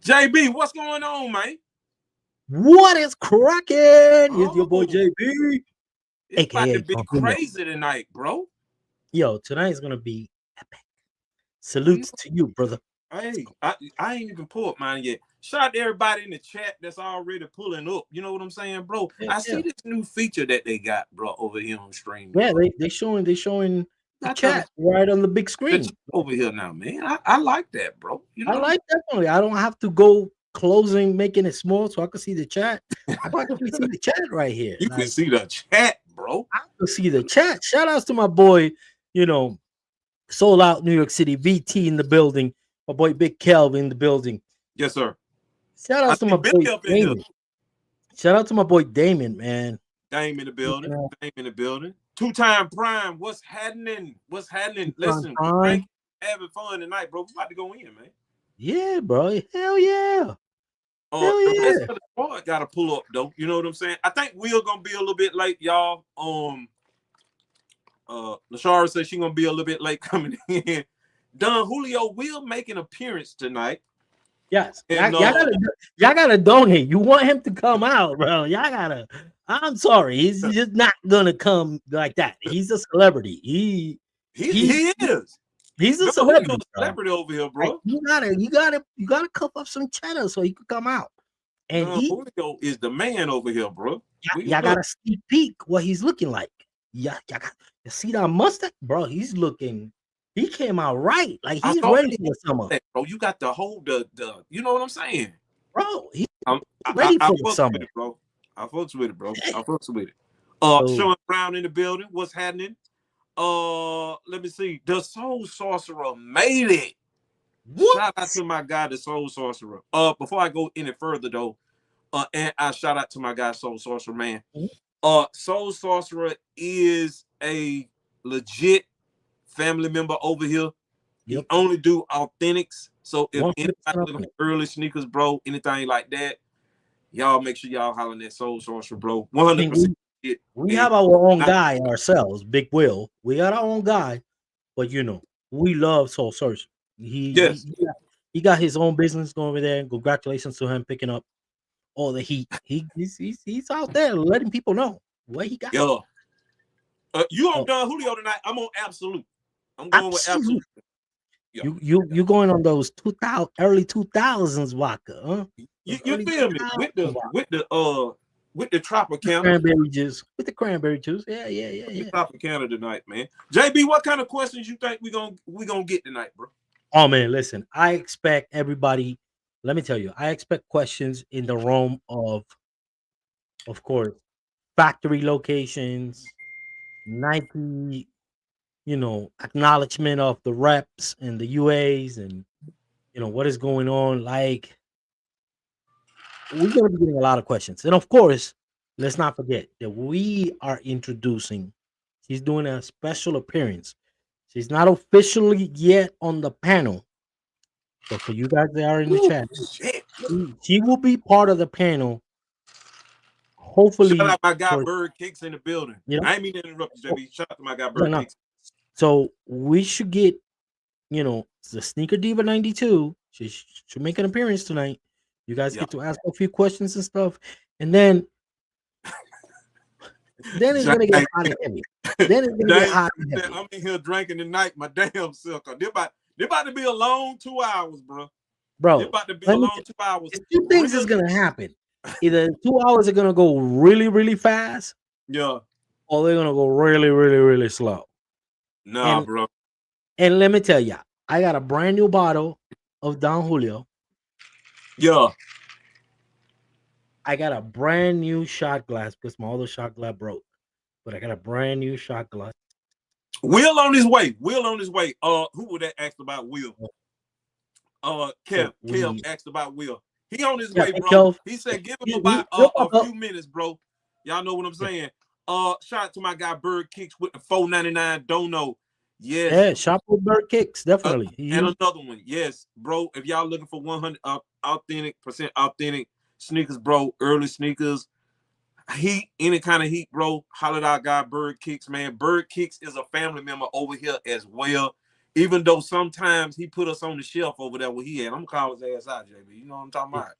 JB, what's going on, man? What is cracking? It's your boy Oh, JB, it's about to aka be Don Julio. crazy tonight, bro. Yo, tonight is gonna be epic. I know. Salutes to you, brother. Hey, I ain't even pulled mine yet. Shout out to everybody in the chat that's already pulling up. You know what I'm saying, bro? Yeah, I yeah, see this new feature that they got, bro, over here on stream, yeah. bro. They showing the Got the chat right on the big screen. over here now, man. I like that, bro. You I know what I'm like definitely. I don't have to go closing, making it small so I can see the chat. I can actually see the chat right here. You can Like see the chat, bro. I can see the chat. Shout outs to my boy, you know, Sold Out New York City VT in the building. My boy Big Kelvin in the building. Yes, sir. Shout I outs to see my boy Billy up in here. Damon. Shout out to my boy Damon, man. Dame in the building. Looking Dame in the building. Two-time prime. What's happening? What's happening? at Listen, we prime. drinking, having fun tonight, bro. We about to go in, man. Yeah, bro. Hell yeah. Hell The rest yeah. of the squad got to pull up, though. You know what I'm saying? I think we're gonna be a little bit late, y'all. Lashara says she's gonna be a little bit late coming in. Don Julio will make an appearance tonight. Yes. And Y'all gotta donate. You want him to come out, bro. Y'all gotta. I'm sorry. He's just not gonna come like that. He's a celebrity. He he is. he's a Don Julio celebrity, bro. celebrity over here, Like, bro. you gotta cuff up some cheddar so he could come out. And Don Julio is the man over here, bro. y'all got a sneak peek what he's looking like. Y'all got you see that mustache, bro. He came out right. Like I he's thought ready for summer, that, bro. You got the whole the you know what I'm saying? bro. He's I ready for the fucks summer. with it, bro. I fucks with it, bro. I fucks with it. So Sean Brown in the building. What's happening? Let me see. The Soul Sorcerer made it. what? Shout out to my guy, the Soul Sorcerer. Before I go any further though, and I shout out to my guy, Soul Sorcerer, man. Soul Sorcerer is a legit family member over here. Yep. He only do authentics. So if 100% anybody looking for early sneakers, bro, anything like that, y'all make sure y'all holler at Soul Sorcerer, bro. 100%. We have our own guy ourselves, Big Will. We got our own guy, but we love Soul Search. Yes. He got his own business going over there. Congratulations to him picking up all the heat. He's out there letting people know what he got. Yo. You on Don Julio tonight? I'm on Absolute. I'm going with Absolute. Yeah. You going on those early 2000s vodka, huh? You feel me? With the Tropicana. Cranberry juice. With the cranberry juice. Yeah. The Tropicana tonight, man. JB, what kind of questions you think we gonna get tonight, bro? Oh man, listen. I expect everybody. Let me tell you, I expect questions in the realm of course, factory locations, Nike, acknowledgement of the reps and the UAs and what is going on. Like, we're gonna be getting a lot of questions. And of course, let's not forget that we are introducing, she's doing a special appearance. She's not officially yet on the panel. But for you guys that are in the chat, she will be part of the panel. Hopefully, shout out my guy Bird Kicks in the building. I ain't mean to interrupt you, JB. Shout out to my guy Bird Kicks. So we should get, the Sneaker Diva 92. She should make an appearance tonight. You guys get to ask a few questions and stuff, and then it's gonna get hot and heavy. Then it's gonna get hot and heavy. I'm in here drinking tonight, my damn self. They're about to be a long 2 hours, bro. They're about to be a long 2 hours. Two things is gonna happen. Either 2 hours are gonna go really, really fast, yeah, or they're gonna go really, really, really slow. Nah, bro. And let me tell you, I got a brand new bottle of Don Julio. Yeah. I got a brand new shot glass because my other shot glass broke. But I got a brand new shot glass. Will on his way. Who would that ask about Will? Kev asked about Will. He on his way, bro. He said give him about a few minutes, bro. Y'all know what I'm saying. Shout out to my guy Bird Kicks with the $4.99 dono. Yes. Yeah, shop with Bird Kicks, definitely. And another one. Yes, bro. If y'all looking for 100% authentic sneakers, bro, early sneakers, heat, any kind of heat, bro, holler at our guy Bird Kicks, man. Bird Kicks is a family member over here as well. Even though sometimes he put us on the shelf over there where he at. I'm gonna call his ass out, JB. You know what I'm talking about?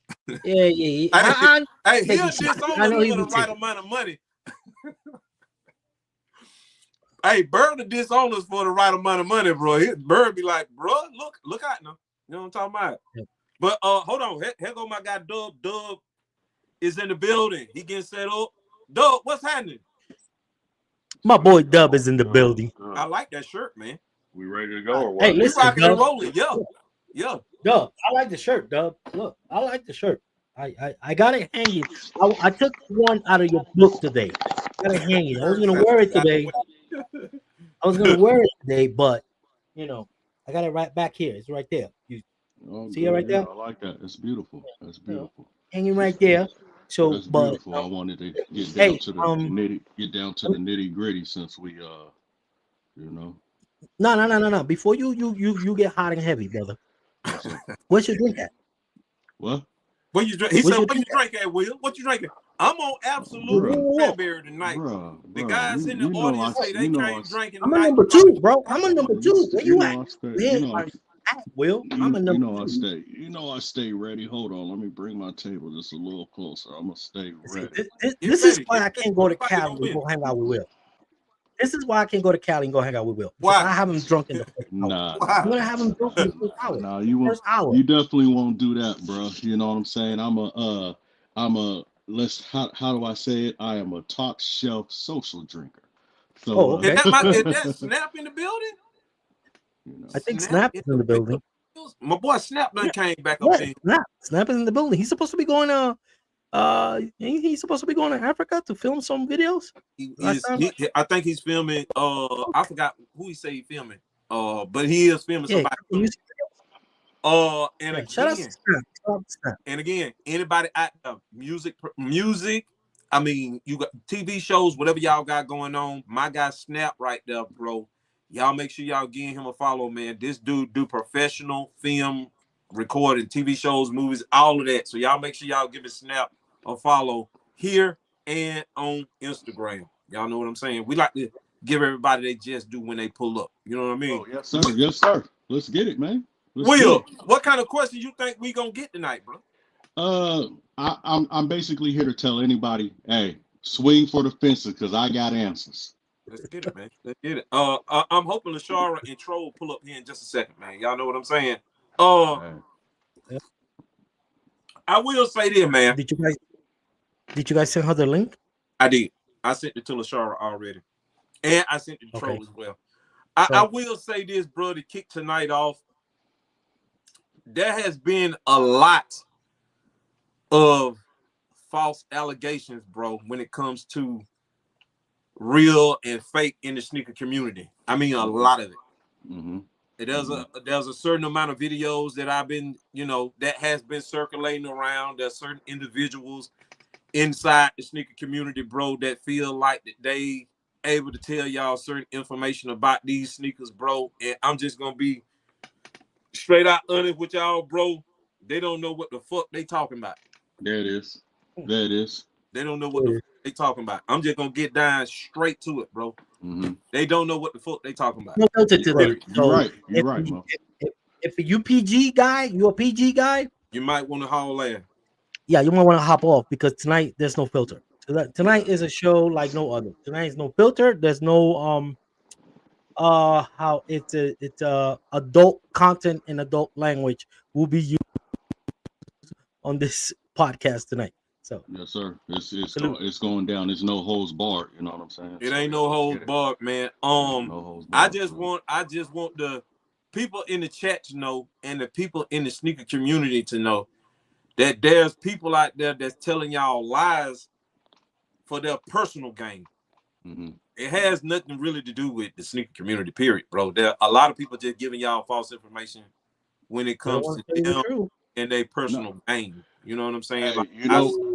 Yeah. Hey, he'll disown us for the right amount of money. Hey, Bird to disown us for the right amount of money, bro. Bird be like, bro, look out now. You know what I'm talking about? Yeah. But hold on. Here go my guy Dub. Dub is in the building. He getting set up. Dub, what's happening? My boy Dub is in the building. I like that shirt, man. We ready to go or what? Hey, listen, we rocking and rolling. Yeah. Dub, I like the shirt, Dub. Look, I like the shirt. I got it hanging. I took one out of your book today. I got it hanging. I was gonna wear it today. But you know, I got it right back here. It's right there. You see it right there? I like that. It's beautiful. That's beautiful. Hanging right there. So, that's beautiful. I wanted to get down to the nitty gritty since we you know. No. Before you get hot and heavy, brother. What's your drink at? What? What you drink? He said, "What you drink at, Will? What you drinking?" I'm on absolute cranberry tonight. The guys in the audience say they can't drink. I'm a number 2, bro. I'm a number 2. Where you at? Will, I'm a number 2. I stay ready. Hold on, let me bring my table just a little closer. I'm gonna stay ready. This is why I can't go to Cali and go hang out with Will. This is why I can't go to Cali and go hang out with Will. Why? I have him drunk in the first hour. I'm gonna have him drunk in the first hour. Nah, you definitely won't do that, bro. You know what I'm saying? How do I say it? I am a top shelf social drinker. So, okay. Is that Snap in the building? I think Snap is in the building. My boy Snap done came back up in. Snap is in the building. He's supposed to be going he's supposed to be going to Africa to film some videos. I think he's filming. I forgot who he said he's filming. But he is filming somebody. And again, shout out to Snap. And again, anybody at music. I mean, you got TV shows, whatever y'all got going on. My guy Snap right there, bro. Y'all make sure y'all give him a follow, man. This dude do professional film recording, TV shows, movies, all of that. So y'all make sure y'all give his Snap a follow here and on Instagram. Y'all know what I'm saying? We like to give everybody they just do when they pull up. You know what I mean? Oh, yes, sir. Yes, sir. Let's get it, man. Will, what kind of question you think we gonna get tonight, bro? I'm basically here to tell anybody, hey, swing for the fences because I got answers. Let's get it, man. Let's get it. I'm hoping LaShara and Troll will pull up here in just a second, man. Y'all know what I'm saying? I will say this, man. Did you guys send her the link? I did. I sent it to LaShara already. And I sent it to Troll as well. I will say this, bro, to kick tonight off. There has been a lot of false allegations, bro, when it comes to real and fake in the sneaker community. I mean, a lot of it. Mm-hmm. There's a certain amount of videos that I've been, that has been circulating around. There's certain individuals inside the sneaker community, bro, that feel like that they able to tell y'all certain information about these sneakers, bro. And I'm just gonna be straight out honest with y'all, bro. They don't know what the fuck they talking about. There it is. They don't know what the fuck they talking about. I'm just gonna get down straight to it, bro. Mm-hmm. They don't know what the fuck they talking about. No filter today. You're right. You're right, Mo. If you're a PG guy, you might want to haul ass. Yeah, you might want to hop off because tonight there's no filter. Tonight is a show like no other. Tonight is no filter. There's no how it's adult content and adult language will be used on this podcast tonight. So yes, sir. It's going down. There's no holds barred. You know what I'm saying? It ain't no holds barred, man. I just want the people in the chat to know, and the people in the sneaker community to know that there's people out there that's telling y'all lies for their personal gain. Mm-hmm. It has nothing really to do with the sneaker community, period, bro. There are a lot of people just giving y'all false information when it comes to them and their personal gain. You know what I'm saying? Hey,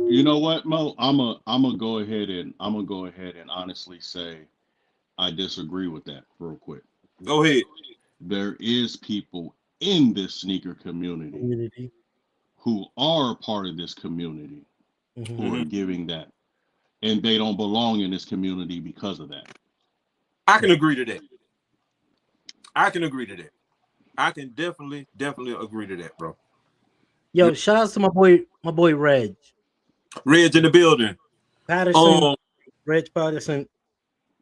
you know what, Mo? I'm gonna go ahead and honestly say I disagree with that real quick. Go ahead. There is people in this sneaker community who are part of this community who are giving that, and they don't belong in this community because of that. I can agree to that. I can agree to that. I can definitely agree to that, bro. Yo, shout out to my boy Reg. Reg in the building. Patterson. Reg Patterson.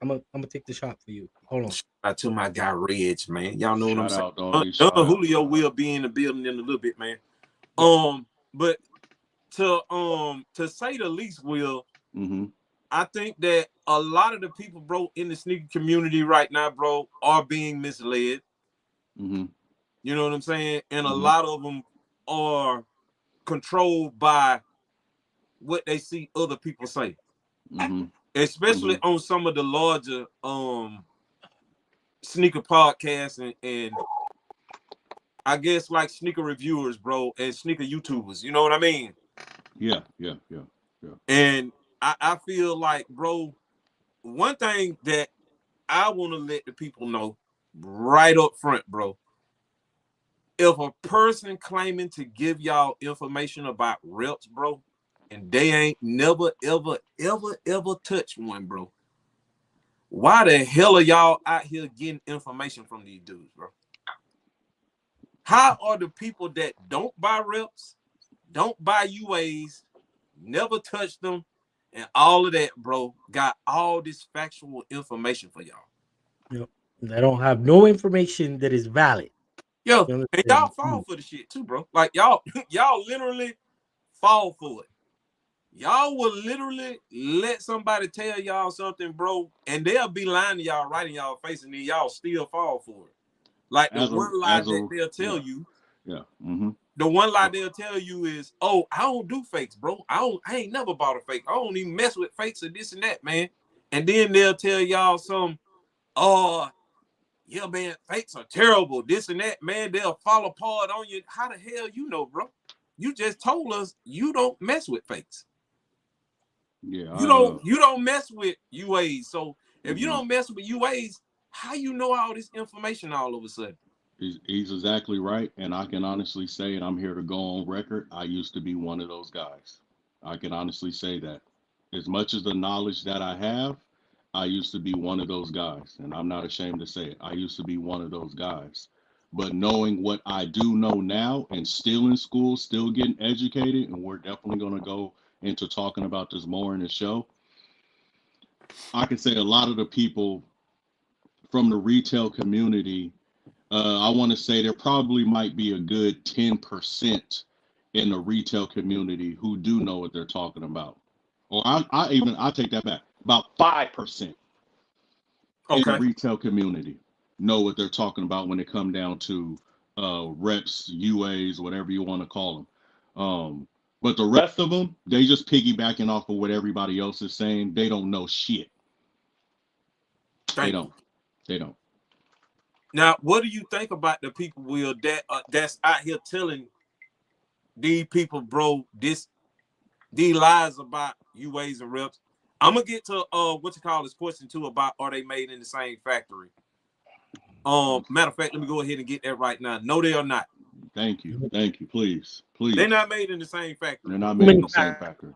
I'm gonna take the shot for you. Hold on. Shout out to my guy Reg, man. Y'all know what I'm saying. Julio will be in the building in a little bit, man. But to say the least, Will, I think that a lot of the people, bro, in the sneaker community right now, bro, are being misled. You know what I'm saying? And a lot of them are controlled by what they see other people say. Especially on some of the larger sneaker podcasts and I guess like sneaker reviewers, bro, and sneaker YouTubers. You know what I mean? Yeah. And I feel like, bro, one thing that I want to let the people know right up front, bro. If a person claiming to give y'all information about reps, bro, and they ain't never, ever touched one, bro, why the hell are y'all out here getting information from these dudes, bro? How are the people that don't buy reps, don't buy UAs, never touch them, and all of that, bro, got all this factual information for y'all? Yep. They don't have no information that is valid. Yo, and y'all fall for the shit too, bro. Like y'all literally fall for it. Y'all will literally let somebody tell y'all something, bro, and they'll be lying to y'all right in y'all face, and then y'all still fall for it. Like the one lie that they'll tell you. Yeah. The one lie they'll tell you is, "Oh, I don't do fakes, bro. I ain't never bought a fake. I don't even mess with fakes or this and that, man." And then they'll tell y'all some, yeah, man, fakes are terrible. This and that, man, they'll fall apart on you. How the hell you know, bro? You just told us you don't mess with fakes. Yeah, you don't mess with UAs. So if you don't mess with UAs, how you know all this information all of a sudden? He's exactly right, and I can honestly say, and I'm here to go on record, I used to be one of those guys. I can honestly say that. As much as the knowledge that I have, I used to be one of those guys, and I'm not ashamed to say it. I used to be one of those guys. But knowing what I do know now, and still in school, still getting educated, and we're definitely going to go into talking about this more in the show, I can say a lot of the people from the retail community, I want to say there probably might be a good 10% in the retail community who do know what they're talking about. Or I take that back. About 5% in the retail community know what they're talking about when it come down to reps, UAs, whatever you want to call them. But the rest of them, they just piggybacking off of what everybody else is saying. They don't know shit. They don't. Now, what do you think about the people, Will, that's out here telling these people, bro, these lies about UAs and reps? I'm gonna get to this question too about, are they made in the same factory? Matter of fact, let me go ahead and get that right now. No, they are not. Thank you. Please. They're not made in the same factory. They're not made in the same factory.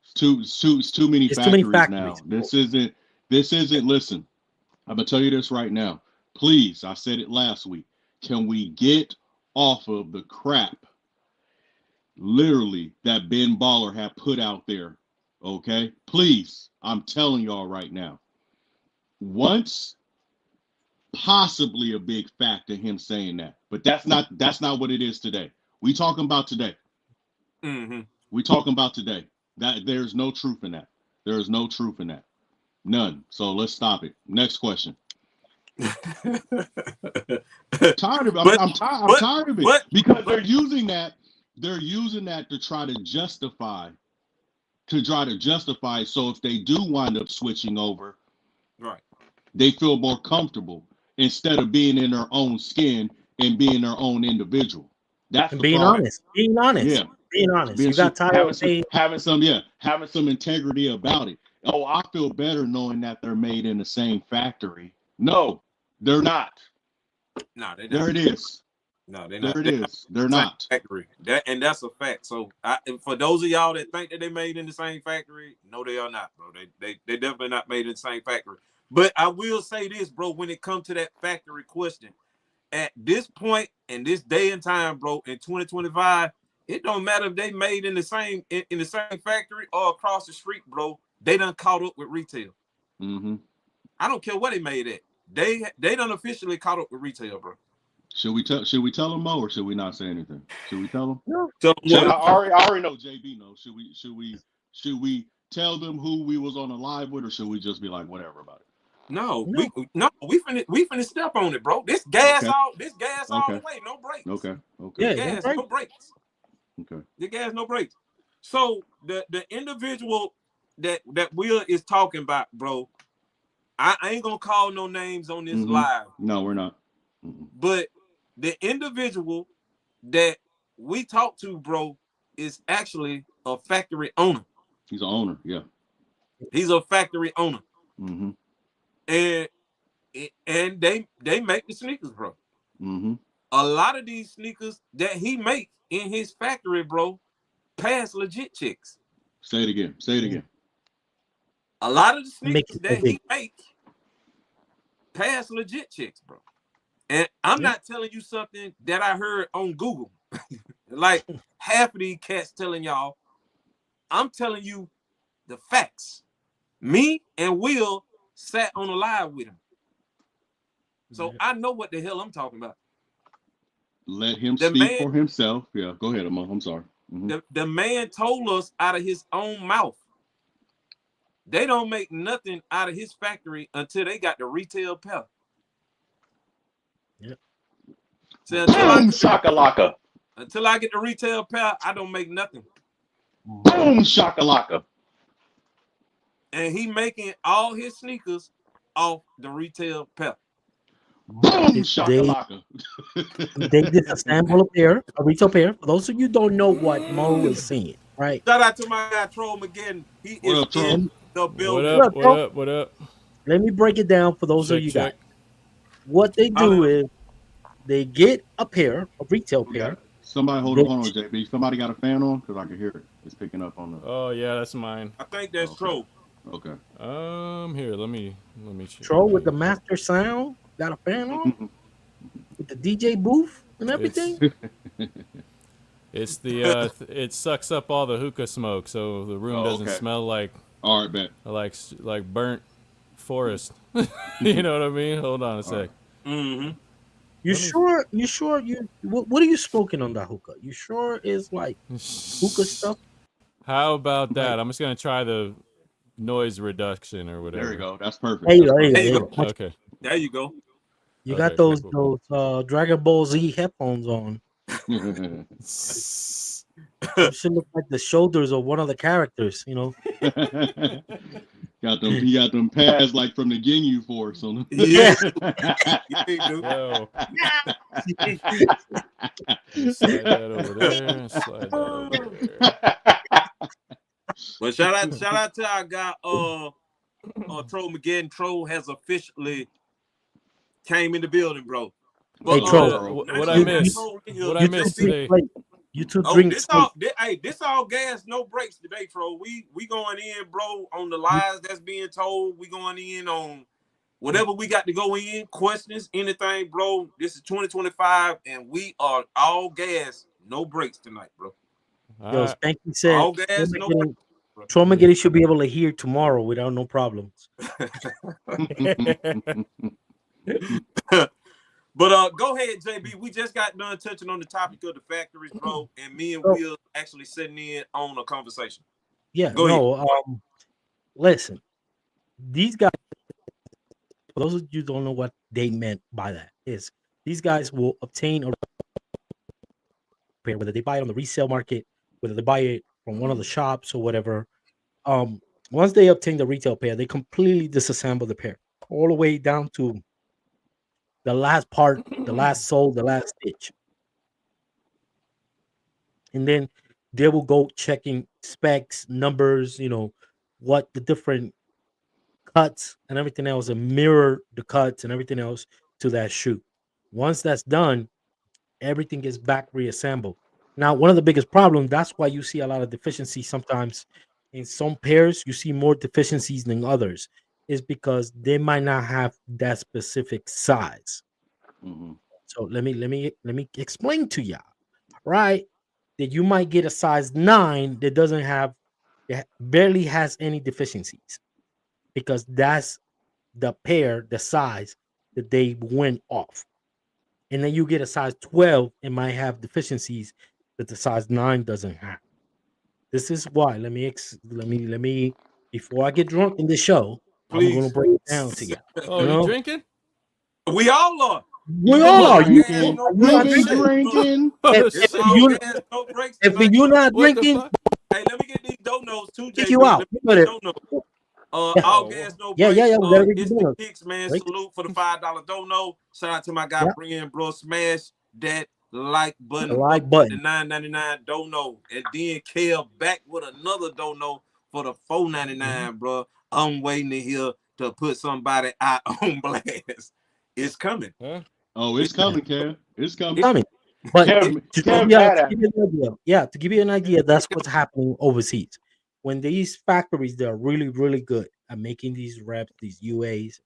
It's too many factories now. This isn't. Listen, I'm gonna tell you this right now. Please, I said it last week. Can we get off of the crap, literally, that Ben Baller had put out there? Okay, please, I'm telling y'all right now. Once, possibly a big factor him saying that, but that's not what it is today. We talking about today. We talking about today. That there's no truth in that. There is no truth in that. None. So let's stop it. Next question. I'm tired of it because they're using that to try to justify. So if they do wind up switching over, right, they feel more comfortable instead of being in their own skin and being their own individual. That's being honest. Being honest. Yeah. Being honest. You got tired of having some integrity about it. Oh, I feel better knowing that they're made in the same factory. No, they're not. No, they're not. There it is. No, they're not. There it is. They're not. Factory. That's a fact. So for those of y'all that think that they made in the same factory, no, they are not, bro. They definitely not made in the same factory. But I will say this, bro, when it comes to that factory question, at this point in this day and time, bro, in 2025, it don't matter if they made in the same factory or across the street, bro. They done caught up with retail. Mm-hmm. I don't care what they made at. They done officially caught up with retail, bro. Should we tell them, Mo, or should we not say anything? Should we tell them? No. So, I already know JB knows. Should we tell them who we was on a live with, or should we just be like whatever about it? No, we finna step on it, bro. This gas all the way, no brakes. Okay. Yeah, gas, no brakes. Okay. The gas, no brakes. So the individual that Will is talking about, bro, I ain't gonna call no names on this live. No, we're not. But the individual that we talked to, bro, is actually a factory owner. He's an owner, yeah. He's a factory owner. Mm-hmm. And they make the sneakers, bro. Mm-hmm. A lot of these sneakers that he make in his factory, bro, pass legit checks. Say it again. A lot of the sneakers that he make pass legit checks, bro. And I'm not telling you something that I heard on Google. Like half of these cats telling y'all. I'm telling you the facts. Me and Will sat on a live with him. So I know what the hell I'm talking about. Let him speak for himself. Yeah, go ahead, Mo. I'm sorry. Mm-hmm. The man told us out of his own mouth. They don't make nothing out of his factory until they got the retail pair. Yep. So Boom shakalaka. Until I get the retail pair, I don't make nothing. Boom shakalaka. And he making all his sneakers off the retail pair. Boom shakalaka. They disassemble a retail pair. For those of you who don't know what Mo is saying, right? Shout out to my guy Troll McGinn. He is in the building. What up? Let me break it down for those of you guys. What they do is they get a retail pair. Somebody hold on, JB. Somebody got a fan on? Because I can hear it. It's picking up on the. Oh yeah, that's mine. I think that's Troll. Okay. Here, let me check. Troll with the master sound. Got a fan on? With the DJ booth and everything? It's the it sucks up all the hookah smoke, so the room doesn't smell like like burnt forest. You know what I mean? Hold on a sec. Mm-hmm. You sure? What are you smoking on that hookah? You sure is like hookah stuff? How about that? I'm just gonna try the noise reduction or whatever. There you go. That's perfect. There you go. Okay. There you go. You got those Dragon Ball Z headphones on. Mm-hmm. You should look like the shoulders of one of the characters, you know. He got them pads like from the Ginyu Force on them. Yeah. Yo. Slide that over there. Slide that over there. Well, shout out to our guy Troll McGinn. Troll has officially came in the building, bro. But, hey, Troll, what I missed? What I missed today? You two drink. This all gas, no brakes today, Troll. We going in, bro, on the lies that's being told. We going in on whatever we got to go in, questions, anything, bro. This is 2025, and we are all gas, no brakes tonight, bro. Yo, Spanky said all gas, no brakes. Troll McGinn should be able to hear tomorrow without no problems. But go ahead, JB. We just got done touching on the topic of the factories, bro, and me and Will actually sitting in on a conversation. Yeah, go ahead. Listen, these guys, for those of you who don't know what they meant by that, is these guys will obtain a pair, whether they buy it on the resale market, whether they buy it from one of the shops or whatever. Once they obtain the retail pair, they completely disassemble the pair all the way down to the last part, the last sole, the last stitch. And then they will go checking specs, numbers, you know, what the different cuts and everything else, and mirror the cuts and everything else to that shoe. Once that's done, everything gets back reassembled. Now, one of the biggest problems, that's why you see a lot of deficiencies sometimes. In some pairs, you see more deficiencies than others. is because they might not have that specific size. So let me explain to y'all, right? That you might get a size 9 that doesn't have, that barely has any deficiencies, because that's the pair, the size that they went off. And then you get a size 12, it might have deficiencies that the size 9 doesn't have. This is why. Let me before I get drunk in the show, Please. I'm gonna break it down to you. Oh, you drinking? We all are. We all are. You've been drinking. If you're not drinking, hey, let me get these donuts too, kick you out. All gas, no breaks. It's the Kicks, man. Salute for the $5 dono. Shout out to my guy, Brian, bro. Smash that like button. The $9.99 dono. And then Kel back with another dono for the $4.99, bro. I'm waiting to hear to put somebody out on blast. It's coming. Huh? Oh, it's coming, Kel. It's coming. But to give you an idea, that's what's happening overseas. When these factories that are really, really good at making these reps, these UAs,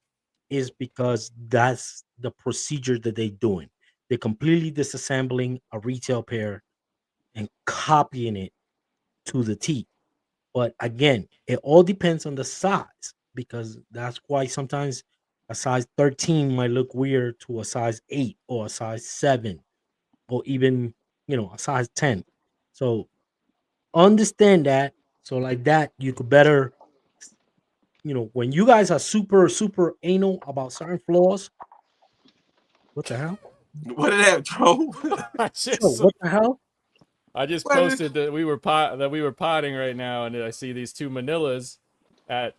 is because that's the procedure that they're doing. They're completely disassembling a retail pair and copying it to the T. But again, it all depends on the size, because that's why sometimes a size 13 might look weird to a size 8 or a size 7 or even, a size 10. So understand that. So like that, you could better, when you guys are super, super anal about certain flaws. What the hell? What did that, Joe? What the hell? I just posted that we were potting right now, and I see these two Manilas at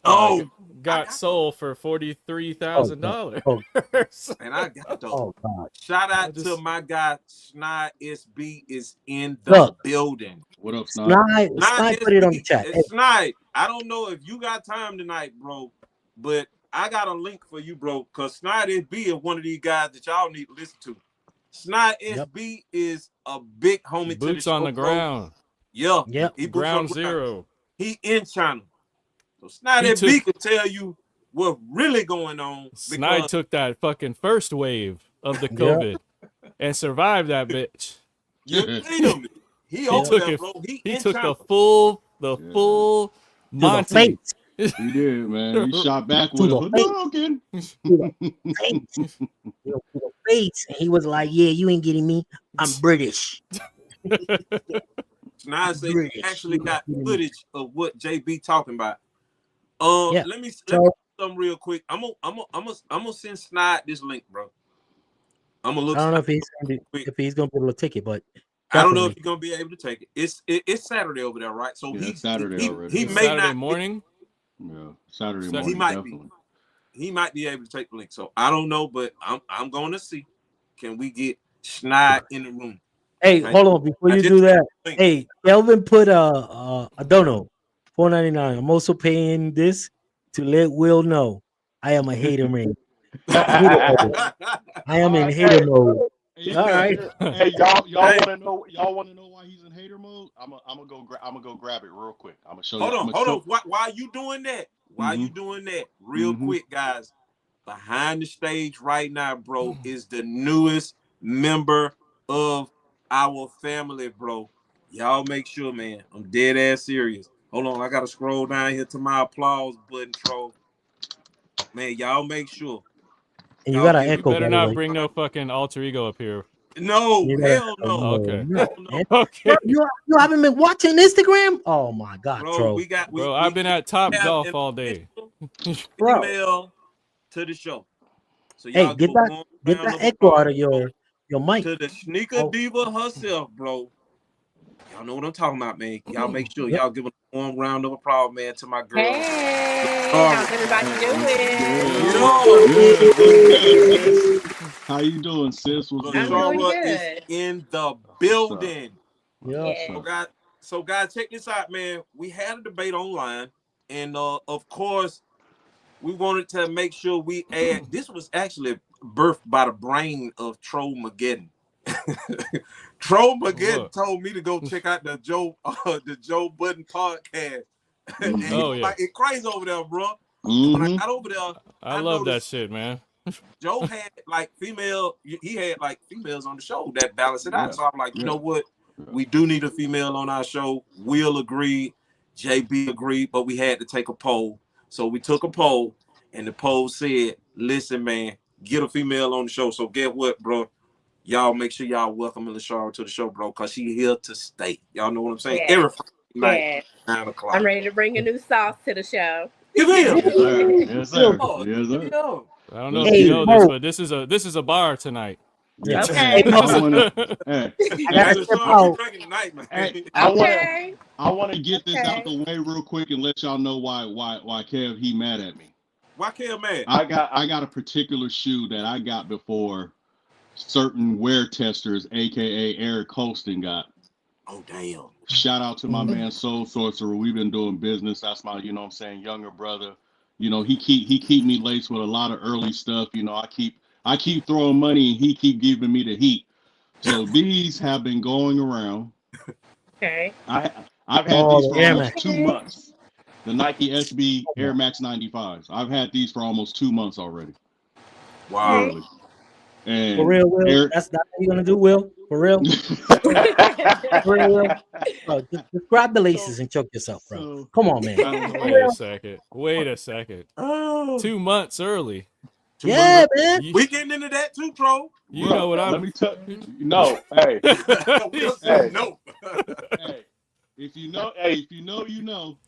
got sold for $43,000. And I got those. Oh God! Shout out to my guy Snide SB is in the building. What up, Snide? Snide, put it on the chat. Snide, I don't know if you got time tonight, bro, but I got a link for you, bro, because Snide SB is one of these guys that y'all need to listen to. Snide SB is a big homie. Boots to the on the ground. Yeah. He ground zero. He in China. So Snide SB can tell you what's really going on. Snide took that fucking first wave of the COVID and survived that bitch. You him. He took it, bro. He took the full Monty. He did, man. He shot back with a Hadouken. He was like, "Yeah, you ain't getting me. I'm British." Snide said he actually got footage of what JB talking about. Let me something real quick. I'm gonna send Snide this link, bro. I'm gonna look. I don't know if he's gonna be able to take it, but I don't know if he's gonna be able to take it. It's Saturday over there, right? So he's Saturday already. He may Saturday not morning. Yeah, Saturday morning. He might be able to take the link. So I don't know, but I'm going to see. Can we get Snide in the room? Hey, hold on before you do that. Hey, Kelvin put a dono, $4.99. I'm also paying this to let Will know I am a hater man. I am in hater mode. All right. Hey, y'all want to know why he's in hater mode? I'm gonna go grab it real quick. I'm gonna show you. Hold on. Why are you doing that? Why are you doing that? Real quick, guys. Behind the stage right now, bro, is the newest member of our family, bro. Y'all make sure, man. I'm dead ass serious. Hold on, I gotta scroll down here to my applause button, troll. Man, y'all make sure. And you gotta echo. You better not bring no fucking alter ego up here. No, hell no. Okay. No. Okay. You haven't been watching Instagram? Oh my God, bro. Bro, I've been at Top Golf all day. Email to the show. So hey, get that echo out of your mic. To the sneaker diva herself, bro. Y'all know what I'm talking about, man. Y'all make sure y'all give a warm round of applause, man, to my girl. Hey, how's everybody doing? How you doing, sis? I'm doing good. Is in the building. Yeah. So guys, check this out, man. We had a debate online, and of course, we wanted to make sure we add. This was actually birthed by the brain of Troll Mageddon. Troll Mageddon told me to go check out the Joe Budden podcast. It's crazy over there, bro. When I got over there, I love that shit, man. Joe had like he had like females on the show that balance it out. So I'm like, you know what? We do need a female on our show. Will agreed, JB agreed, but we had to take a poll. So we took a poll, and the poll said, listen, man, get a female on the show. So get what, bro? Y'all make sure y'all welcome LaShara to the show, bro, because she here to stay. Y'all know what I'm saying? Every Friday night, 9 o'clock. I'm ready to bring a new sauce to the show. Give in. Yes, sir. Yes, sir. Oh, yes, sir. I don't know if you know this, but this is a bar tonight. Yeah. Okay. I gotta step out. I want to get this out the way real quick and let y'all know why Kev he mad at me. Why Kev mad? I got a particular shoe that I got before certain wear testers, aka Eric Colston, got. Oh damn! Shout out to my man Soul Sorcerer. We've been doing business. That's my, you know what I'm saying, younger brother. You know, he keep me laced with a lot of early stuff. You know, I keep throwing money and he keep giving me the heat. So these have been going around. Okay. I've had these for almost 2 months. The Nike SB Air Max 95s. I've had these for almost 2 months already. Wow. Literally. And For real, Will? Eric, That's not what you're gonna do, Will? For real? For real, Will? Bro, just grab the laces and choke yourself, bro. Come on, man. Wait a second. Oh. 2 months early. Yeah, man. We getting into that too, bro. You know what I'm. Let me tell you. No, hey. Hey. No. Hey. If you know, you know.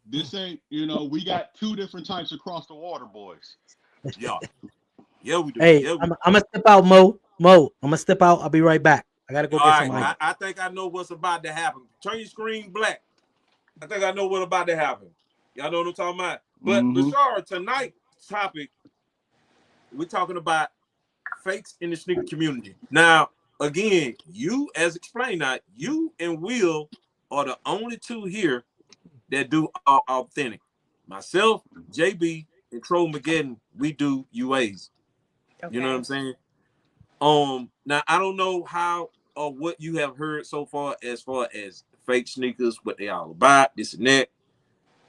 This ain't, you know, we got 2 different types across the water, boys. Yeah. Yeah, we do. Hey, yeah, I'm gonna step out, Mo. I'm gonna step out. I'll be right back. I gotta go get some ice. I think I know what's about to happen. Turn your screen black. I think I know what's about to happen. Y'all know what I'm talking about. But LaShara, tonight's topic, we're talking about fakes in the sneaker community. Now, again, you, as explained, now you and Will are the only 2 here that do authentic. Myself, JB, and Troll McGettin, we do UAs. Okay. You know what I'm saying? Now I don't know how or what you have heard so far as fake sneakers, what they all about, this and that.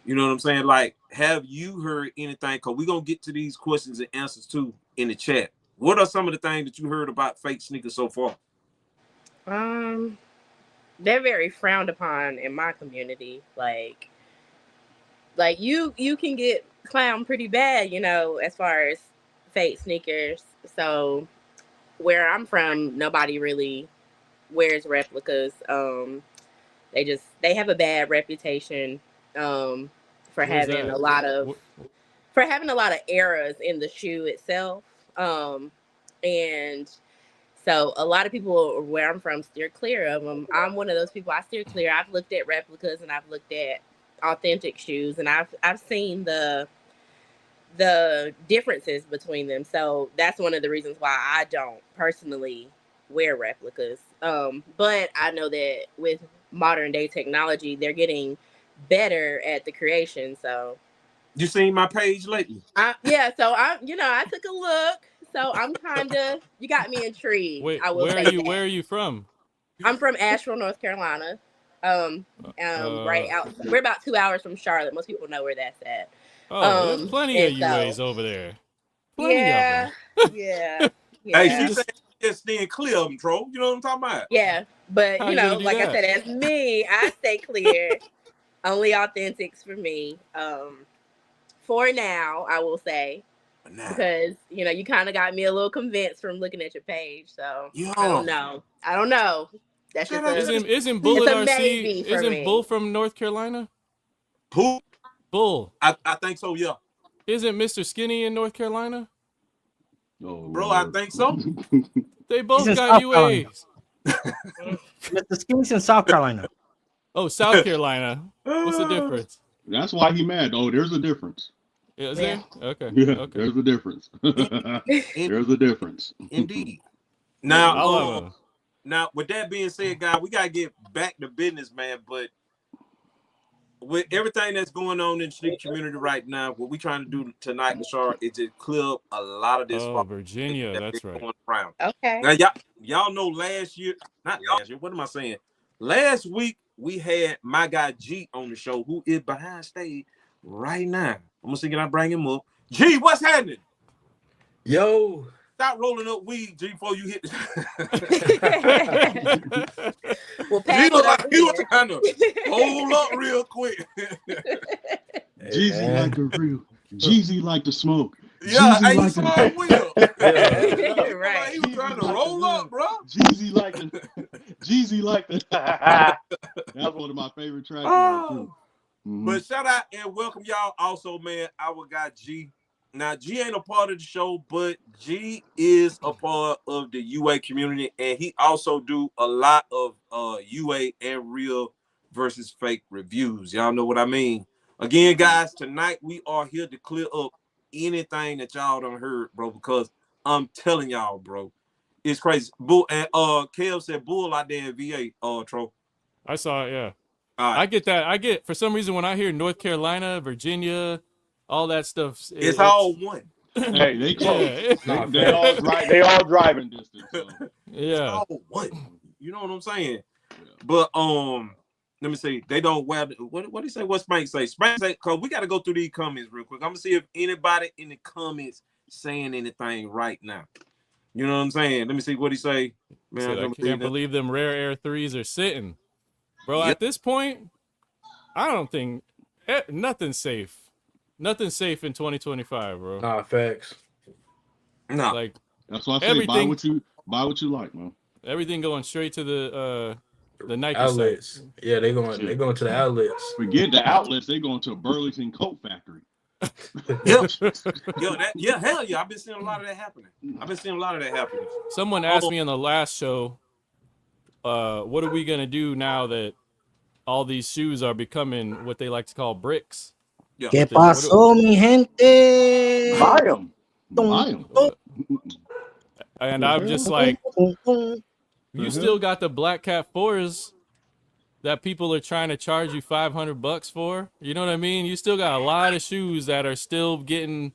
You know what I'm saying? Like, have you heard anything? Because we're gonna get to these questions and answers too in the chat. What are some of the things that you heard about fake sneakers so far? They're very frowned upon in my community. Like you can get clowned pretty bad, you know, as far as fake sneakers. So where I'm from, nobody really wears replicas. They have a bad reputation for having a lot of errors in the shoe itself. And so a lot of people where I'm from steer clear of them. I'm one of those people. I steer clear. I've looked at replicas and I've looked at authentic shoes, and I've seen the differences between them. So that's one of the reasons why I don't personally wear replicas. But I know that with modern day technology, they're getting better at the creation. So you seen my page lately? So I took a look. So I'm you got me intrigued. Wait, I will where are you from? I'm from Asheville, North Carolina. Right out. We're about 2 hours from Charlotte. Most people know where that's at. Oh, there's plenty of UAs over there. Plenty of them. Yeah. Hey, she said just staying clear of them, Troll. You know what I'm talking about? Yeah, but you know, like I said, as me, I stay clear. Only authentics for me. For now, I will say. Because you know, you kind of got me a little convinced from looking at your page. So I don't know. That's just isn't Bull RC? Isn't Bull from North Carolina? Who? Bull. I think so. Yeah. Isn't Mr. Skinny in North Carolina? Oh, bro, I think so. They both got UAs. Mr. Skinny's in South Carolina. Oh, South Carolina. What's the difference? That's why he mad. Oh, there's a difference. Is there? Okay. Yeah, okay. There's a difference. There's a difference. Indeed. Now, with that being said, guys, we gotta get back to business, man. But with everything that's going on in the sneaker community right now, what we trying to do tonight, LaShara, is to clear up a lot of this. Oh, Virginia, that's right. Okay. Now, y'all know what am I saying? Last week we had my guy G on the show, who is behind stage right now. I'm gonna see, can I bring him up? G, what's happening? Yo. Stop rolling up weed, G, before you hit. Well, G look like he was trying to hold up real quick. Jeezy like the real. Jeezy like the smoke. Yeah, Jeezy hey, like you saw Will. Yeah. Right. Like he was trying to roll up, bro. Jeezy like the. Jeezy like the. That's one of my favorite tracks. Oh. But shout out and welcome y'all. Also, man, our guy G. Now, G ain't a part of the show, but G is a part of the UA community, and he also do a lot of UA and real versus fake reviews. Y'all know what I mean? Again, guys, tonight we are here to clear up anything that y'all done heard, bro, because I'm telling y'all, bro, it's crazy. Bull and Kev said Bull out there in VA, Tro. I saw it, yeah. Right. I get that. For some reason, when I hear North Carolina, Virginia, all that stuff, it's all one. Hey, they close. Yeah. They all driving distance. So. Yeah. It's all one. You know what I'm saying? Yeah. But let me see. They don't wear what do you say? What Spank say? Spank say, because we got to go through these comments real quick. I'm gonna see if anybody in the comments saying anything right now. You know what I'm saying? Let me see what he say. Man, I can't believe them rare air threes are sitting. Bro, at this point, I don't think nothing's safe. Nothing's safe in 2025, bro. Nah, facts. No. Like, that's why I say buy what you like, man. Everything going straight to the Nike outlets. Site. Yeah, they going to the outlets. Forget the outlets, they going to a Burlington coat factory. Hell yeah. I've been seeing a lot of that happening. Someone asked me on the last show, what are we gonna do now that all these shoes are becoming what they like to call bricks? Yeah. ¿Qué pasó, mi gente? Buy them. Buy them. And I'm just like, you still got the Black Cat 4s that people are trying to charge you $500 for. You know what I mean? You still got a lot of shoes that are still getting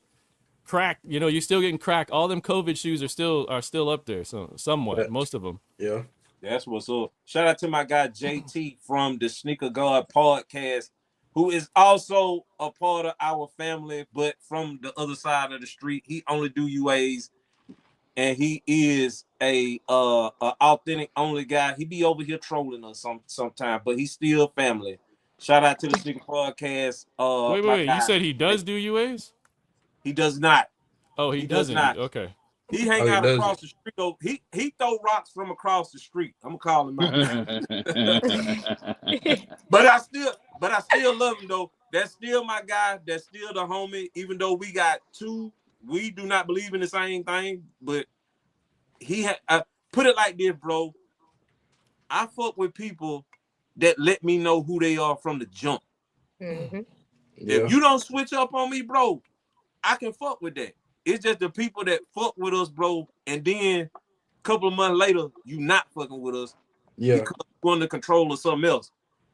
cracked. You know, you're still getting cracked. All them COVID shoes are still up there, so somewhat, most of them. Yeah. That's what's up. Shout out to my guy JT from the Sneaker God podcast, who is also a part of our family, but from the other side of the street. He only do UAs, and he is a authentic only guy. He be over here trolling us sometime, but he's still family. Shout out to the Sneaker podcast. Wait. You said he does do UAs? He does not. Oh, he doesn't. Not. Okay. He hang out across the street. Though. He throw rocks from across the street. I'm gonna call him out. But I still love him though. That's still my guy. That's still the homie. Even though we got two, we do not believe in the same thing. But he put it like this, bro. I fuck with people that let me know who they are from the jump. Mm-hmm. Yeah. If you don't switch up on me, bro, I can fuck with that. It's just the people that fuck with us, bro, and then a couple of months later, you not fucking with us because you want to control or something else.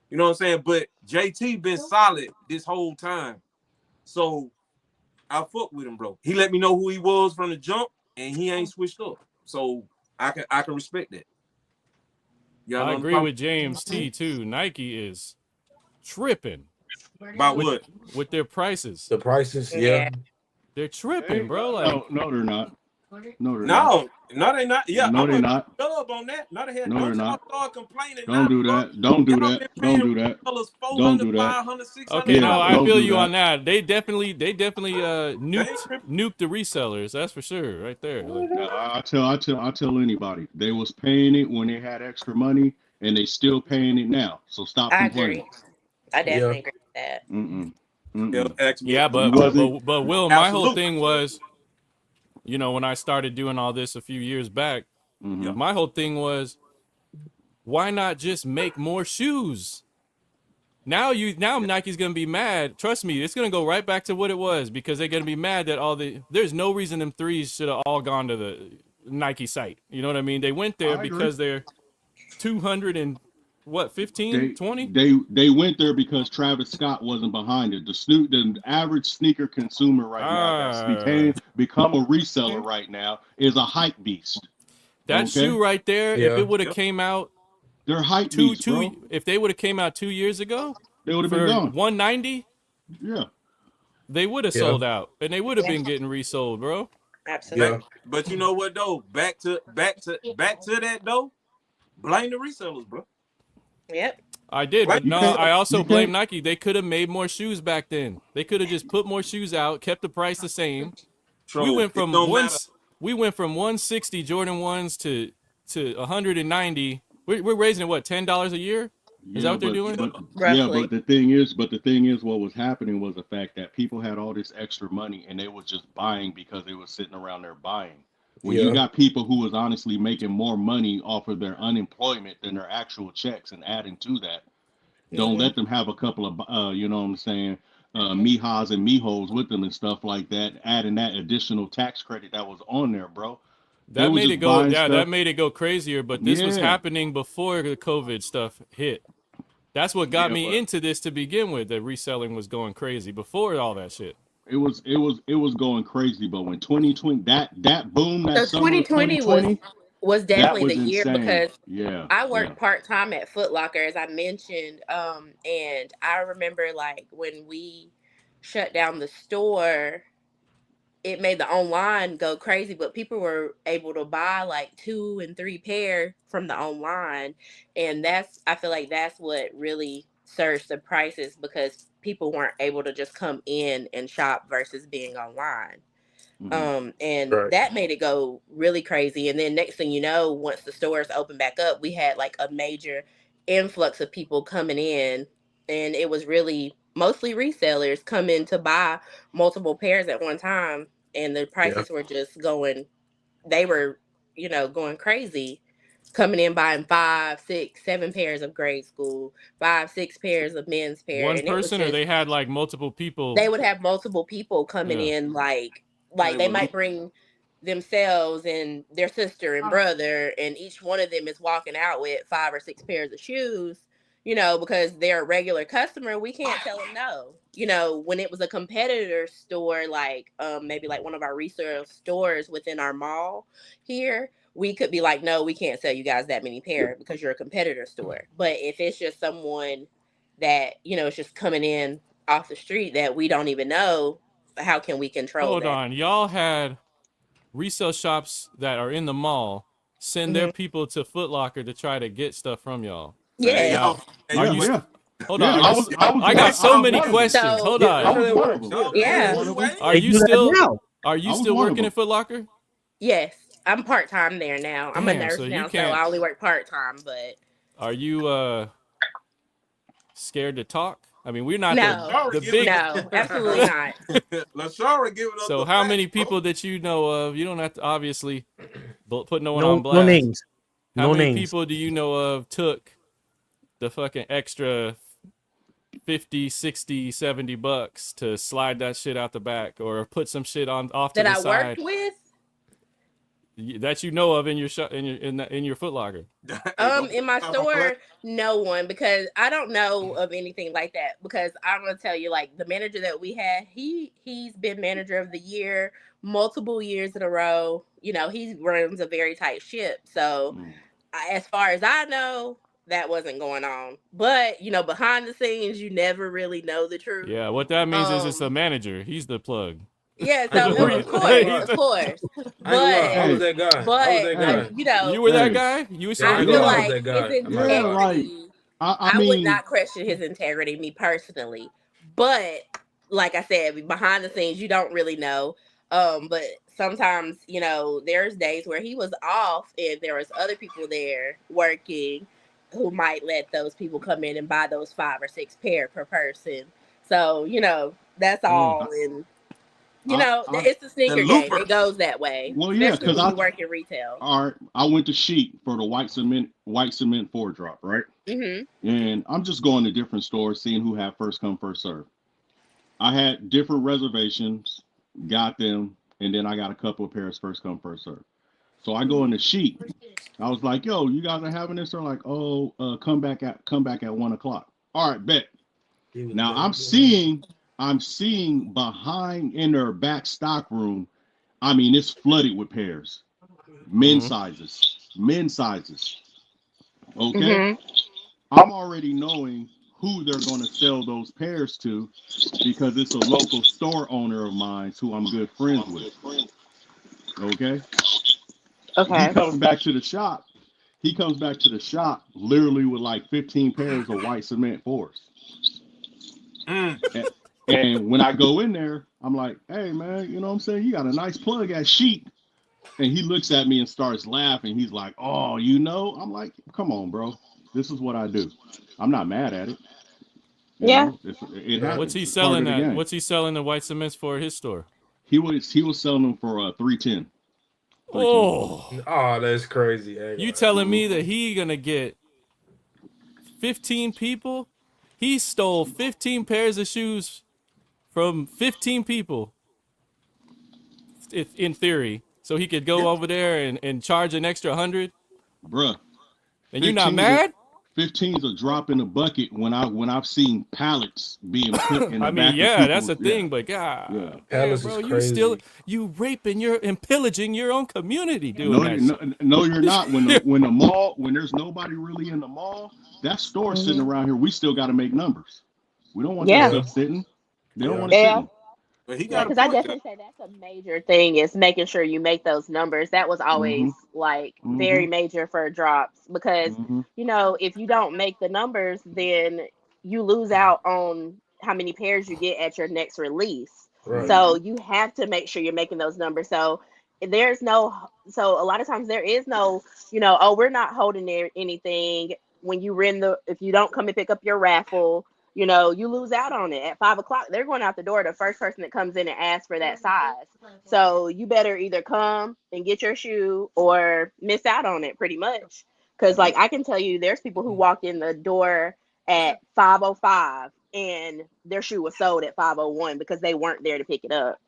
You know what I'm saying? But JT been solid this whole time. So I fuck with him, bro. He let me know who he was from the jump, and he ain't switched up. So I can respect that. I agree with James T too. Nike is tripping. About what? With their prices. The prices, yeah. They're tripping, bro. Like, no, they're not. No, they're not. Yeah, no, they're not. Up on that. No, they're not. Start complaining. Don't do that. Don't do that. Don't do that. Don't do that. Okay, no, I feel you on that. They definitely nuked the resellers. That's for sure, right there. Like, I tell anybody they was paying it when they had extra money, and they still paying it now. So stop complaining. I definitely agree with that. Yeah, but Will, my whole thing was, you know, when I started doing all this a few years back, my whole thing was, why not just make more shoes? Now Nike's gonna be mad. Trust me, it's gonna go right back to what it was, because they're gonna be mad that there's no reason them threes should have all gone to the Nike site. You know what I mean? They went there because they're 200 and what, 15, 20? They went there because Travis Scott wasn't behind it. The average sneaker consumer right now that's become a reseller right now is a hype beast. That shoe right there, if it would have came out, they're hype beasts, bro. If they would have came out 2 years ago, they would have been gone. 190. Yeah. they would have sold out, and they would have been getting resold, bro. Absolutely. But you know what though? Back to that though. Blame the resellers, bro. Yep. I did, but no, I also blame Nike. They could have made more shoes back then. They could have just put more shoes out, kept the price the same. We went from 160 Jordan 1s to 190. We're raising it, what, $10 a year? Is that what they're doing? But the thing is, what was happening was the fact that people had all this extra money and they were just buying because they were sitting around there buying. When you got people who was honestly making more money off of their unemployment than their actual checks and adding to that, don't let them have a couple of, you know what I'm saying, mihas and mihos with them and stuff like that, adding that additional tax credit that was on there, bro. That made it go, that made it go crazier, but this was happening before the COVID stuff hit. That's what got me into this to begin with. That reselling was going crazy before all that shit. It was going crazy, but when 2020 that boom, that so summer 2020 was definitely the year insane. because I worked yeah. part-time at Foot Locker, as I mentioned, and I remember like when we shut down the store, it made the online go crazy, but people were able to buy like 2 and 3 pair from the online, and I feel like that's what really surged the prices, because people weren't able to just come in and shop versus being online. And that made it go really crazy. And then next thing you know, once the stores opened back up, we had like a major influx of people coming in, and it was really mostly resellers coming to buy multiple pairs at one time, and the prices were just going, they were, going crazy, coming in buying 5, 6, 7 pairs of grade school, 5, 6 pairs of men's pair. One person, or they had like multiple people? They would have multiple people coming in, like they might bring themselves and their sister and brother, and each one of them is walking out with 5 or 6 pairs of shoes, because they're a regular customer. We can't tell them no. When it was a competitor store, like maybe like one of our resale stores within our mall here, we could be like, no, we can't sell you guys that many pair because you're a competitor store. But if it's just someone that, is just coming in off the street that we don't even know, how can we control Hold that? on. Y'all had resale shops that are in the mall send their people to Foot Locker to try to get stuff from y'all. Yeah. Hold on. I got so many questions. Hold on. Are you still working at Foot Locker? Yes. I'm part-time there now. I'm a nurse now, so I only work part-time, but. Are you scared to talk? I mean, we're not the big. No, absolutely not. LaShara, give it up. So how many people that you know of? You don't have to obviously put no one on blast. No names. How many people do you know of took the fucking extra 50, 60, 70 bucks to slide that shit out the back, or put some shit off to the side? That I worked with? That you know of in your shop, in your Foot Locker? In my store, no one, because I don't know of anything like that. Because I'm gonna tell you, like the manager that we had, he's been manager of the year multiple years in a row. He runs a very tight ship. So as far as I know, that wasn't going on. But behind the scenes, you never really know the truth. Yeah, what that means is it's the manager. He's the plug. Yeah, so of course. But I was that guy. You were that guy? You were I feel like his integrity, I would not question his integrity, me personally. But like I said, behind the scenes, you don't really know. But sometimes, there's days where he was off and there was other people there working who might let those people come in and buy those 5 or 6 pair per person. So, that's all in. It's the sneaker game. It goes that way. Well, yeah, because I work in retail. All right, I went to Sheet for the white cement 4-drop, right? Mm-hmm. And I'm just going to different stores, seeing who had first come, first serve. I had different reservations, got them, and then I got a couple of pairs first come, first serve. So I go into Sheet. I was like, "Yo, you guys are having this?" They're like, "Oh, come back at 1:00." All right, bet. Now I'm seeing behind in their back stock room, I mean, it's flooded with pairs. Men's sizes. Okay? I'm already knowing who they're going to sell those pairs to, because it's a local store owner of mine who I'm good friends with. Okay. He comes back to the shop. He comes back to the shop literally with like 15 pairs of white cement fours. And when I go in there, I'm like, hey, man, you know what I'm saying? You got a nice plug at Sheet. And he looks at me and starts laughing. He's like, oh, you know? I'm like, come on, bro. This is what I do. I'm not mad at it. You know, it happens. What's he selling at? What's he selling the white cements for at his store? He was selling them for $310. Oh, that's crazy. You telling me that he gonna get 15 people? He stole 15 pairs of shoes from 15 people, in theory, so he could go over there and charge an extra 100. Bruh. And you're not mad? 15's a drop in the bucket when I've seen pallets being put in the I mean, back yeah, of that's a thing, but God, pallets bro, is crazy. you raping and pillaging your own community doing that. No, you're not. When the mall, when there's nobody really in the mall, that store sitting around here, we still got to make numbers. We don't want that stuff sitting. They don't want it sitting. But because I definitely say that's a major thing, is making sure you make those numbers. That was always like very major for drops, because you know, if you don't make the numbers, then you lose out on how many pairs you get at your next release. Right. So you have to make sure you're making those numbers. So a lot of times there is no, you know, oh, we're not holding there anything when you if you don't come and pick up your raffle. You know, you lose out on it. At 5 o'clock, they're going out the door. The first person that comes in and asks for that size. So you better either come and get your shoe or miss out on it, pretty much. Because, like, I can tell you, there's people who walked in the door at 5:05 and their shoe was sold at 5:01 because they weren't there to pick it up.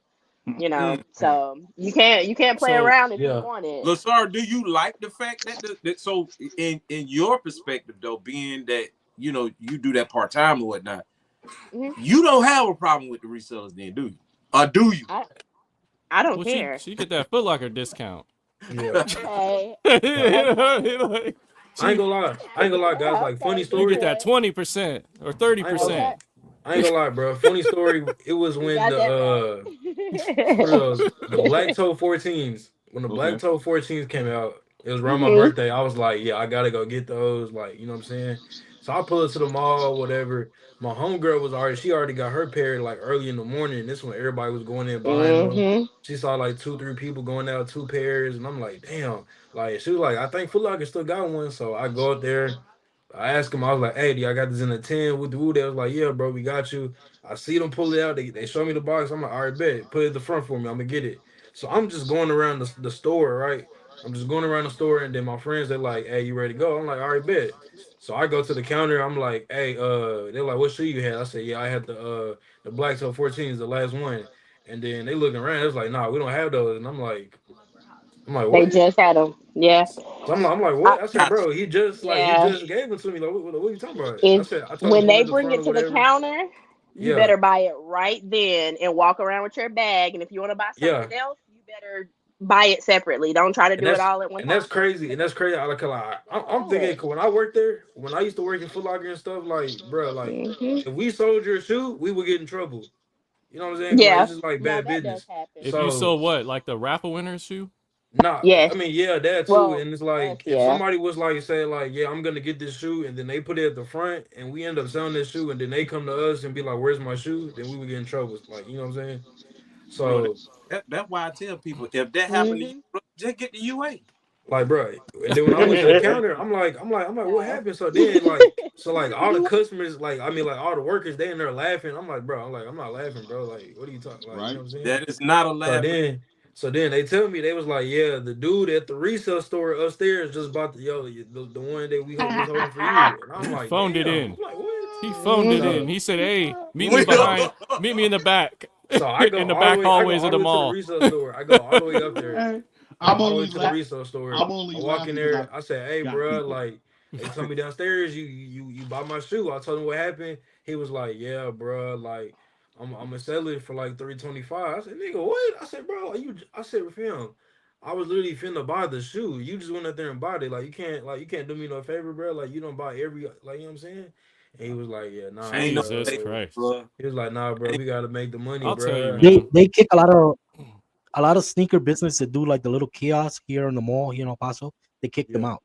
You know, so you can't play around if you want it. Lasar, do you like the fact that so in your perspective though, being that, you know, you do that part-time or whatnot, you don't have a problem with the resellers then, do you? Or do you? I don't care. She get that Foot Locker discount. Yeah. Okay. I ain't gonna lie, guys. Like, funny story. You get that 20% or 30%. I ain't gonna lie, bro. Funny story. It was when the Black Toe 14s. When the Black Toe 14s came out, it was around my birthday. I was like, yeah, I gotta go get those. Like, you know what I'm saying? So I pull it to the mall, whatever. My homegirl was already got her pair like early in the morning. This one, everybody was going in buying them. She saw like 2-3 people going out 2 pairs, and I'm like, damn. Like, she was like, I think Foot Locker still got one. So I go up there. I asked him, I was like, hey, do y'all got this in a 10 with the wood? They was like, yeah, bro, we got you. I see them pull it out. They show me the box. I'm like, all right, bet. Put it at the front for me. I'm going to get it. So I'm just going around the store, right? I'm just going around the store, and then my friends, they're like, hey, you ready to go? I'm like, all right, bet. So I go to the counter. I'm like, hey, they're like, what shoe you had? I said, yeah, I had the Black Toe 14s, the last one. And then they looking around. It's like, nah, we don't have those. And I'm like, what? They just had them. Yeah. So I'm like, what? I said, bro, he just gave them to me. Like, what are you talking about? I told when they bring it to the counter, you better buy it right then and walk around with your bag. And if you want to buy something else, you better buy it separately. Don't try to do it all at one time. That's crazy. And that's crazy. I'm thinking, when I worked there, when I used to work in Foot Locker and stuff, like, bro, like, if we sold your shoe, we would get in trouble. You know what I'm saying? Yeah. Like, it's just like bad business. If you sold what, like the raffle winner's shoe? Nah, yes. I mean, yeah, that too. Well, and it's like, if somebody was like, say, like, yeah, I'm gonna get this shoe, and then they put it at the front, and we end up selling this shoe, and then they come to us and be like, where's my shoe? Then we would get in trouble. Like, you know what I'm saying? So that's why I tell people, if that happened to you, just get the UA. Like, bro, and then when I went to the counter, I'm like, what happened? So then, like, all the customers, like, I mean, like, all the workers, they in there laughing. I'm like, bro, I'm not laughing, bro. Like, what are you talking? Like, you know what I'm saying? That is not a laugh. So then they tell me, they was like, yeah, the dude at the resale store upstairs just bought the one that we was holding for you. And I'm like, phoned it in. Like, what? He phoned it in. He said, hey, meet me in the back. So I go in the back hallways of the mall. I go all the way up there. I'm all the way to the resale store. I walk in there. I said, hey, bro, like, they told me downstairs, you bought my shoe. I told him what happened. He was like, yeah, bro, like, I'm gonna sell it for like $325. I said, nigga, what? I said, bro, I said, with him, I was literally finna buy the shoe. You just went out there and bought it. Like, you can't do me no favor, bro. Like, you don't buy every, like, you know what I'm saying? And he was like, yeah, nah, Jesus Christ. He was like, nah, bro, we gotta make the money, I'll bro. tell you, man. They kick a lot of sneaker business that do like the little kiosks here in the mall here in El Paso. They kick them out,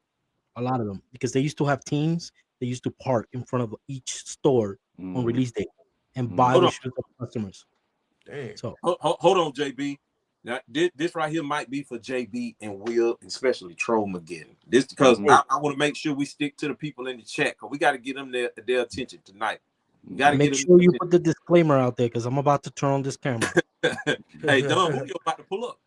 a lot of them, because they used to have teams. They used to park in front of each store on release day and buy the shoes of customers. Dang. So hold on, JB. Now this right here might be for JB and Will, especially Troll McGinn. This because I want to make sure we stick to the people in the chat, because we got to get them their attention tonight. You got to make sure you put the disclaimer out there, because I'm about to turn on this camera. Hey, Don, Julio about to pull up.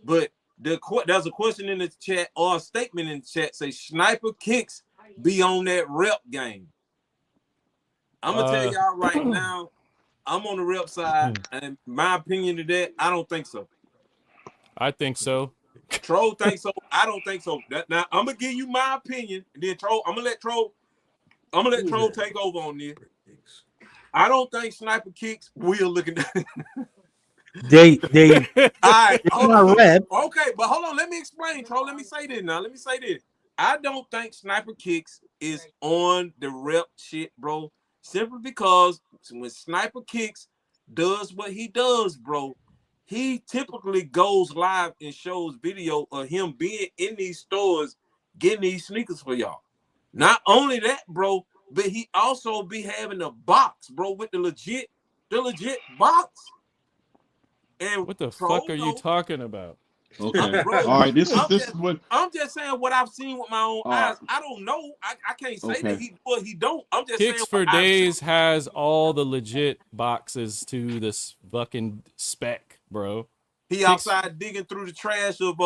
But there's a question in the chat or a statement in the chat say Sniper Kicks be on that rep game. I'm gonna tell y'all right now, I'm on the rep side, and my opinion to that, I don't think so. I think so. Troll thinks so. I don't think so. Now I'm gonna give you my opinion, and then Troll, I'm gonna let Troll take over on this. I don't think Sniper Kicks will looking. They all right. Okay, but hold on. Let me explain, Troll. Let me say this. I don't think Sniper Kicks is on the rep shit, bro. Simply because when Sniper Kicks does what he does, bro, he typically goes live and shows video of him being in these stores getting these sneakers for y'all. Not only that, bro, but he also be having a box, bro, with the legit box. And what the fuck are you talking about? Okay. Bro, all right. This is what I'm just saying. What I've seen with my own eyes. I don't know. I can't say that he don't. I'm just Kicks saying. for Days has all the legit boxes to this fucking spec, bro. He outside digging through the trash of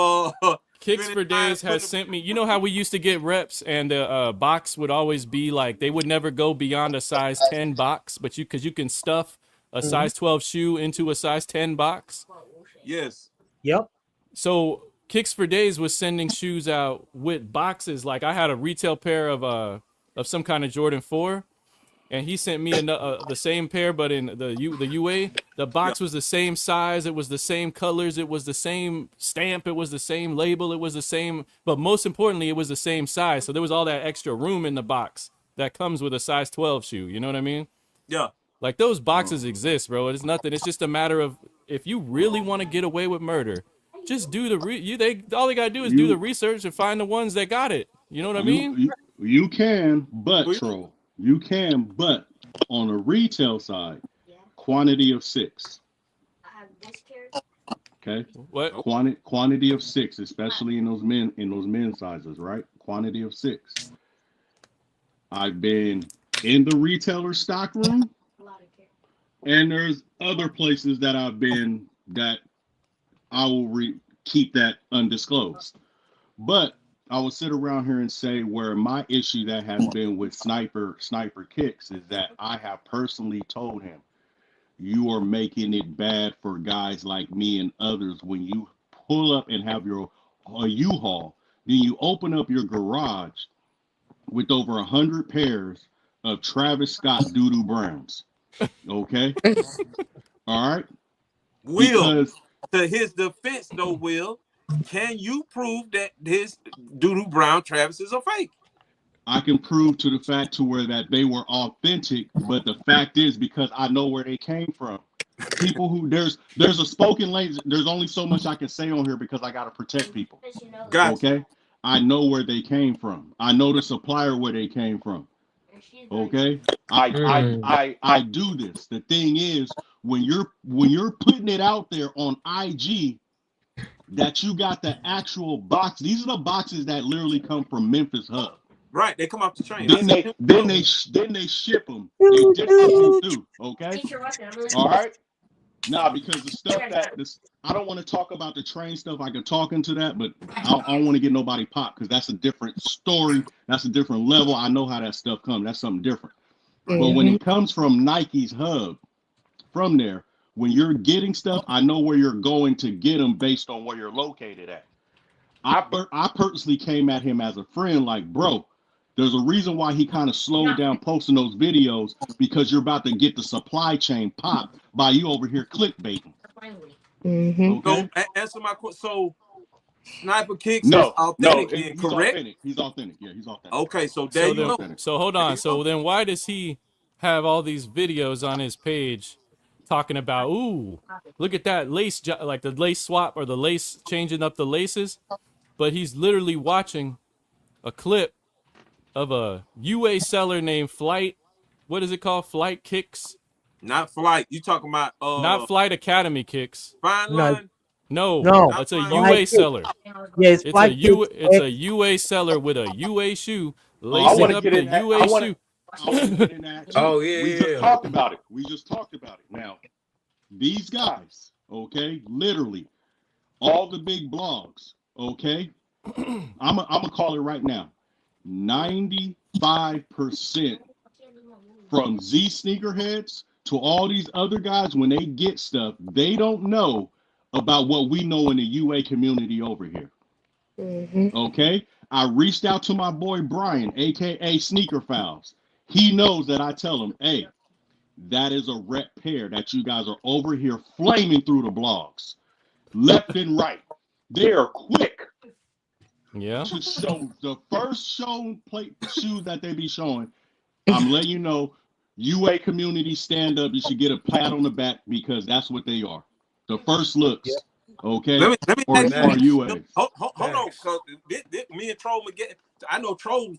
Kicks for Days has sent me. You know how we used to get reps and the box would always be like they would never go beyond a size 10 box, but because you can stuff a size 12 shoe into a size 10 box. Yes. Yep. So Kicks for Days was sending shoes out with boxes. Like I had a retail pair of some kind of Jordan 4, and he sent me the same pair, but in the UA. The box was the same size. It was the same colors. It was the same stamp. It was the same label. It was the same. But most importantly, it was the same size. So there was all that extra room in the box that comes with a size 12 shoe. You know what I mean? Yeah. Like those boxes exist, bro. It's nothing. It's just a matter of if you really want to get away with murder, just do all they gotta do is do the research and find the ones that got it. You know what I mean? You can, but Troll, you can, but on the retail side, quantity of 6. Okay. What? Quantity of 6, especially in those men sizes, right? Quantity of 6. I've been in the retailer stock room, and there's other places that I've been that I will keep that undisclosed. But I will sit around here and say where my issue that has been with Sniper Kicks is that I have personally told him, you are making it bad for guys like me and others when you pull up and have a U-Haul, then you open up your garage with over 100 pairs of Travis Scott doo-doo browns. Okay? All right? Will, to his defense though, Will, can you prove that his doo-doo brown Travis is a fake? I can prove to the fact to where that they were authentic, but the fact is because I know where they came from. People who there's a spoken language. There's only so much I can say on here because I gotta protect people. Gotcha. Okay, I know where they came from. I know the supplier where they came from. Okay, I do this. The thing is, when you're putting it out there on IG, that you got the actual box. These are the boxes that literally come from Memphis Hub. Right, they come off the train. Then they ship them. They distribute through. Okay. All right. Nah, because the stuff I don't want to talk about the train stuff. I could talk into that, but I don't want to get nobody popped because that's a different story. That's a different level. I know how that stuff comes. That's something different. But when it comes from Nike's hub, from there, when you're getting stuff, I know where you're going to get them based on where you're located at. I purposely came at him as a friend, like, bro, there's a reason why he kind of slowed down posting those videos because you're about to get the supply chain popped by you over here clickbaiting. Okay? So answer my question. Sniper Kicks is authentic, he's correct? authentic. He's authentic. Yeah, he's authentic. Okay, so there you go. So hold on. So then why does he have all these videos on his page talking about, ooh, look at that lace, like the lace swap or the lace changing up the laces? But he's literally watching a clip of a UA seller named Flight. What is it called? Flight Kicks? Not Flight. You talking about not Flight Academy Kicks. Fine Line? No, it's a UA seller. Yeah, it's a UA seller with a UA shoe, lacing up the UA shoe. Oh yeah, we just talked about it. We just talked about it. Now, these guys, okay, literally, all the big blogs, okay, I'm gonna call it right now. 95% from Z sneakerheads to all these other guys, when they get stuff, they don't know about what we know in the UA community over here. Okay, I reached out to my boy Brian, aka Sneaker Files. He knows that I tell him, hey, that is a rep pair that you guys are over here flaming through the blogs, left and right. They are quick. Yeah. To show the first shown plate shoes that they be showing. I'm letting you know, UA community, stand up. You should get a pat on the back because that's what they are. The first looks. Okay. Let me or UA. Hold on, because me and Troll McGee, I know Troll,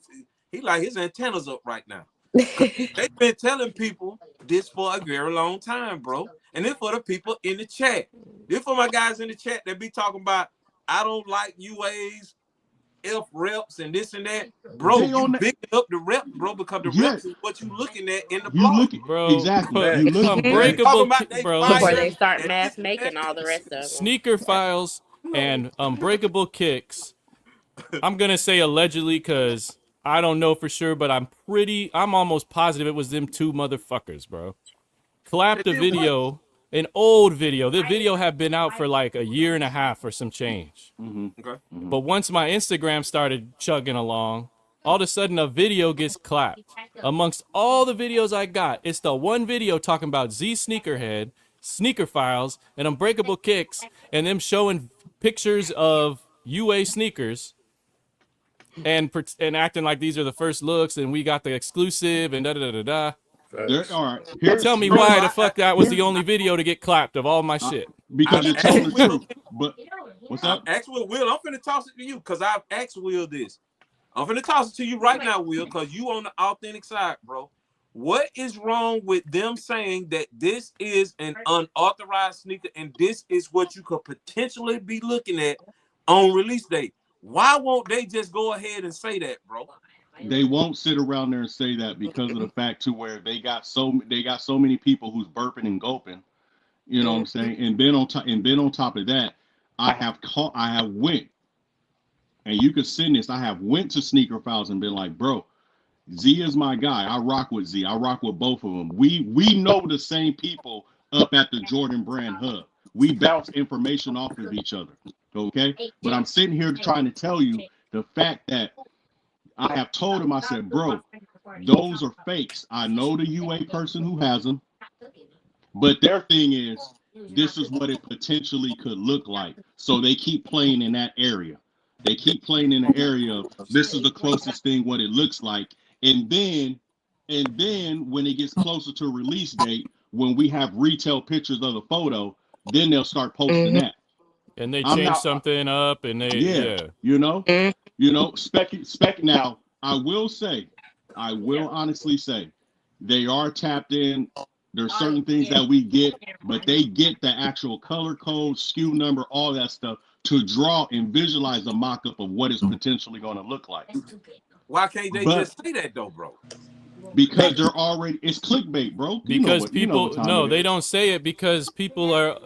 he like his antennas up right now. They've been telling people this for a very long time, bro. And then for the people in the chat. Then for my guys in the chat that be talking about, I don't like UAs, F reps and this and that, bro. You bigging up the rep, bro, because the reps is what you looking at in the blog, bro. Exactly. Unbreakable, bro. Before they start mass making all the rest of them. Sneaker Files and Unbreakable Kicks. I'm gonna say allegedly because I don't know for sure, but I'm almost positive it was them two motherfuckers, bro. Clapped a video. An old video. The video had been out for like a year and a half or some change. But once my Instagram started chugging along, all of a sudden a video gets clapped. Amongst all the videos I got, it's the one video talking about Z Sneakerhead, Sneaker Files, and Unbreakable Kicks, and them showing pictures of UA sneakers and acting like these are the first looks and we got the exclusive and da-da-da-da-da. All right. Tell me why the fuck that was the only video to get clapped of all my shit. Because you're telling the truth. But what's up? Actually, Will, I'm finna toss it to you because I've asked Will this. I'm finna toss it to you right now, Will, because you on the authentic side, bro. What is wrong with them saying that this is an unauthorized sneaker and this is what you could potentially be looking at on release date? Why won't they just go ahead and say that, bro? They won't sit around there and say that because of the fact to where they got so many people who's burping and gulping, you know what I'm saying? And then on top of that, I have went, and you could send this. I have went to Sneaker Files and been like, bro, Z is my guy. I rock with Z. I rock with both of them. We know the same people up at the Jordan Brand Hub. We bounce information off of each other. Okay, but I'm sitting here trying to tell you the fact that I have told him, I said, bro, those are fakes. I know the UA person who has them, but their thing is, this is what it potentially could look like. So they keep playing in that area. They keep playing in the area of this is the closest thing what it looks like. And then when it gets closer to release date, when we have retail pictures of the photo, then they'll start posting that. And they change something up and they spec now. I will honestly say they are tapped in. There's certain things that we get, but they get the actual color code, SKU number, all that stuff to draw and visualize a mock-up of what it's potentially going to look like. Why can't they just say that though, bro? Because they're already, it's clickbait, bro. Because they don't say it because people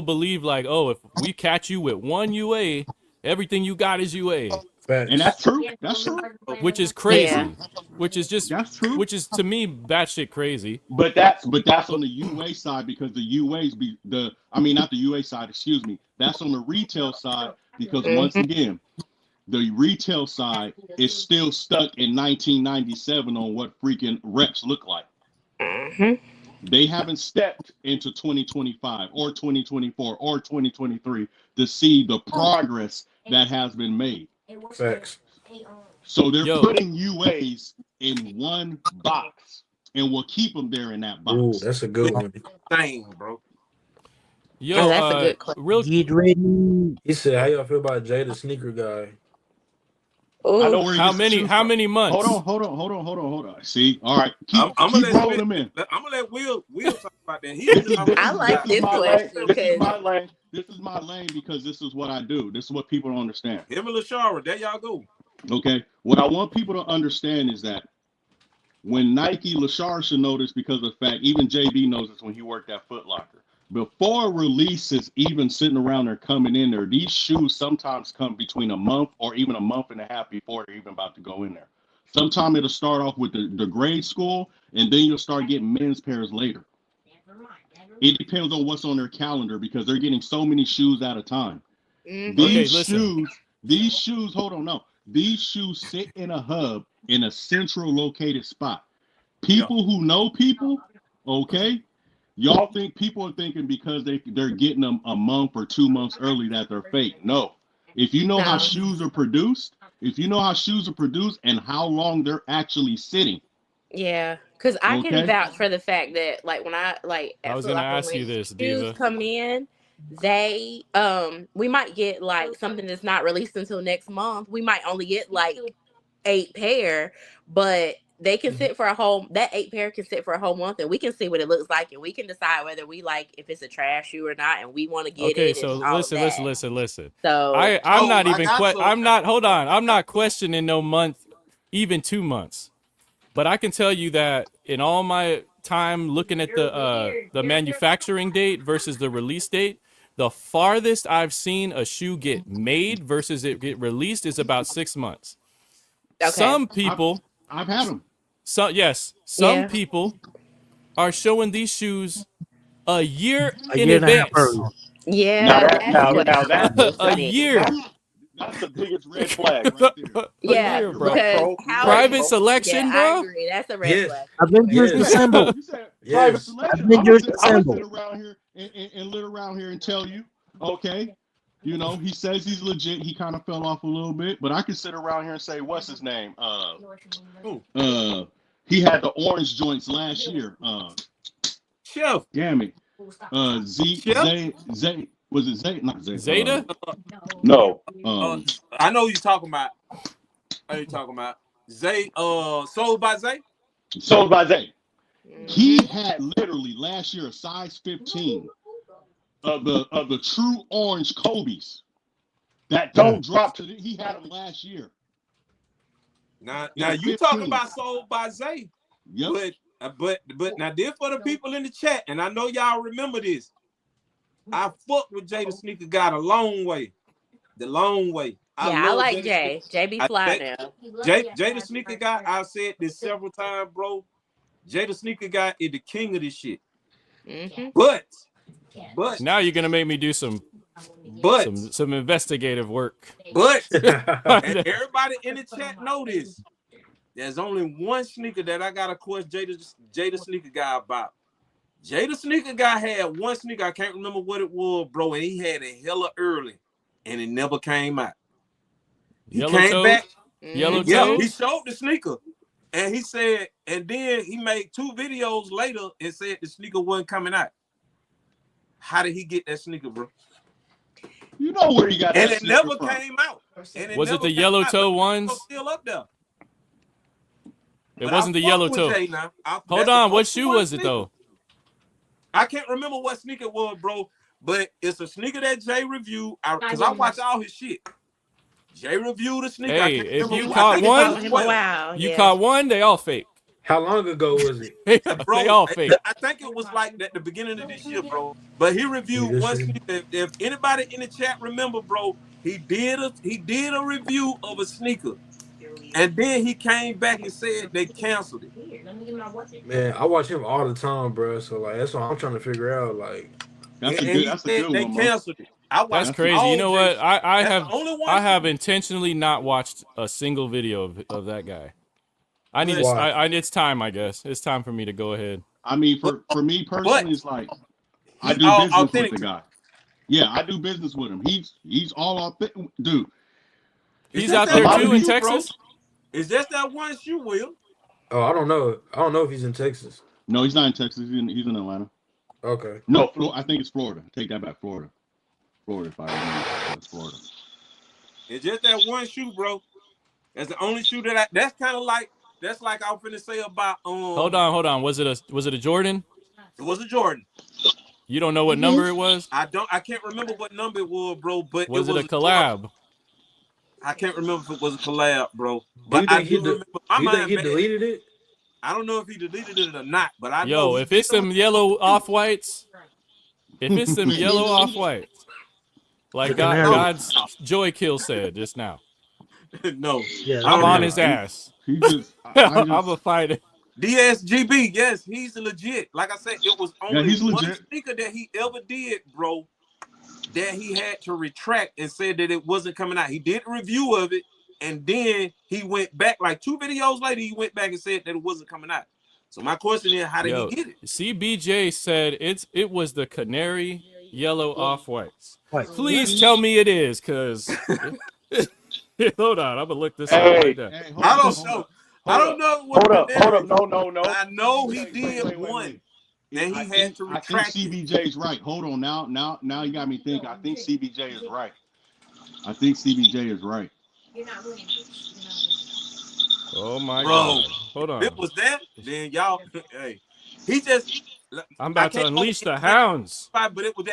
believe like, oh, if we catch you with one UA, everything you got is UA. And that's true. That's true. Which is crazy. Yeah. Which is just that's true. Which is to me batshit crazy. But that's on the UA side because the UAs not the UA side, excuse me. That's on the retail side because once again, the retail side is still stuck in 1997 on what freaking reps look like. They haven't stepped into 2025 or 2024 or 2023 to see the progress that has been made. Facts. So they're putting UAs in one box and will keep them there in that box. Ooh, that's a good one. Same, bro. Yo, that's a good question. real Get ready. He said, "How y'all feel about Jay the sneaker guy?" Ooh. I know where he how gets many months? Hold on. See, all right, I'm keep rolling them in. I'm gonna let Will talk about that. I like this question because This is my lane because this is what I do. This is what people don't understand. him and LaShara, there y'all go. Okay, what I want people to understand is that when Nike, LaShara should know this because of the fact, even JB knows this when he worked at Foot Locker. Before releases even sitting around there coming in there, these shoes sometimes come between a month or even a month and a half before they're even about to go in there. Sometimes it'll start off with the grade school, and then you'll start getting men's pairs later. It depends on what's on their calendar because they're getting so many shoes at a time. These shoes, hold on, no. These shoes sit in a hub in a central located spot. People who know people, okay, y'all think people are thinking because they're getting them a month or 2 months early that they're fake. No. If you know how shoes are produced, and how long they're actually sitting. Yeah, because I can vouch for the fact that like when I was gonna ask you this, Diva. come in, they we might get like something that's not released until next month. We might only get like 8 pair, but they can sit for that 8 pair can sit for a whole month, and we can see what it looks like, and we can decide whether we like if it's a trash shoe or not, and we want to get it. Okay, so listen. So I'm not questioning no month, even 2 months. But I can tell you that in all my time looking at the manufacturing date versus the release date, the farthest I've seen a shoe get made versus it get released is about 6 months. Okay. Some people, I've had them. Some people are showing these shoes a year in advance. A year. That's the biggest red flag right there. Yeah, bro. Private selection, bro. I agree. That's a red flag. Avengers Assemble. Private selection. Avengers Assemble. I'm gonna sit around here and tell you, okay, you know, he says he's legit. He kind of fell off a little bit, but I can sit around here and say, what's his name? He had the orange joints last year. Chef. Damn it. Zay. Was it Zay? Not Zay. Zeta? No. I know who you're talking about. Zay. Sold by Zay. Sold by Zay. He had literally last year a size 15 of the true orange Kobe's that don't drop to he had them last year. Now you talking about sold by Zay. Yep. But now this for the people in the chat, and I know y'all remember this. I fucked with Jay the Sneaker Guy the long way. I like Jay. Jay be fly now. Jay the Sneaker Guy, I've said this several times, bro. Jay the Sneaker Guy is the king of this shit. But now you're gonna make me do some investigative work. But and everybody in the chat know this. There's only one sneaker that I gotta question Jay the Sneaker Guy about. Jay the Sneaker Guy had one sneaker, I can't remember what it was, bro, and he had it hella early, and it never came out. He came back. Yellow yeah, toes? he showed the sneaker, and he said, and then he made 2 videos later and said the sneaker wasn't coming out. How did he get that sneaker, bro? You know where he got that and it never came out. Was it the yellow toe ones? Still up there. It wasn't the yellow toe. Hold on, what shoe was it though? I can't remember what sneaker it was, bro, but it's a sneaker that Jay reviewed because I watch all his shit. Jay reviewed the sneaker. Hey, if you caught one, they all fake. How long ago was it? Bro, they all fake. I think it was like at the beginning of this year, bro. But he reviewed one sneaker. If anybody in the chat remember, bro, he did a review of a sneaker. And then he came back and said they canceled it. Man, I watch him all the time, bro. So like that's what I'm trying to figure out. Like that's a good one. They canceled it. That's crazy. You know what? I have intentionally not watched a single video of that guy. I need it's time, I guess. It's time for me to go ahead. I mean, for me personally, it's like I do business authentic. with the guy. Yeah, I do business with him. He's all authentic, dude. He's out there too in Texas. Is just that one shoe, Will? Oh, I don't know. I don't know if he's in Texas. No, he's not in Texas. He's in Atlanta. Okay. No, I think it's Florida. Take that back, Florida. Florida, if I remember. That's Florida. It's just that one shoe, bro. That's the only shoe that that's kind of like. That's like I was finna say about. Hold on. Was it a Jordan? It was a Jordan. You don't know what number it was? I can't remember what number it was, bro. But was it a collab? I can't remember if it was a collab, bro. But do you think he deleted it? I don't know if he deleted it or not, but I know. If it's them yellow off-whites, like God's Joy Kill said just now. No. Yeah, I'm on his ass. I'm gonna fight it. DSGB, yes, he's legit. Like I said, it was only one sneaker that he ever did, bro, that he had to retract and said that it wasn't coming out. He did a review of it, and then he went back, like 2 videos later, he went back and said that it wasn't coming out. So my question is, how did he get it? CBJ said it was the canary yellow off-whites. Please tell me it is, because hold on, I'm gonna look this up right now. I don't know. I don't know. Hold up. No. I know he did one. Then he had to retract. I think CBJ's right. Hold on. Now you got me thinking. I think CBJ is right. You're not winning. Oh my God. Hold on. If it was that, then y'all, hey, he just. I'm about to unleash the hounds. But it was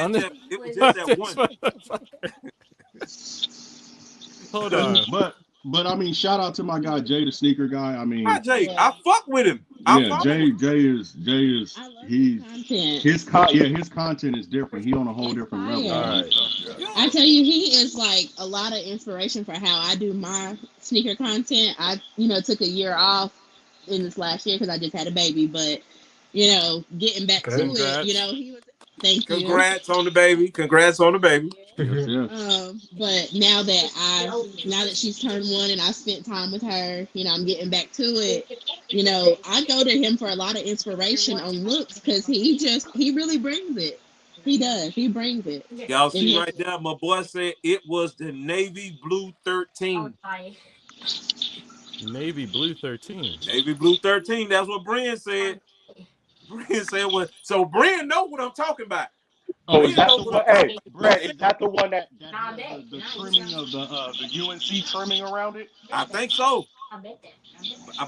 just that one. Hold on. But I mean, shout out to my guy Jay, the sneaker guy. I mean, Jay, I fuck with him. Jay is his content is different. He on a whole different level. All right. I tell you, he is like a lot of inspiration for how I do my sneaker content. I, took a year off in this last year because I just had a baby, but getting back to it, he was. Thank you. Congrats on the baby. But now that she's turned 1 and I spent time with her, I'm getting back to it. I go to him for a lot of inspiration on looks because he really brings it. He does. He brings it. Y'all see right there, my boy said it was the Navy Blue 13. Navy Blue 13. Navy Blue 13. That's what Brian said. Brian said what? So Brian know what I'm talking about. Oh, is that the one? Hey, Brad, is that the one that the trimming of the UNC trimming around it? I think so.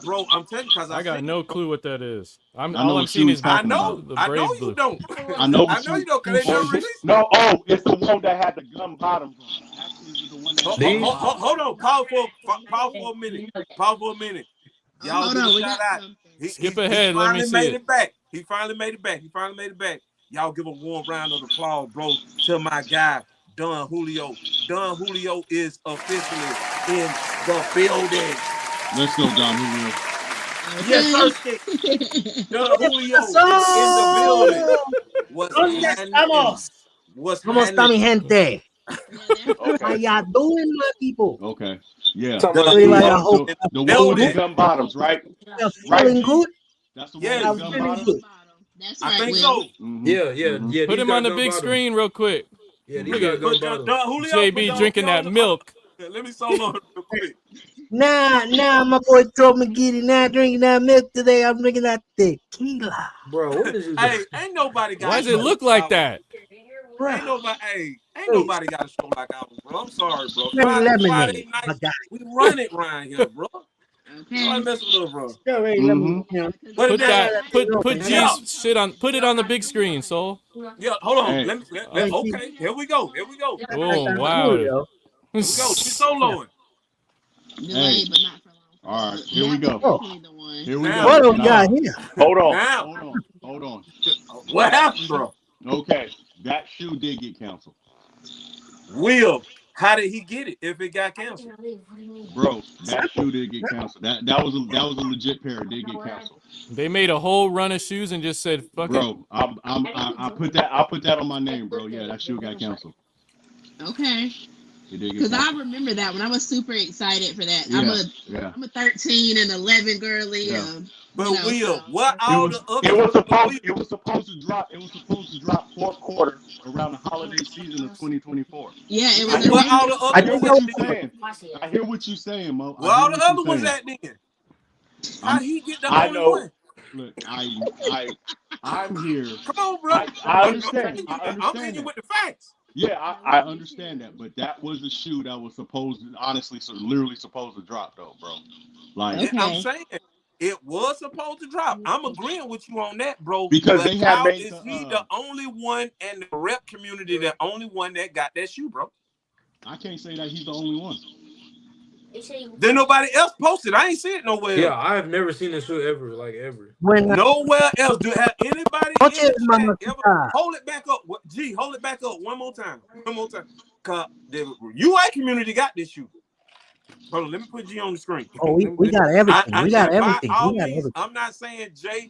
Bro, I'm telling you, because I got no clue what that is. I know you don't. I know you don't. Cause they never released. No, it's the one that had the gum bottoms. Actually, the one that. Hold on, pause for a minute. Y'all hold on, shout out. Skip ahead. Let me see it. He finally made it back. Y'all give a warm round of applause, bro, to my guy, Don Julio. Don Julio is officially in the building. Let's go, Don Julio. Yes, sir. Don Julio is in the building. What's ¿Cómo está mi gente? Okay. How y'all doing, my people? Okay. Yeah. The one with the gum bottoms, right? Feeling good? That's the one with the gum bottoms. That's I right, think Will. so. Mm-hmm. Yeah. Put him on the big screen real quick. Yeah, these got gum bottoms. JB drinking that milk. Let me solo real quick. Nah, my boy Joe McGiddy not drinking that milk today. I'm drinking that tequila. Bro, what is you Hey, ain't nobody got. Why does it look like that? Ain't nobody got a show like ours, bro. I'm sorry, bro. Lemonade, we run it right here, bro. I mess with little bro. Put it on the big screen, Soul. Yeah, hold on. Okay, here we go. Oh wow. Here we go. She's soloing. Delayed, but not for long. All right, here we go. Here we go. What do we got here? Hold on. Hold on. What happened, bro? Okay, that shoe did get canceled. Will, how did he get it if it got canceled? Bro, that shoe did get canceled. That was a legit pair. It did get canceled. They made a whole run of shoes and just said, "Fuck it." Bro, I put that on my name, bro. Yeah, that shoe got canceled. Okay. Because I remember that when I was super excited for that. Yeah. I'm a 13 and 11 girly. Yeah. But Will, what all the other? It was supposed to drop. It was supposed to drop fourth quarter around the holiday season of 2024. Yeah, it was. But what all the I other hear ones what at you're saying. I hear what you're saying, Mo. Well, all the other ones at then. How he get the only one? Look, I'm here. Come on, bro. I understand. I'm hitting you with the facts. Yeah, I understand that, but that was the shoe that was supposed to, honestly, literally supposed to drop, though, bro. Like, Okay. I'm saying it was supposed to drop. I'm agreeing with you on that, bro. Because they had made is he the only one in the rep community, the only one that got that shoe, bro? I can't say that he's the only one. Then nobody else posted. I ain't see it nowhere. Yeah, I've never seen this shoe ever, like ever. Nowhere else. Do have anybody in the chat ever? Hold it back up. G, hold it back up one more time. One more time. Cause the UI community got this shoe. Hold on, let me put G on the screen. Oh, we got everything. We got everything. I'm not saying Jay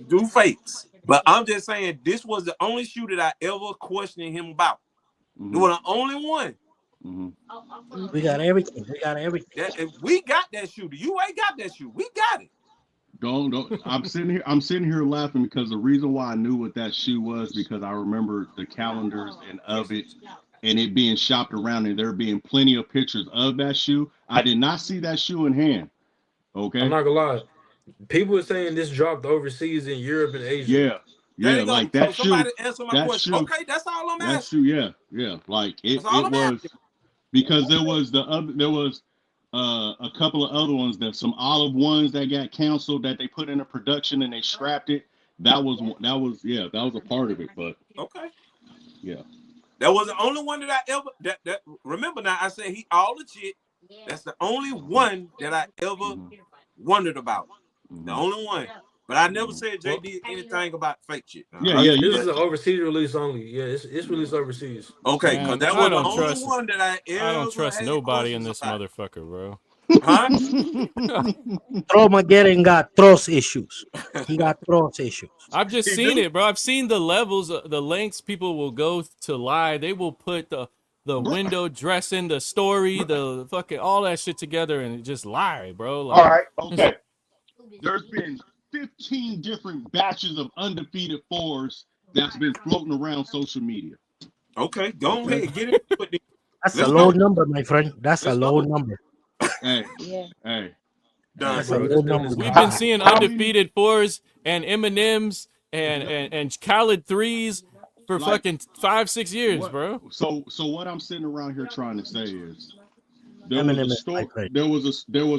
do fakes, but I'm just saying this was the only shoe that I ever questioned him about. Mm-hmm. You were the only one. Mm-hmm. We got everything. We got everything. We got that shoe. You ain't got that shoe. We got it. Don't. I'm sitting here laughing because the reason why I knew what that shoe was because I remember the calendars and of it and it being shopped around and there being plenty of pictures of that shoe. I did not see that shoe in hand. Okay. I'm not gonna lie. People are saying this dropped overseas in Europe and Asia. Yeah, like that shoe. Somebody answer my question. Shoe, okay, that's all I'm asking. That shoe, yeah. Like it was because there was a couple of other ones that some olive ones that got canceled that they put into production and they scrapped it. That was a part of it. But okay, yeah, that was the only one that I ever that remember now. I said he all the shit. That's the only one that I ever wondered about. The only one. But I never said Jay did anything about fake shit. This is an overseas release only. Yeah, it's released overseas. Okay, because that was the only one that I ever I don't trust nobody in this motherfucker, bro. Huh? Tromageddon got trust issues. He got trust issues. I've just seen it, bro. I've seen the levels, the lengths people will go to lie. They will put the window dressing, the story, the fucking all that shit together and just lie, bro. Like, all right, okay. There's been 15 different batches of undefeated fours that's been floating around social media. Okay, go ahead, get it. That's a low number, my friend. That's a low number. Hey. That's a low number. We've been seeing undefeated fours and M&Ms and Khaled threes for fucking 5-6 years, bro. So what I'm sitting around here trying to say is there was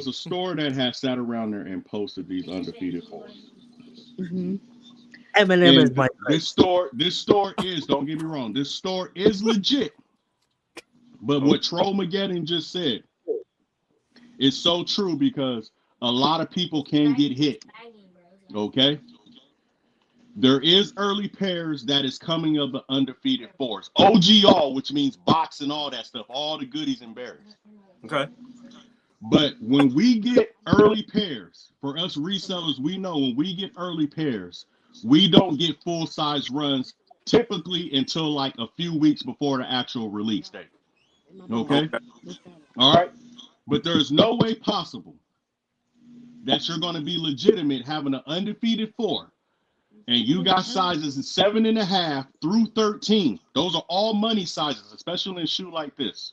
a store that had sat around there and posted these undefeated fours. Mm-hmm. M&M is my this store is, don't get me wrong, this store is legit. But what Trollmageddon just said is so true because a lot of people can get hit. Okay? There is early pairs that is coming of the undefeated fours. OGR, which means box and all that stuff, all the goodies and berries. Okay. But when we get early pairs, for us resellers, we know when we get early pairs, we don't get full-size runs typically until like a few weeks before the actual release date. Okay? All right? But there's no way possible that you're going to be legitimate having an undefeated 4 and you got sizes in 7.5 through 13. Those are all money sizes, especially in a shoe like this.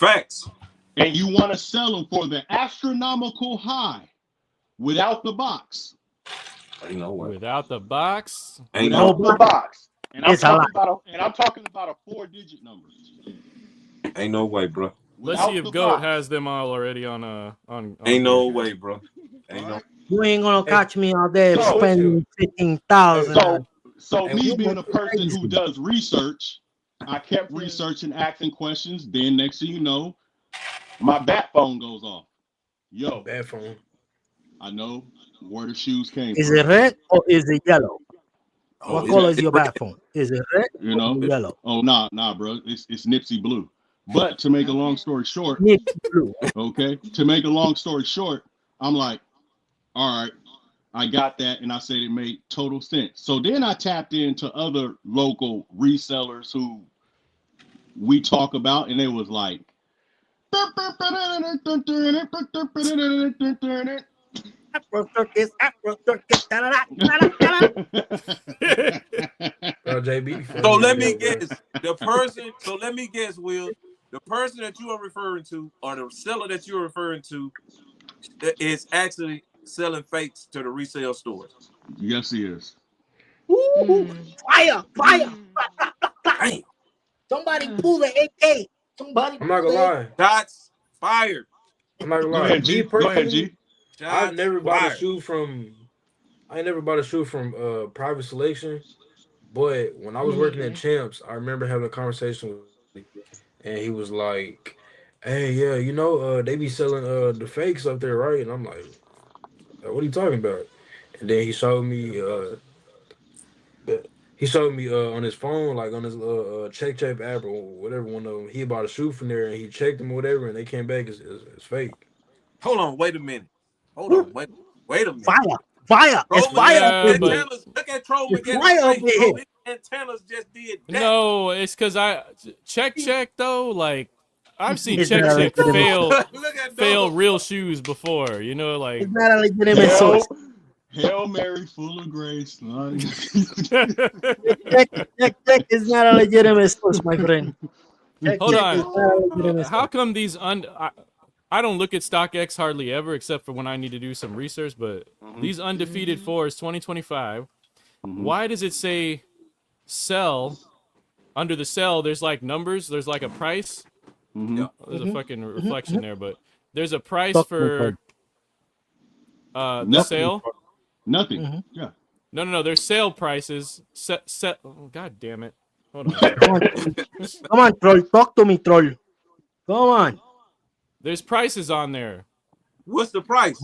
Facts. And you want to sell them for the astronomical high without the box. Ain't no way. Without the box? Without the box. And I'm talking about a 4-digit number. Ain't no way, bro. Let's see if Goat has them all already on Ain't no way, bro. Ain't no. You ain't gonna catch me out there spending 15,000. So me being a person who does research, I kept researching, asking questions. Then next thing you know, my bat phone goes off. Yo, bat phone. I know where the shoes came Is from. it red or is it yellow? What color is your bat phone? Is it red or yellow? Oh, nah, bro. It's Nipsey blue. But to make a long story short, okay, to make a long story short, I'm like, all right, I got that. And I said it made total sense. So then I tapped into other local resellers who we talk about, and it was like. Afro circus. JB. So let me guess. Let me guess, Will. The person that you are referring to, or the seller that you are referring to, is actually selling fakes to the resale stores. Yes, he is. Ooh, fire. Damn. Somebody pull the AK. Somebody. I'm not gonna lie. Shots fired. I'm not gonna lie. Me personally, I never bought a shoe from. I never bought a shoe from Private Selection, but when I was working at Champs, I remember having a conversation with him, and he was like, "Hey, yeah, you know, they be selling the fakes up there, right?" And I'm like, "What are you talking about?" And then he showed me on his phone, like on his check app or whatever one of them. He bought a shoe from there, and he checked them or whatever, and they came back as fake. Hold on, wait a minute. Wait a minute. Fire! It's fire! Yeah, look at Trollman getting antennas just did that. No, it's because check though. Like I've seen check fail real shoes before. You know, like it's not a legitimate source. Hail Mary, full of grace. Check is not a legitimate source, my friend. Hold on. How come these I don't look at StockX hardly ever, except for when I need to do some research. But these undefeated fours, 2025. Why does it say sell? Under the sell, there's like numbers. There's like a price. Yeah, there's a fucking reflection there, but there's a price for the sale. Nothing. Yeah. No. There's sale prices. Set. Oh, God damn it! Hold on. Come on, troll. Talk to me, troll. Come on. There's prices on there. What's the price?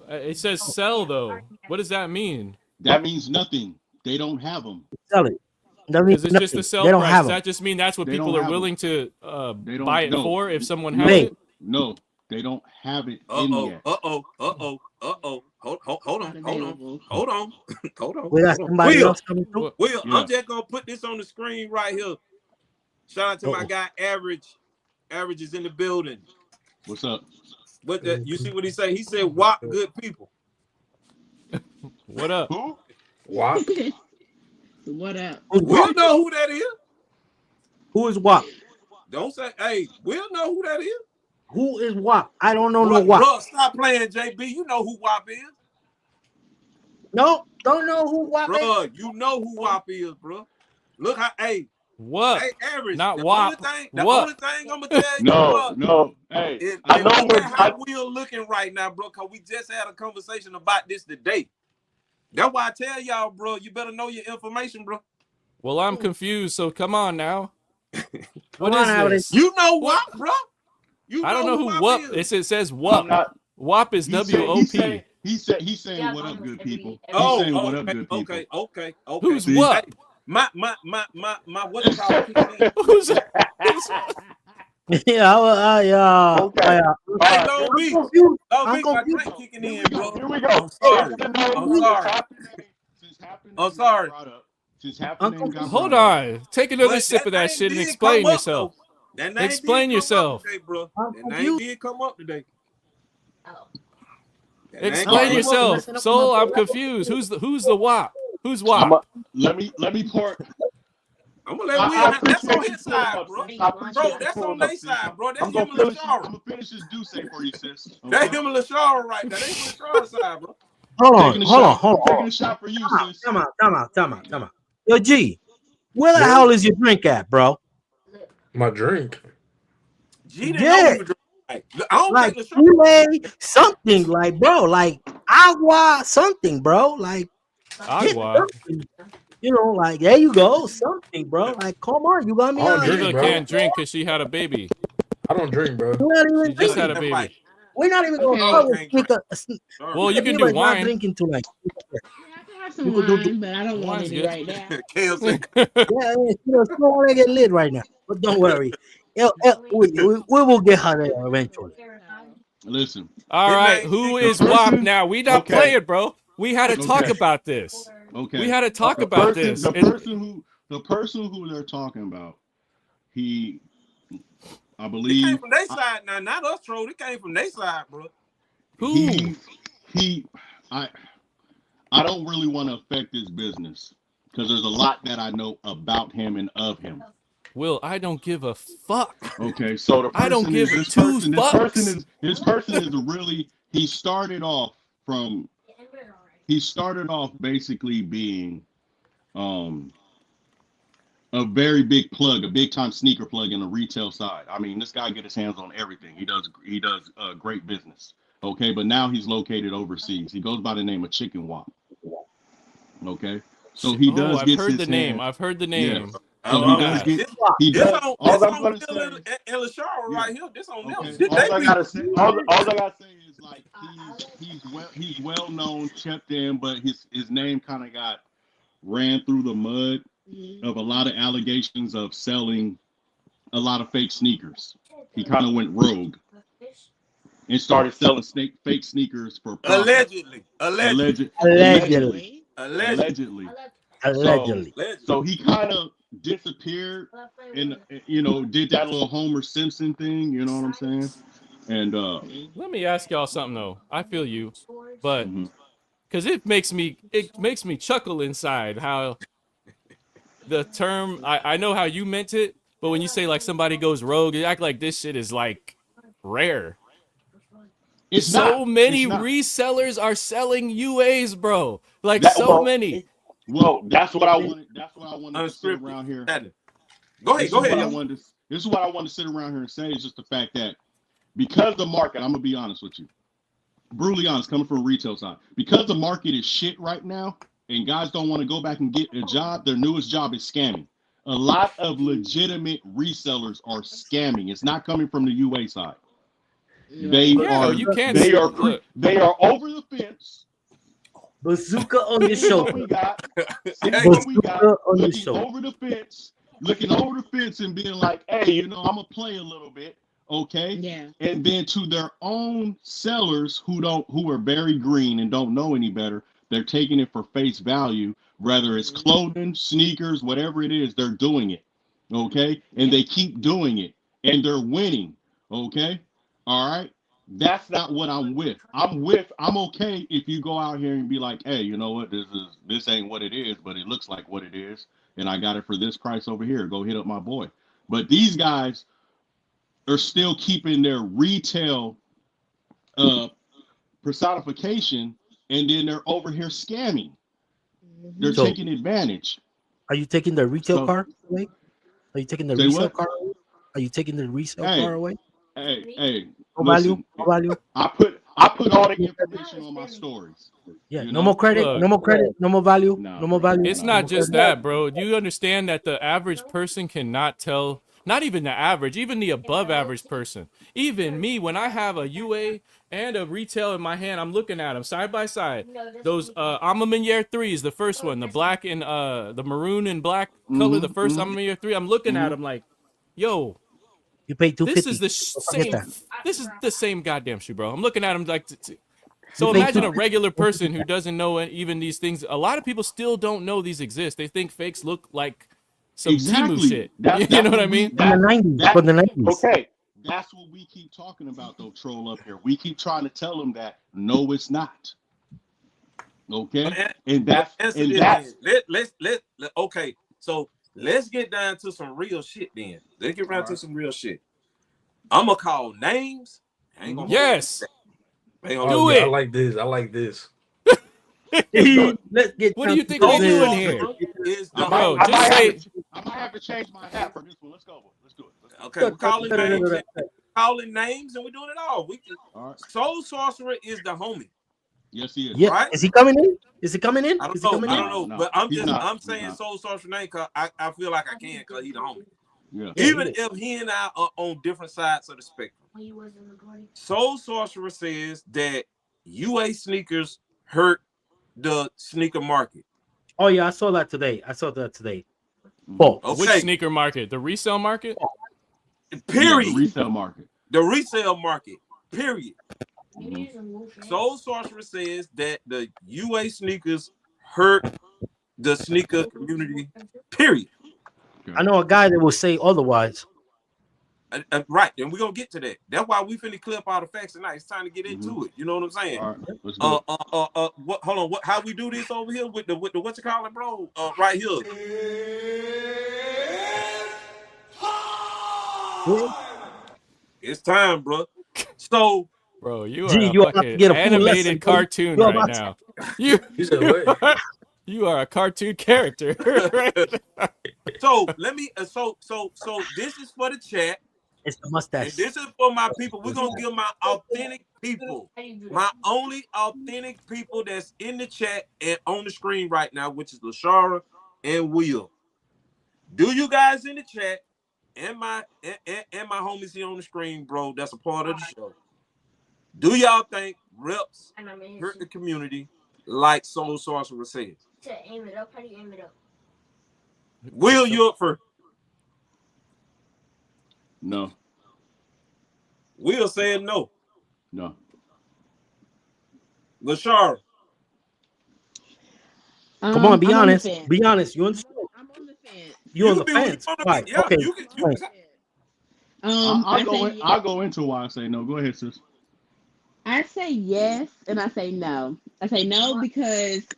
It says sell though. What does that mean? That means nothing. They don't have them. Sell it. Is it just the sell price? Does that just mean that's what people are willing to buy it for if someone has it? No, they don't have it in yet. Hold on. Will, I'm just gonna put this on the screen right here. Shout out to my guy Average. Average is in the building. What's up? What you see what he say? He said, "WAP good people." What up? Who? WAP. What up? We'll know who that is. Who is WAP? Don't say, hey, we'll know who that is. Who is WAP? I don't know no WAP. Bro, stop playing, JB. You know who WAP is. No, don't know who WAP is. Bro, you know who WAP is, bro. Look how, what? Hey, Average. Not WAP. The only thing I'm gonna tell you, no. Hey, I know how we're looking right now, bro. Cause we just had a conversation about this today. That's why I tell y'all, bro. You better know your information, bro. Well, I'm confused. So come on now. What is this? You know what, bro? I don't know who WAP is. It says WAP. WAP is WOP. He's saying what up, good people. Oh, saying what up, good people. Okay. Who's what? My what you call it? Who's Yeah. Okay. Hey, Long Beach, my drink kicking in, bro. Here we go. I'm sorry. Hold on. Take another sip of that shit and explain yourself. Explain yourself. That name did come up today. Explain yourself. Soul, I'm confused. Who's the WAP? Who's WAP? Let me pour. I'm gonna let Will. That's on his side, bro. Bro, that's on their side, bro. That's him and LaShara. I'm gonna finish this Duce for you, sis. Okay? That's him and LaShara right now. That's on LaShara's side, bro. Hold on. Taking a shot for you, sis. Come on. Yo, G, where the hell is your drink at, bro? My drink. G didn't know you were drinking. I don't like think Kool-Aid, something like, bro, like agua, something, bro, like agua. You know, like there you go, something, bro. Like, come on, you got me on. Girl can't drink because she had a baby. I don't drink, bro. She just had a baby. We're not even going to well, you can do wine. Drinking to like. I can have some wine, but I don't want any right now. Yeah, still want to get lit right now, but don't worry. We will get her there eventually. Listen. All right, who is WAP now? We not playing, bro. We had to talk about this. Okay. We had to talk about this. The person who they're talking about I believe it came from their side now, not us troll. It came from their side, bro. I don't really want to affect his business because there's a lot that I know about him and of him. Will, I don't give a fuck. Okay, so the person I don't give this two person fucks. This person is really, he started off basically being a very big plug, a big time sneaker plug in the retail side. I mean, this guy get his hands on everything. He does great business. Okay, but now he's located overseas. He goes by the name of Chicken Wop. Okay, so he does. I've heard the name. I've heard the name. Yeah. So he does get. He does. All I'm gonna say, and LaShaw right here. This on them. All I gotta say is like he's well known, checked in, but his name kind of got ran through the mud of a lot of allegations of selling a lot of fake sneakers. He kind of went rogue and started selling fake sneakers for profit. Allegedly. So he kind of disappeared and did that little Homer Simpson thing. You know what I'm saying? And let me ask y'all something though. I feel you, but because it makes me chuckle inside how the term, I know how you meant it, but when you say like somebody goes rogue, you act like this shit is like rare. So many resellers are selling UAs, bro. Like many. Well, that's what I wanted. That's what I wanted to sit around here. Go ahead. This is what I want to sit around here and say is just the fact that because the market, I'm gonna be honest with you, brutally honest, coming from a retail side, because the market is shit right now, and guys don't want to go back and get a job. Their newest job is scamming. A lot of legitimate resellers are scamming. It's not coming from the UA side. They are over the fence. Bazooka on your shoulder. Looking over the fence and being like, hey, I'm gonna play a little bit, okay? Yeah. And then to their own sellers who are very green and don't know any better, they're taking it for face value. Whether it's clothing, sneakers, whatever it is, they're doing it, okay? And they keep doing it, and they're winning, okay? All right. That's not what I'm with. I'm okay if you go out here and be like, hey, you know what? This ain't what it is, but it looks like what it is, and I got it for this price over here. Go hit up my boy. But these guys are still keeping their retail personification, and then they're over here scamming. They're taking advantage. Are you taking the retail car away? Are you taking the resale car away? Are you taking the resale car away? Hey, no value. I put all the information on my stories. Yeah, no more credit, no more credit, no more value, no more value. It's not just that, bro. Do you understand that the average person cannot tell? Not even the average, even the above average person. Even me, when I have a UA and a retail in my hand, I'm looking at them side by side. Those MEMEBER 3s, the first one, the black and the maroon and black color, the first MEMEBER 3. I'm looking at them like, yo. You pay $250. This is the same. This is the same goddamn shoe, bro. I'm looking at him like. So imagine a regular person who doesn't know even these things. A lot of people still don't know these exist. They think fakes look like some Temu shit. You know what I mean? From the 90s. Okay, that's what we keep talking about, though. Troll up here. We keep trying to tell them that no, it's not. Okay, okay. So let's get down to some real shit then. Let's get down to some real shit. I'm gonna call names. Yes. Do it. I like this. Let's get. What do you think we're doing here? I might have to change my hat for this one. Let's go. Let's do it. Okay, we're calling names. Calling names, and we're doing it all. Soul Sorcerer is the homie. Yes, he is. Yeah. Right? Is he coming in? I don't know. But I'm saying Soul Sorcerer name because I feel like I can because he's the homie. Yeah. Even if he and I are on different sides of the spectrum. Soul Sorcerer says that UA sneakers hurt the sneaker market. Oh yeah, I saw that today. Oh, okay. Which sneaker market? The resale market? Period. Yeah, the resale market. The resale market. Period. Soul Sorcerer says that the UA sneakers hurt the sneaker community. Period. I know a guy that will say otherwise. Right, and we're gonna get to that. That's why we finna clip all the facts tonight. It's time to get into it. You know what I'm saying? All right, let's do it. What? Hold on. What? How we do this over here with the what you call it, bro? Right here. It's time, bro. So, bro, you are Gee, a you about to fucking get a full animated lesson, cartoon you're right about now. What? You are a cartoon character. Right? so let me. So this is for the chat. It's the mustache. And this is for my people. We're gonna give my authentic people, my only authentic people that's in the chat and on the screen right now, which is Lashara and Will. Do you guys in the chat and my homies here on the screen, bro? That's a part of the show. Do y'all think reps hurt the community like Soul Sorcerer said? Aim it up. How do you aim it up? Will, you up first? No. Will said no. No. Lashara. Come on, be honest. Be honest. You understand? I'm on the fence. You're on the fence. Right. Yeah, okay. you can I'll go into why I say no. Go ahead, sis. I say yes and I say no. I say no because,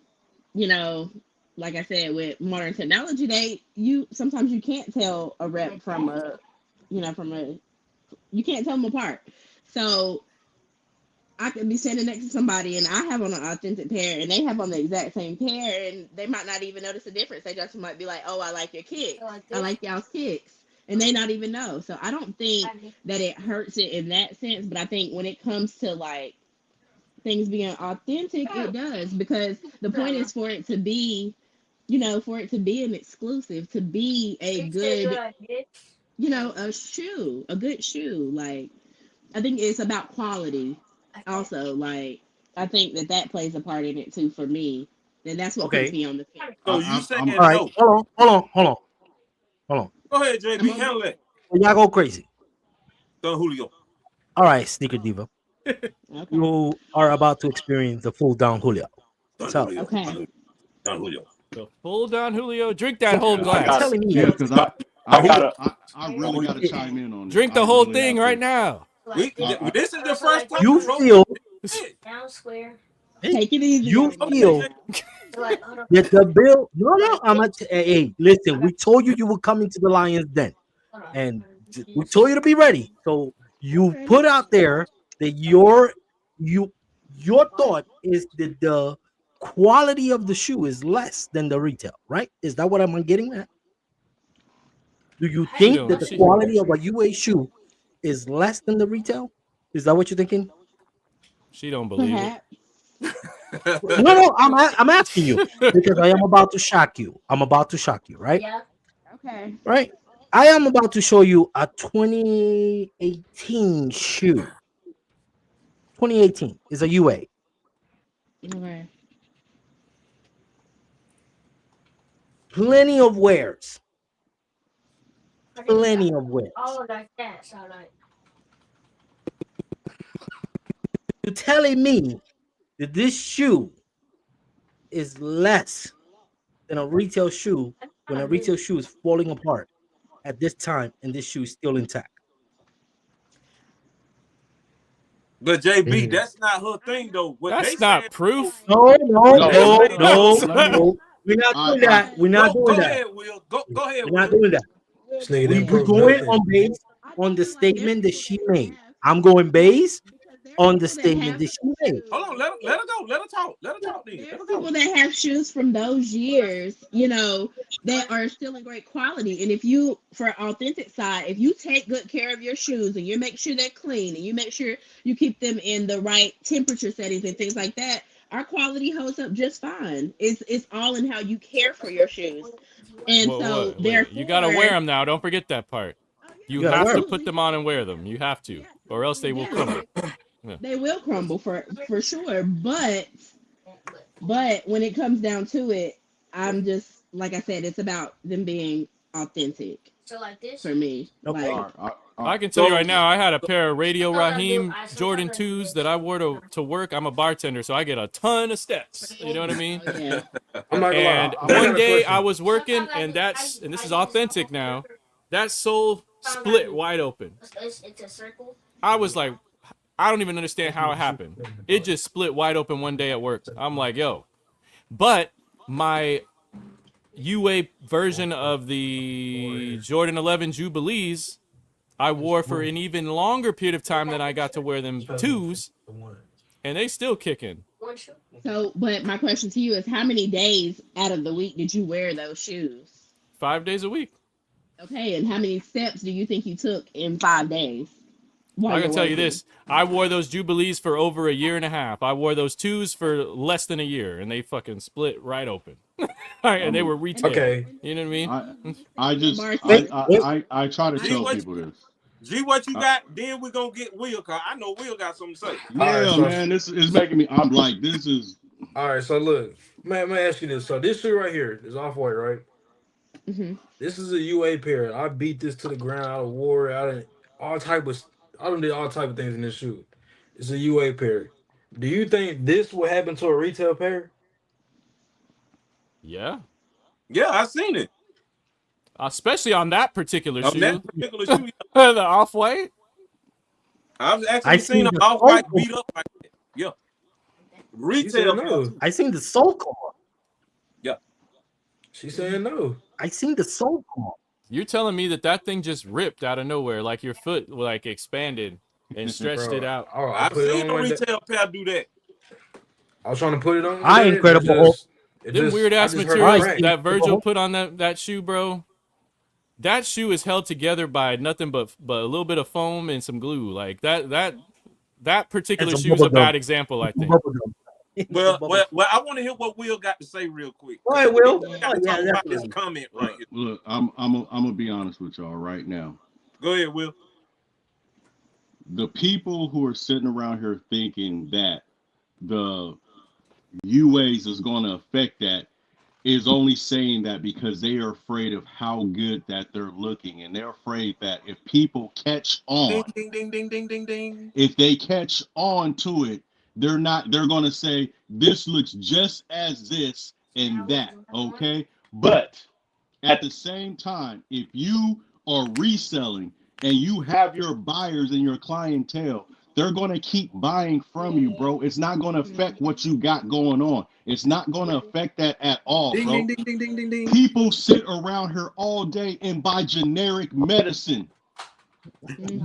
you know, like I said, with modern technology, sometimes you can't tell a rep from a, you can't tell them apart. So I could be standing next to somebody and I have on an authentic pair and they have on the exact same pair and they might not even notice the difference. They just might be like, oh, I like your kicks. I like y'all's kicks. And they not even know. So I don't think that it hurts it in that sense. But I think when it comes to like things being authentic, it does. Because the point is for it to be, for it to be an exclusive, to be a good, a good shoe. Like, I think it's about quality also. Like, I think that plays a part in it too for me. And that's what puts me on the fence. So you saying all right, no? Hold on. Go ahead, JB. Handle it. Y'all go crazy. Don Julio. All right, Sneaker Diva. Okay. You are about to experience the full down Julio. Julio. Don Julio. The full Don Julio. Drink that whole glass. Telling me, Yeah, because I really got to chime in on this. Drink the whole thing right now. This is the first time you feel Down square. Take it easy. You feel that the bill. No. Hey, listen. We told you were coming to the Lions Den, and we told you to be ready. So you put out there that your thought is that the quality of the shoe is less than the retail, right? Is that what I'm getting at? Do you think that the quality of a UA shoe is less than the retail? Is that what you're thinking? She don't believe it. No, I'm asking you because I am about to shock you. Right? Yeah. Okay. Right? I am about to show you a 2018 shoe. 2018 is a UA. Okay. Plenty of wears. Oh, like that. So like. You're telling me that this shoe is less than a retail shoe when a retail shoe is falling apart at this time and this shoe is still intact? But JB, that's not her thing though. That's not proof. No. We're not doing that. We're not doing that. Go ahead, Will. Go ahead. We're not doing that. We're going on the statement that she made. I'm going based on the statement that she made. Hold on, let her go. Let her talk. Then. There's people that have shoes from those years, that are still in great quality. And if you, for authentic side, if you take good care of your shoes and you make sure they're clean and you make sure you keep them in the right temperature settings and things like that, our quality holds up just fine. It's all in how you care for your shoes. And therefore, you gotta wear them now. Don't forget that part. You have to put them on and wear them. You have to, or else they will crumble. Yeah. They will crumble for sure. But when it comes down to it, I'm just, like I said, it's about them being authentic. So like this for me. Okay. I can tell you right now, I had a pair of Radio Raheem Jordan 2s that I wore to work. I'm a bartender, so I get a ton of steps. You know what I mean? Yeah. I'm not gonna And lie. one day I was working, and this is authentic now. That sole split wide open. It's a circle. I was like, I don't even understand how it happened. It just split wide open one day at work. I'm like, yo. But my UA version of the Jordan 11 Jubilees, I wore for an even longer period of time than I got to wear them 2s, and they still kicking. So, but my question to you is, how many days out of the week did you wear those shoes? 5 days a week. Okay, and how many steps do you think you took in 5 days? I can tell you this. I wore those Jubilees for over a year and a half. I wore those 2s for less than a year, and they fucking split right open. And they were retail. Okay. You know what I mean? I try to tell people this. G, what you got? Then we're gonna get Will, cause I know Will got something to say. Yeah, right, so man, this is making me. I'm like, this is. All right, so look, man, let me ask you this. So this shoe right here is off-white, right? Mm-hmm. This is a UA pair. I beat this to the ground. I wore it. I done did all type of things in this shoe. It's a UA pair. Do you think this will happen to a retail pair? Yeah. Yeah, I seen it. Especially on that particular shoe. That particular shoe. The off-white? I've actually seen an off-white beat up like that. Yeah. Retail. No. I seen the sole come off. Yeah. She's saying no. I seen the sole come off. You're telling me that thing just ripped out of nowhere, like your foot like expanded and stretched it out. I've seen a retail pair do that. I was trying to put it on. Incredible. Them weird ass materials that Virgil put on that shoe, bro. That shoe is held together by nothing but a little bit of foam and some glue. Like that particular shoe is a bad example, I think. Well, I want to hear what Will got to say real quick. All right, Will. Talk about this comment right here. Look, I'm gonna be honest with y'all right now. Go ahead, Will. The people who are sitting around here thinking that the UAs is going to affect that is only saying that because they are afraid of how good that they're looking, and they're afraid that if people catch on, ding, ding, ding, ding, ding, ding. If they catch on to it, they're going to say this looks just as this and that, okay? But at the same time, if you are reselling and you have your buyers and your clientele, they're going to keep buying from you, bro. It's not going to affect what you got going on. It's not going to affect that at all, bro. Ding, ding, ding, ding, ding, ding. People sit around here all day and buy generic medicine.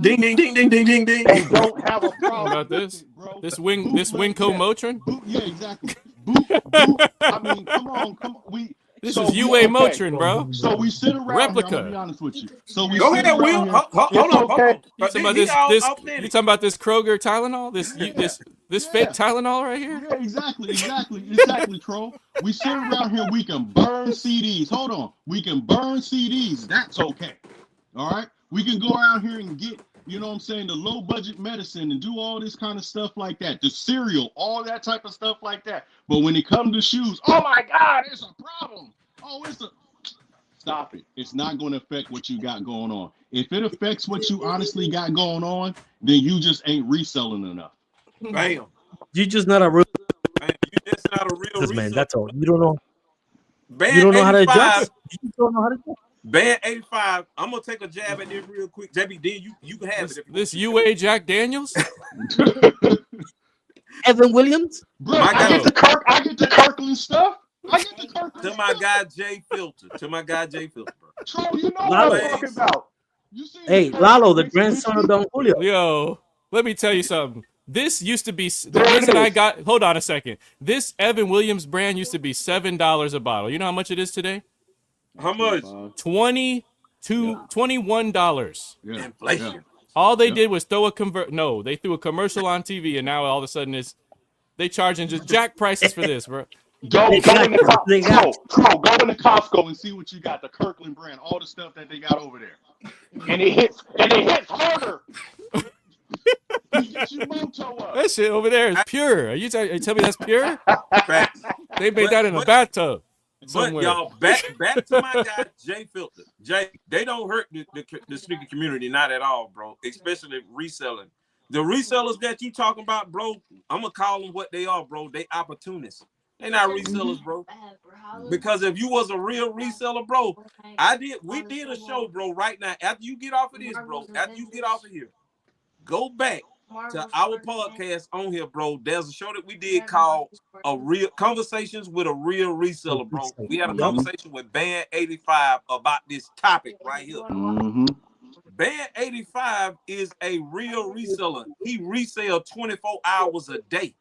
Ding, ding, ding, ding, ding, ding, ding. They don't have a problem about this, bro. This Winco Motrin? Yeah, exactly. I mean, come on. This is UA Motrin, bro. So we sit around replica. Here, I'm gonna be honest with you. So we go ahead, Will. Hold on. You talking about this Kroger Tylenol? This fake Tylenol right here? Yeah, exactly, Troll. We sit around here, we can burn CDs. Hold on. We can burn CDs. That's okay. All right. We can go around here and get, you know what I'm saying, the low budget medicine and do all this kind of stuff like that. The cereal, all that type of stuff like that. But when it comes to shoes, oh my God, it's a problem. Stop it. It's not going to affect what you got going on. If it affects what you honestly got going on, then you just ain't reselling enough. Bam. You just not a real just not a real man. That's all. You don't know. Band you don't know how to 85. adjust. You don't know how to adjust. Band 85. I'm gonna take a jab at this real quick. JB, then you can have it. This UA Jack Daniels. Evan Williams. Bro, I get the Kirkland stuff. To my guy Jay Filter. Bro. Troll, you know what I'm talking about. Hey, Lalo, the grandson of Don Julio. Yo, let me tell you something. This used to be the reason I got. Hold on a second. This Evan Williams brand used to be $7 a bottle. You know how much it is today? How much? $21. Yeah. Inflation. Yeah. All they did was throw they threw a commercial on TV, and now all of a sudden they charging just jack prices for this, bro. Go in the Costco and see what you got. The Kirkland brand, all the stuff that they got over there, and it hits harder. That shit over there is pure. Are you telling me that's pure? They made that in a bathtub. Somewhere. But y'all, back to my guy Jay Filter. Jay, they don't hurt the sneaker community, not at all, bro. Especially reselling. The resellers that you talking about, bro, I'm gonna call them what they are, bro. They opportunists. They're not resellers, bro. Because if you was a real reseller, bro, we did a show, bro, right now. After you get off of this, bro, after you get off of here, go back to our podcast on here, bro. There's a show that we did called Conversations with a Real Reseller, bro. We had a conversation with Band 85 about this topic right here. Band 85 is a real reseller. He resell 24 hours a day.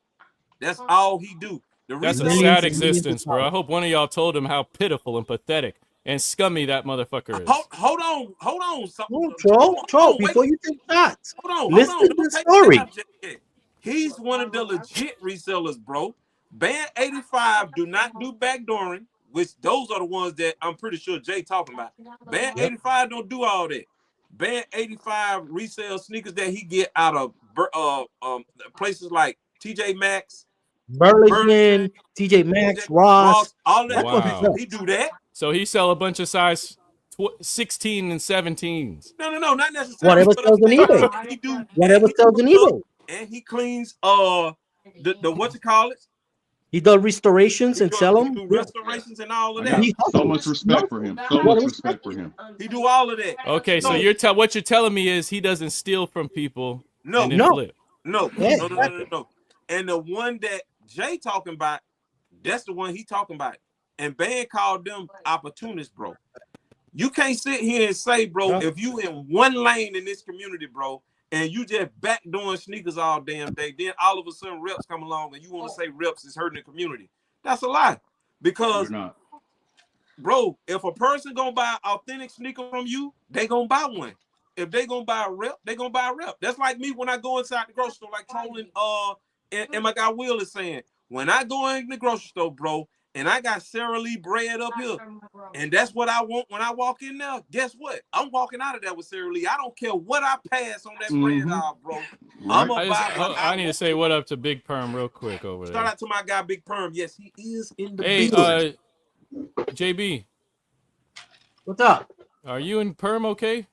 That's all he do. That's a sad existence, bro. I hope one of y'all told him how pitiful and pathetic and scummy that motherfucker is. Hold on. Troll, before you take shots. Hold on. Listen to the story. He's one of the legit resellers, bro. Band 85 do not do backdooring, which those are the ones that I'm pretty sure Jay talking about. Band 85 don't do all that. Band 85 resell sneakers that he get out of places like TJ Maxx, Burlington, TJ Maxx, Ross, all that. Wow. He do that. So he sell a bunch of size 16 and 17s. No, not necessarily. Whatever sells on eBay. He do whatever sells on eBay. And he cleans the what you call it? He does restorations and sell them. He do restorations and all of that. So much respect for him. So much respect for him. He do all of that. Okay, so what you're telling me is he doesn't steal from people. No. Flip. No. And the one that Jay talking about, that's the one he talking about. And Band called them opportunists, bro. You can't sit here and say, bro, if you in one lane in this community, bro, and you just backdooring sneakers all damn day, then all of a sudden reps come along and you want to say reps is hurting the community. That's a lie. Because, bro, if a person gonna buy authentic sneaker from you, they gonna buy one. If they gonna buy a rep, they gonna buy a rep. That's like me when I go inside the grocery store, like trolling and my guy Will is saying, when I go in the grocery store, bro, and I got Sara Lee bread up here, and that's what I want when I walk in there. Guess what? I'm walking out of there with Sara Lee. I don't care what I pass on that bread out, bro. I'm gonna buy. I need to say what up to Big Perm real quick over there. Shout out to my guy Big Perm. Yes, he is in the building. JB, what's up? Are you and Perm okay?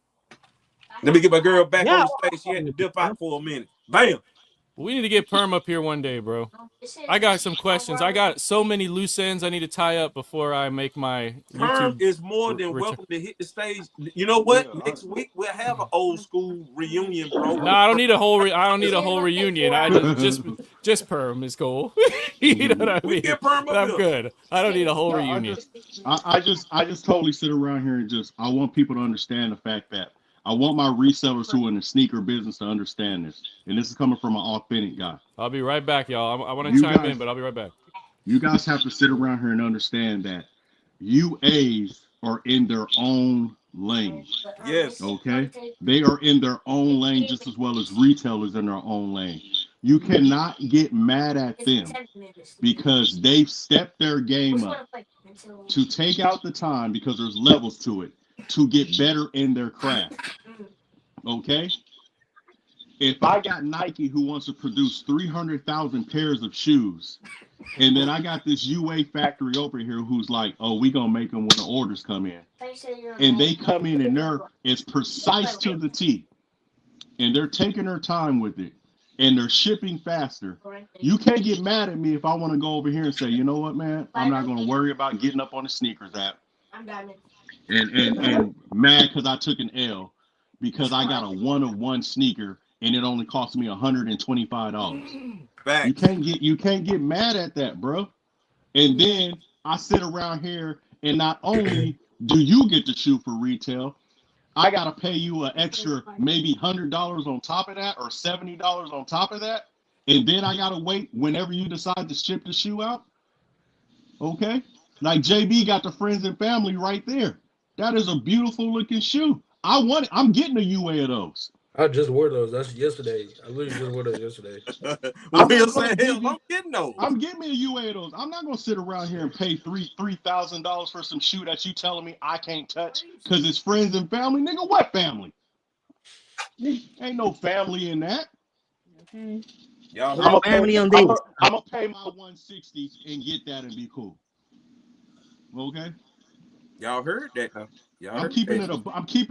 Let me get my girl back on the stage. She had to dip out for a minute. Bam. We need to get Perm up here one day, bro. I got some questions. I got so many loose ends I need to tie up before I make my Perm is more than welcome to hit the stage. You know what? Next week we'll have an old school reunion, bro. No, I don't need a whole reunion. I just Perm is cool. You know what I mean? Get Perm up I'm here. good. I don't need a whole reunion. I just totally sit around here and I want people to understand the fact that I want my resellers who are in the sneaker business to understand this. And this is coming from an authentic guy. I'll be right back, y'all. I want to chime in, but I'll be right back. You guys have to sit around here and understand that UAs are in their own lane. Yes. Okay? They are in their own lane just as well as retailers in their own lane. You cannot get mad at them because they've stepped their game up to take out the time, because there's levels to it, to get better in their craft. Okay? If I got Nike who wants to produce 300,000 pairs of shoes, and then I got this UA factory over here who's like, oh, we gonna make them when the orders come in. And they come in and it's precise to the T. And they're taking their time with it. And they're shipping faster. You can't get mad at me if I want to go over here and say, you know what, man? I'm not gonna worry about getting up on the sneakers app. And mad because I took an L because I got a one-of-one sneaker and it only cost me $125. You can't get mad at that, bro. And then I sit around here and not only do you get the shoe for retail, I gotta pay you an extra maybe $100 on top of that or $70 on top of that, and then I gotta wait whenever you decide to ship the shoe out. Okay, like JB got the friends and family right there. That is a beautiful looking shoe. I want it. I'm getting a UA of those. I just wore those. That's yesterday. I literally just wore those yesterday. I'm getting those. I'm getting me a UA of those. I'm not gonna sit around here and pay $3,000 for some shoe that you telling me I can't touch because it's friends and family. Nigga, what family? Ain't no family in that. Okay. Y'all family on dates. I'm gonna pay my $160 and get that and be cool. Okay. Y'all heard that, huh? I'm keeping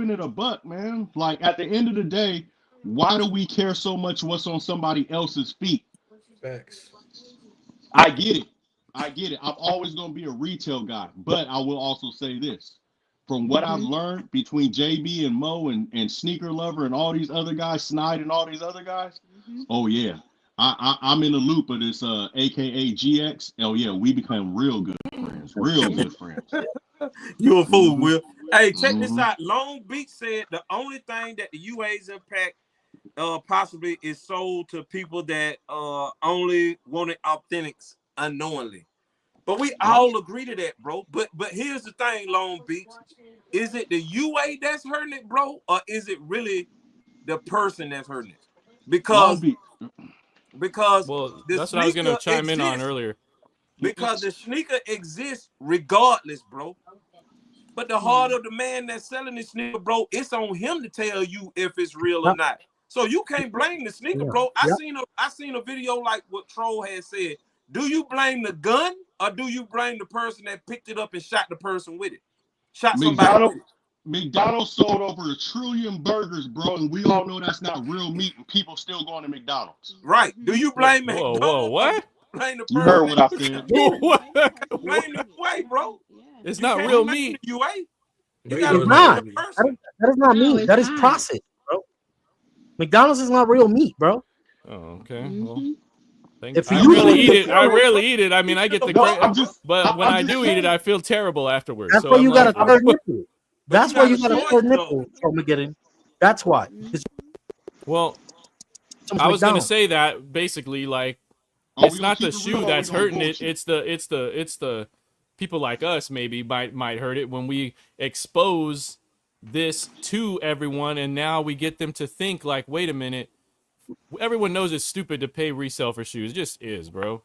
it a buck, man. Like at the end of the day, why do we care so much what's on somebody else's feet? Facts. I get it. I get it. I'm always going to be a retail guy, but I will also say this. From what I've learned between JB and Mo and Sneaker Lover and all these other guys, Snide and all these other guys, oh yeah, I'm in the loop of this AKA GX. Oh yeah, we become real good friends, real good friends. You a fool, Will. Hey, check this out. Long Beach said the only thing that the UA's impact possibly is sold to people that only wanted authentics unknowingly. But we all agree to that, bro. But here's the thing, Long Beach. Is it the UA that's hurting it, bro? Or is it really the person that's hurting it? Because well, that's what I was gonna chime in on earlier. Because the sneaker exists regardless, bro. But the heart of the man that's selling the sneaker, bro, it's on him to tell you if it's real or not. So you can't blame the sneaker, bro. I seen a video like what Troll had said. Do you blame the gun or do you blame the person that picked it up and shot the person with it? Shot somebody with it. McDonald's sold over 1 trillion burgers, bro, and we all know that's not real meat, and people still going to McDonald's. Right? Do you blame McDonald's? Whoa, what? Blame the person. You heard what I said. Blame the UA, bro. It's not real meat. UA. It's not. That is not meat. That is processed, bro. McDonald's is not real meat, bro. Oh, okay. Well, if I rarely eat it. I mean, I get the credit, but when I do eat it, I feel terrible afterwards. That's why you got a third nipple. That's why you got a third nipple from beginning. That's why. Well, I was gonna say that basically, like, it's not the shoe that's hurting it. It's the people like us maybe might hurt it when we expose this to everyone, and now we get them to think like, wait a minute. Everyone knows it's stupid to pay resale for shoes. It just is, bro.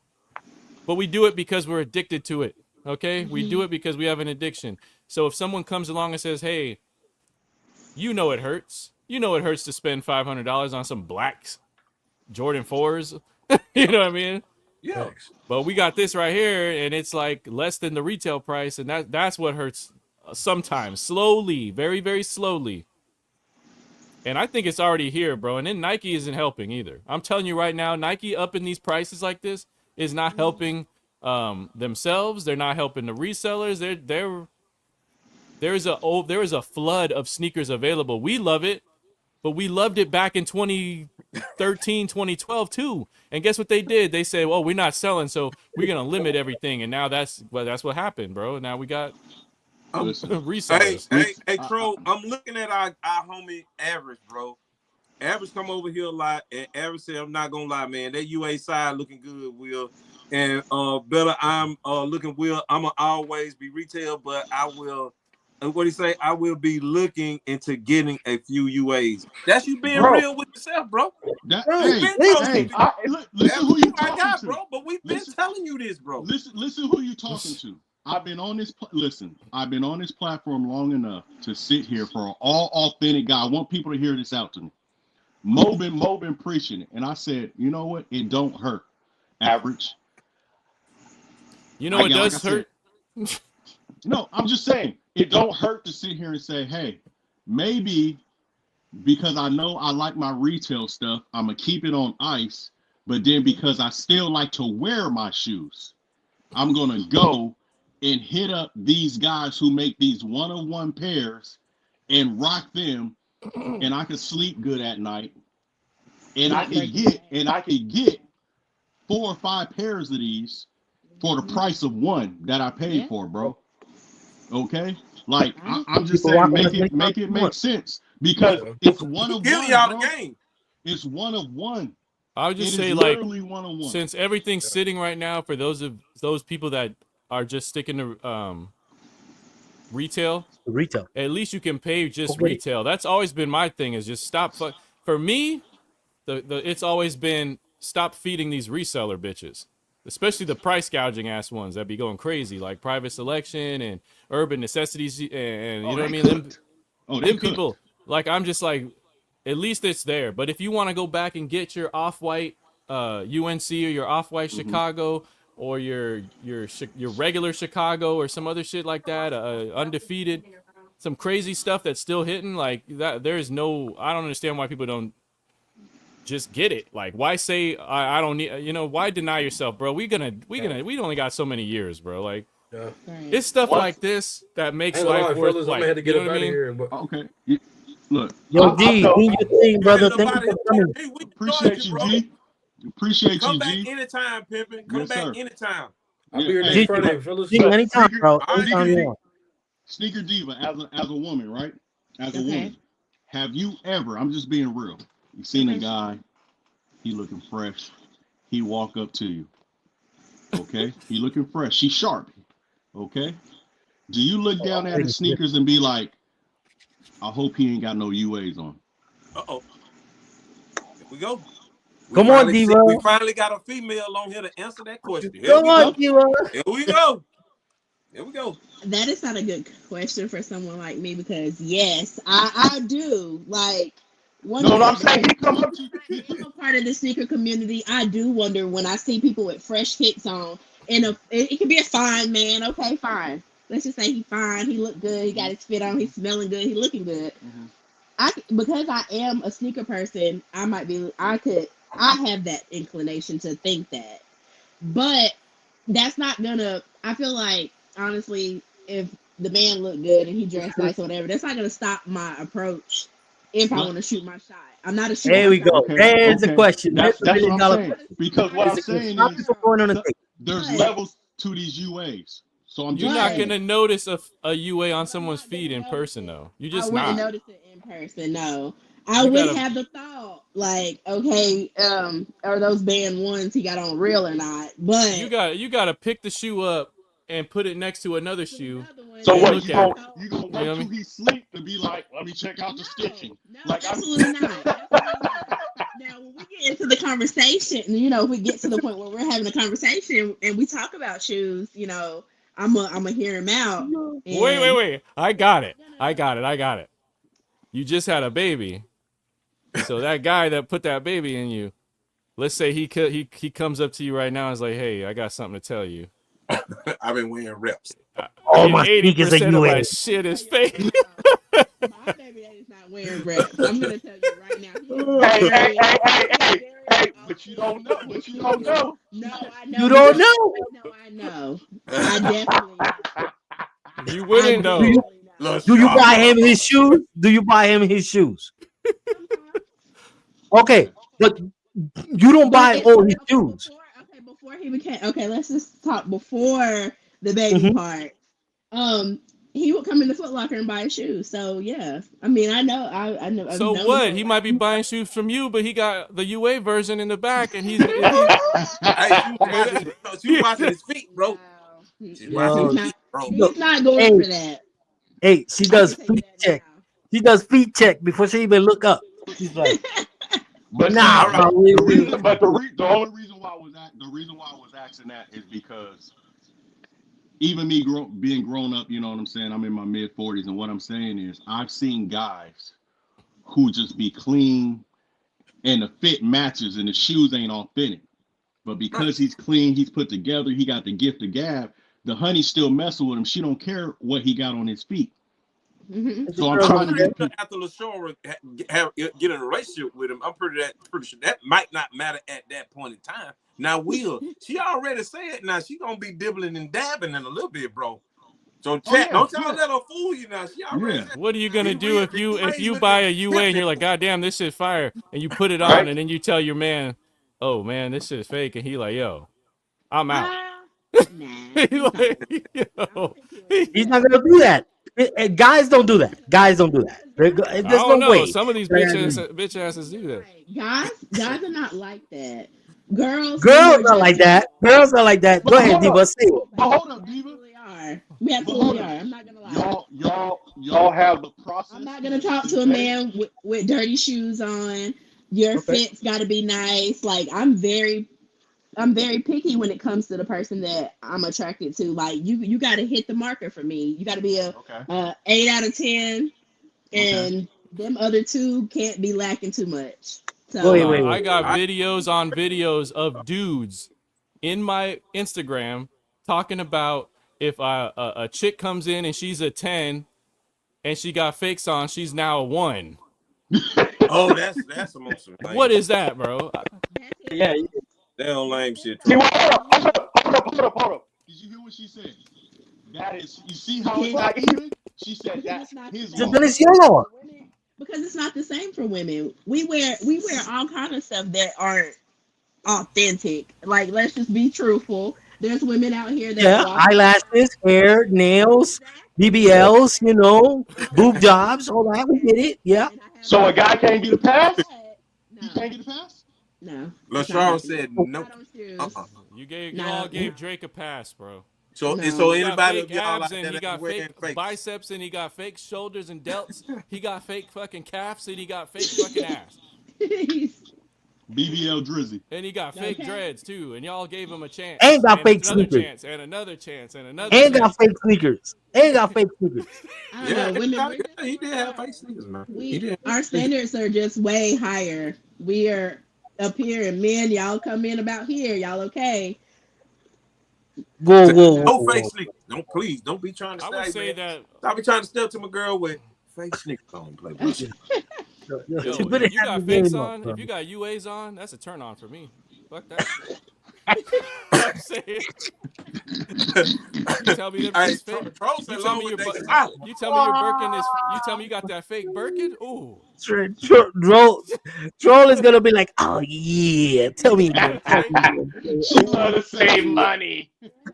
But we do it because we're addicted to it. Okay? We do it because we have an addiction. So if someone comes along and says, hey, you know it hurts. You know it hurts to spend $500 on some black Jordan 4s. You know what I mean? Yeah. But we got this right here, and it's like less than the retail price, and that's what hurts sometimes. Slowly. Very, very slowly. And I think it's already here, bro. And then Nike isn't helping either. I'm telling you right now, Nike upping these prices like this is not helping themselves. They're not helping the resellers. There is a flood of sneakers available. We love it, but we loved it back in 2013, 2012 too. And guess what they did? They said, "Well, we're not selling, so we're gonna limit everything." And now that's what happened, bro. Now we got resellers. Hey, Troll, I'm looking at our homie Average, bro. Average come over here a lot, and Average said, I'm not gonna lie, man, that UA side looking good, Will. And Bella, I'm looking, Will, I'ma always be retail, but I will, what do you say? I will be looking into getting a few UAs. That's you being real with yourself, bro. Listen who you talking to, bro. But we've been telling you this, bro. Listen who you talking to. I've been on this. I've been on this platform long enough to sit here for an all authentic guy. I want people to hear this out to me. Mo been preaching it, and I said, you know what? It don't hurt. Average. You know it does hurt. No, I'm just saying it don't hurt to sit here and say, hey, maybe because I know I like my retail stuff, I'm gonna keep it on ice. But then because I still like to wear my shoes, I'm gonna go and hit up these guys who make these one-of-one pairs and rock them, and I can sleep good at night. And I can get 4 or 5 pairs of these for the price of one that I paid for, bro. Okay? Like I'm just saying, make it make sense. Because it's one of one. Y'all the game. It's one of one. I would just say, like, since everything's sitting right now for those people that are just sticking to retail. At least you can pay just retail. That's always been my thing, is just stop. For me, it's always been stop feeding these reseller bitches, especially the price gouging ass ones that be going crazy, like Private Selection and Urban Necessities, and you know what I mean. Them people, like, I'm just like, at least it's there. But if you want to go back and get your off-white UNC or your off-white Chicago, or your regular Chicago or some other shit like that, undefeated, some crazy stuff that's still hitting like that. There's no, I don't understand why people don't just get it. Like, why say I don't need? You know, why deny yourself, bro? We only got so many years, bro. Like, it's stuff like this that makes life worth fellas, like. I'm gonna have to get you know up what I out of mean? here. But Okay. Look. Yo, G, do your thing, brother. Thank you for coming. Appreciate you, G. Appreciate Come you, back G. anytime, pimpin'. Come Yes, back sir. anytime. I'll be here Hey, next Friday, fellas. G, anytime, bro. Anytime you Sneaker, want. Sneaker Diva, as a woman, right? As a woman, have you ever? I'm just being real. You seen a guy, he looking fresh. He walk up to you. Okay, he looking fresh. She sharp. Okay. Do you look down at his sneakers and be like, I hope he ain't got no UAs on? Uh-oh. Here we go. Come on, Diva. We finally got a female on here to answer that question. Come on, Diva. Here we go. Here we go. That is not a good question for someone like me because yes, I do like. I'm saying he come up to I am a part of the sneaker community. I do wonder when I see people with fresh kicks on, and it could be a fine man. Okay, fine. Let's just say he's fine. He look good. He got his fit on. He's smelling good. He looking good. Because I am a sneaker person, I have that inclination to think that. But that's not gonna, I feel like, honestly, if the man looked good and he dressed nice or whatever, that's not gonna stop my approach if I want to shoot my shot. I'm not a shooter. There we go. There's the question. That's what I'm saying. Because what I'm saying is there's But- levels to these UAs. So You're not gonna notice a UA on someone's feed in person, though. You just I wouldn't notice it in person. No, I would have the thought, like, okay, are those band ones he got on real or not? But you got to pick the shoe up and put it next to another shoe. So and what? look You at gonna it. wait till he sleep to be like, let me check out the stitching? No, Like absolutely not. Now, when we get into the conversation, if we get to the point where we're having a conversation and we talk about shoes, I'm a hear him out. Wait. I got it. You just had a baby. So that guy that put that baby in you, let's say he comes up to you right now and is like, hey, I got something to tell you. I've been wearing reps. Oh, my sneakers are 80% of my UA. shit is fake. My baby that is not wearing reps. I'm gonna tell you right now. Hey, but you don't know. No, I know. You don't know. No, I know. I definitely know. You wouldn't know. Do you buy him his shoes? Do you buy him his shoes? Okay, but you don't buy all his shoes. Before he became let's just talk before the baby part. He would come in the Foot Locker and buy shoes. So yeah, I mean, I know. So what? He might be buying shoes from you, but he got the UA version in the back, and he's. She watching his feet, bro. She's watching his feet, bro. He's not going for that. Hey, she does feet check. She does feet check before she even look up. She's like, but nah. the only reason why I was asking that is because even me being grown up, you know what I'm saying? I'm in my mid 40s, and what I'm saying is I've seen guys who just be clean and the fit matches and the shoes ain't all fitting. But because he's clean, he's put together, he got the gift of gab, the honey still messing with him. She don't care what he got on his feet. So I'm trying to get after LaShawn get in a relationship with him. I'm pretty sure that might not matter at that point in time. Now, she already said now she gonna be dibbling and dabbing in a little bit, bro. So don't y'all let her fool you now. She already said, what are you gonna do if you buy a UA and you're like, God damn, this shit fire, and you put it on and then you tell your man, oh man, this shit's fake, and he like, yo, I'm out. He's not gonna do that. Guys don't do that. Guys don't do that. There's no way. Some of these bitch asses do that. Guys are not like that. Girls are like that. Girls are like that. Go ahead, Diva. Say it. Hold up, Diva. We absolutely are. I'm not gonna lie. Y'all have the process. I'm not gonna talk to a man with dirty shoes on. Your fit's got to be nice. Like I'm very picky when it comes to the person that I'm attracted to. Like you got to hit the marker for me. You got to be a 8 out of 10, and them other two can't be lacking too much. So wait. I got videos on videos of dudes in my Instagram talking about if a chick comes in and she's a 10 and she got fakes on, she's now a 1. Oh, that's emotional. What is that, bro? Yeah. Damn lame shit. See, hold up. Did you hear what she said? That is, you see how it's not even? She said that's his law. Then it's your law. Because it's not the same for women. We wear all kind of stuff that aren't authentic. Like, let's just be truthful. There's women out here that eyelashes, hair, nails, BBLs, you know, boob jobs, all that. We get it. Yeah. So a guy can't get a pass? He can't get a pass? No. LaShawn said no. You all gave Drake a pass, bro. So No. so He got anybody fake y'all abs like and he that got wearing fake fakes. biceps and he got fake shoulders and delts. He got fake fucking calves and he got fake fucking ass. BBL Drizzy. And he got fake dreads too. And y'all gave him a chance. And got fake another sneakers. chance and another chance and another And chance. got fake sneakers. And got fake sneakers. I don't know. Women, he did have fake sneakers, man. He did. our standards are just way higher. We are up here, and men, y'all come in about here. Y'all okay? Whoa. No fake sneakers. Don't be trying to I would say, say man. that. Stop be trying to step to my girl with fake sneakers on. Play with you. Yo, You if better you have got your fakes game up, on, bro. if you got UAs on, that's a turn on for me. Fuck that. I'm saying. You tell me them shit's fake. You tell me your Birkin is. You tell me you got that fake Birkin. Ooh. Troll is gonna be like, oh yeah, tell me again. She love to save money.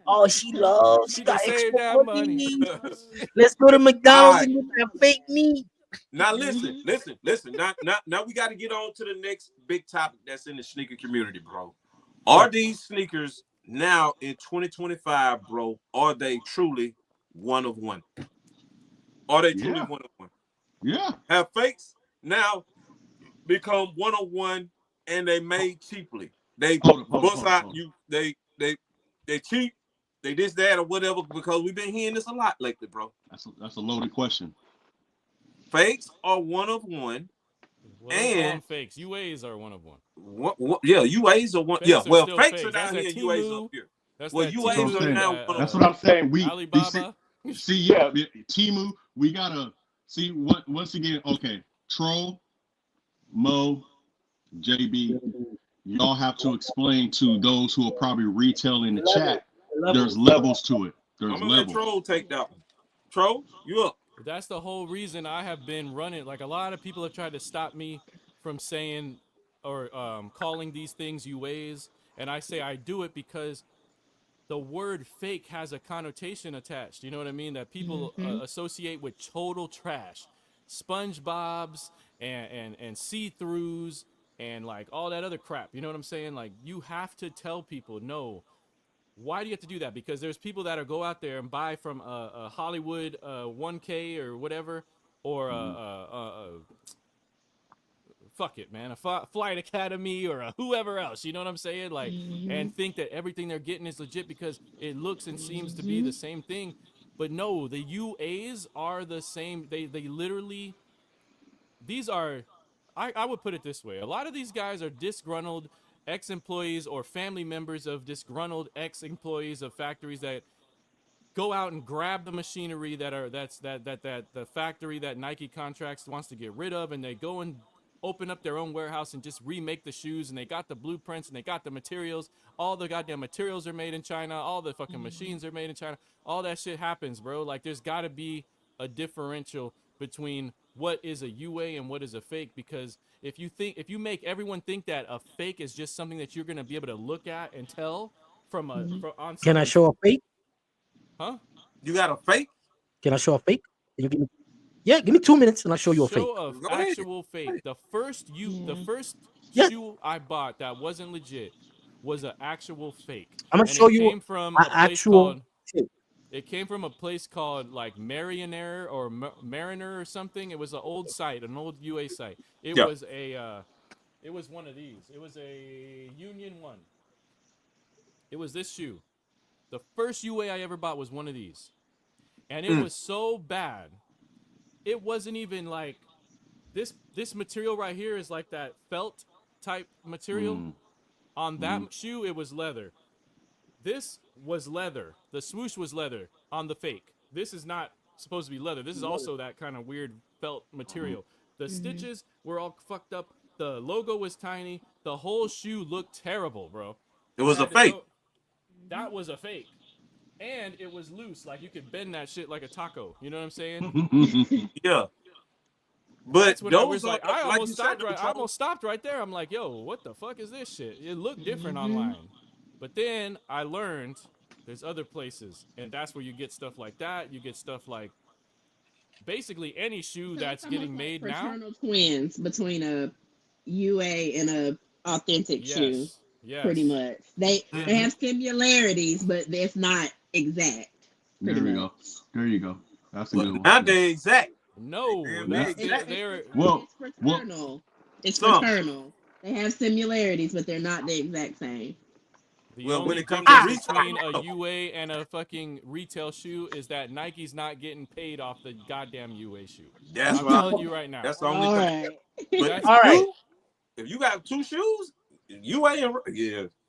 Oh, she loves. She got save extra that money. money. Let's go to McDonald's All right. and get that fake meat. Now listen. Now we got to get on to the next big topic that's in the sneaker community, bro. Are these sneakers now in 2025, bro? Are they truly one of one? Are they truly one of one? Yeah. Have fakes now become one of one and they made cheaply? They bust out you. They cheap. They this that or whatever because we've been hearing this a lot lately, bro. That's a loaded question. Fakes are one of one. Well, and fakes. UAs are one of one. Yeah, UAs are one. Fakes yeah, well, fakes fakes. are down here. Timu, UAs up here. That's well, UAs are now. That's what I'm saying. Alibaba. See, Timu. We gotta see what. Once again, okay. Troll, Mo, JB. Y'all have to explain to those who are probably retail in the chat. There's levels to it. There's I'm gonna let Troll take that one. Troll, you up? That's the whole reason I have been running. Like a lot of people have tried to stop me from saying or calling these things UAs, and I say I do it because the word fake has a connotation attached. You know what I mean? That people associate with total trash, SpongeBob's and see-throughs and like all that other crap. You know what I'm saying? Like you have to tell people no. Why do you have to do that? Because there's people that go out there and buy from a Hollywood 1K or whatever, or fuck it, man, a Flight Academy or a whoever else. You know what I'm saying? Like, and think that everything they're getting is legit because it looks and seems to be the same thing. But no, the UAs are the same. They literally, these are, I would put it this way. A lot of these guys are disgruntled ex-employees or family members of disgruntled ex-employees of factories that go out and grab the machinery that the factory that Nike contracts wants to get rid of, and they go and open up their own warehouse and just remake the shoes, and they got the blueprints and they got the materials. All the goddamn materials are made in China. All the fucking machines are made in China. All that shit happens, bro. Like there's got to be a differential between what is a UA and what is a fake, because if you make everyone think that a fake is just something that you're gonna be able to look at and tell from on. Can I show a fake? Huh? You got a fake? Can I show a fake? Can you give me? Yeah, give me 2 minutes and I'll show you a fake. Show of actual fake. The first shoe I bought that wasn't legit was an actual fake. I'm gonna show you from an actual fake. It came from a place called like Mariner or Mariner or something. It was an old site, an old UA site. It was it was one of these. It was a Union one. It was this shoe. The first UA I ever bought was one of these. And it was so bad. It wasn't even like this material right here is like that felt type material. On that shoe, it was leather. This was leather. The swoosh was leather on the fake. This is not supposed to be leather. This is also that kind of weird felt material. The stitches were all fucked up. The logo was tiny. The whole shoe looked terrible, bro. It was a fake. That was a fake. And it was loose. Like, you could bend that shit like a taco. You know what I'm saying? Yeah. But that's when those I almost stopped right there. I'm like, yo, what the fuck is this shit? It looked different online. But then I learned there's other places. And that's where you get stuff like that. You get stuff like basically any shoe that's getting made now. Fraternal twins between a UA and a authentic shoe. Yes. Pretty much. They have similarities, but it's not exact. There we go. There you go. That's a good one. Not the exact. No, they're it's fraternal. It's fraternal. They have similarities, but they're not the exact same. The only difference between a UA and a fucking retail shoe is that Nike's not getting paid off the goddamn UA shoe. That's I'm telling you right now. That's the only thing. But all right. If you got two shoes, UA and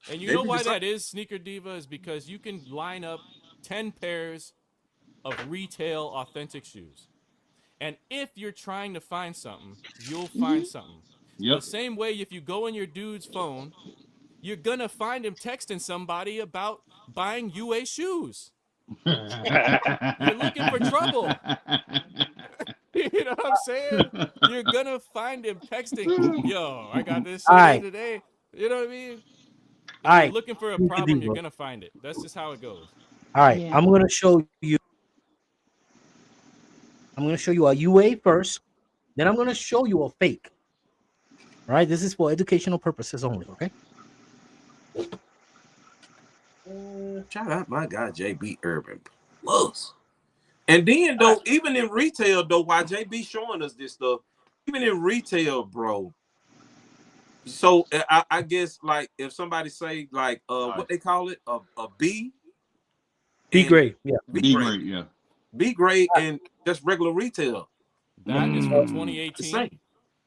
And you know why that is, Sneaker Diva, is because you can line up 10 pairs of retail authentic shoes. And if you're trying to find something, you'll find something. The same way if you go in your dude's phone, you're going to find him texting somebody about buying UA shoes. You're looking for trouble. You know what I'm saying? You're going to find him texting, yo, I got this shit today. You know what I mean? If you're looking for a problem, you're going to find it. That's just how it goes. All right, I'm going to show you. I'm going to show you a UA first. Then I'm going to show you a fake. All right, this is for educational purposes only, okay? Shout out my guy JB Urban Plus. And then though, even in retail though, while JB showing us this stuff, even in retail, bro. So I guess like if somebody say like what they call it, a B grade, yeah. B grade, yeah. B grade and just regular retail. That is for 2018.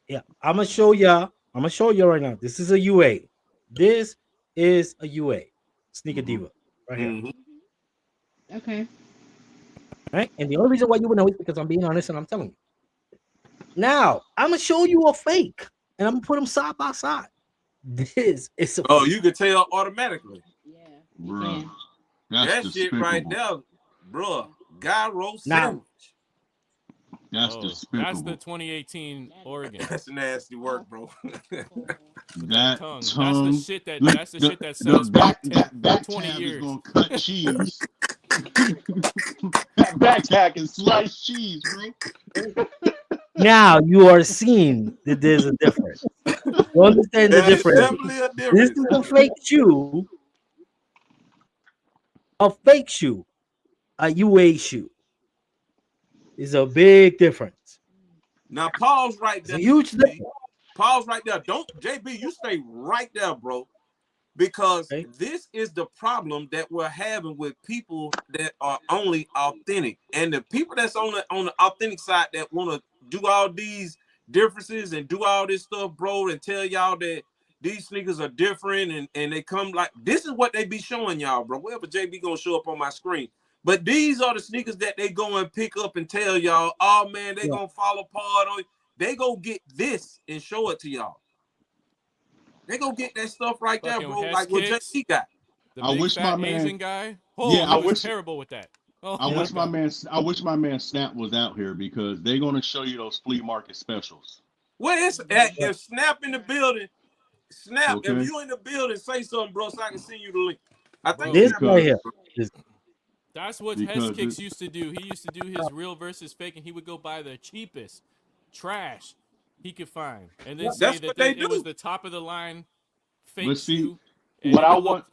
Yeah, I'm gonna show you right now. This is a UA. This is a UA. Sneaker Diva right here. Okay. Right? And the only reason why you would know is because I'm being honest and I'm telling you. Now, I'm gonna show you a fake and I'm gonna put them side by side. This is a fake. You can tell automatically. Yeah. Bro. That shit right there, bro. Gyro sandwich. That's despicable. That's the 2018 Oregon. That's nasty work, bro. That tongue. tongue. That's the shit that sells back 20 years. Gonna cut cheese. That backpack is sliced cheese, bro. Now you are seeing that there's a difference. You understand the difference? This is a fake shoe. A fake shoe. A UA shoe. Is a big difference. Now pause right there. It's a huge difference. Pause right there. Don't JB, you stay right there, bro. Because this is the problem that we're having with people that are only authentic. And the people that's on the authentic side that want to do all these differences and do all this stuff, bro, and tell y'all that these sneakers are different and they come like this is what they be showing y'all, bro. Wherever JB gonna show up on my screen. But these are the sneakers that they go and pick up and tell y'all, oh man, they gonna fall apart on you. They go get this and show it to y'all. They go get that stuff right there, bro. Like what JC got. I wish my man Asian guy. I was terrible with that. I wish my man Snap was out here because they're gonna show you those flea market specials. What is if Snap in the building? Snap, if you in the building, say something, bro, so I can send you the link. I think this right here. That's what Heskicks used to do. He used to do his real versus fake, and he would go buy the cheapest trash he could find, and then say that it was the top of the line fake shoe. What I want,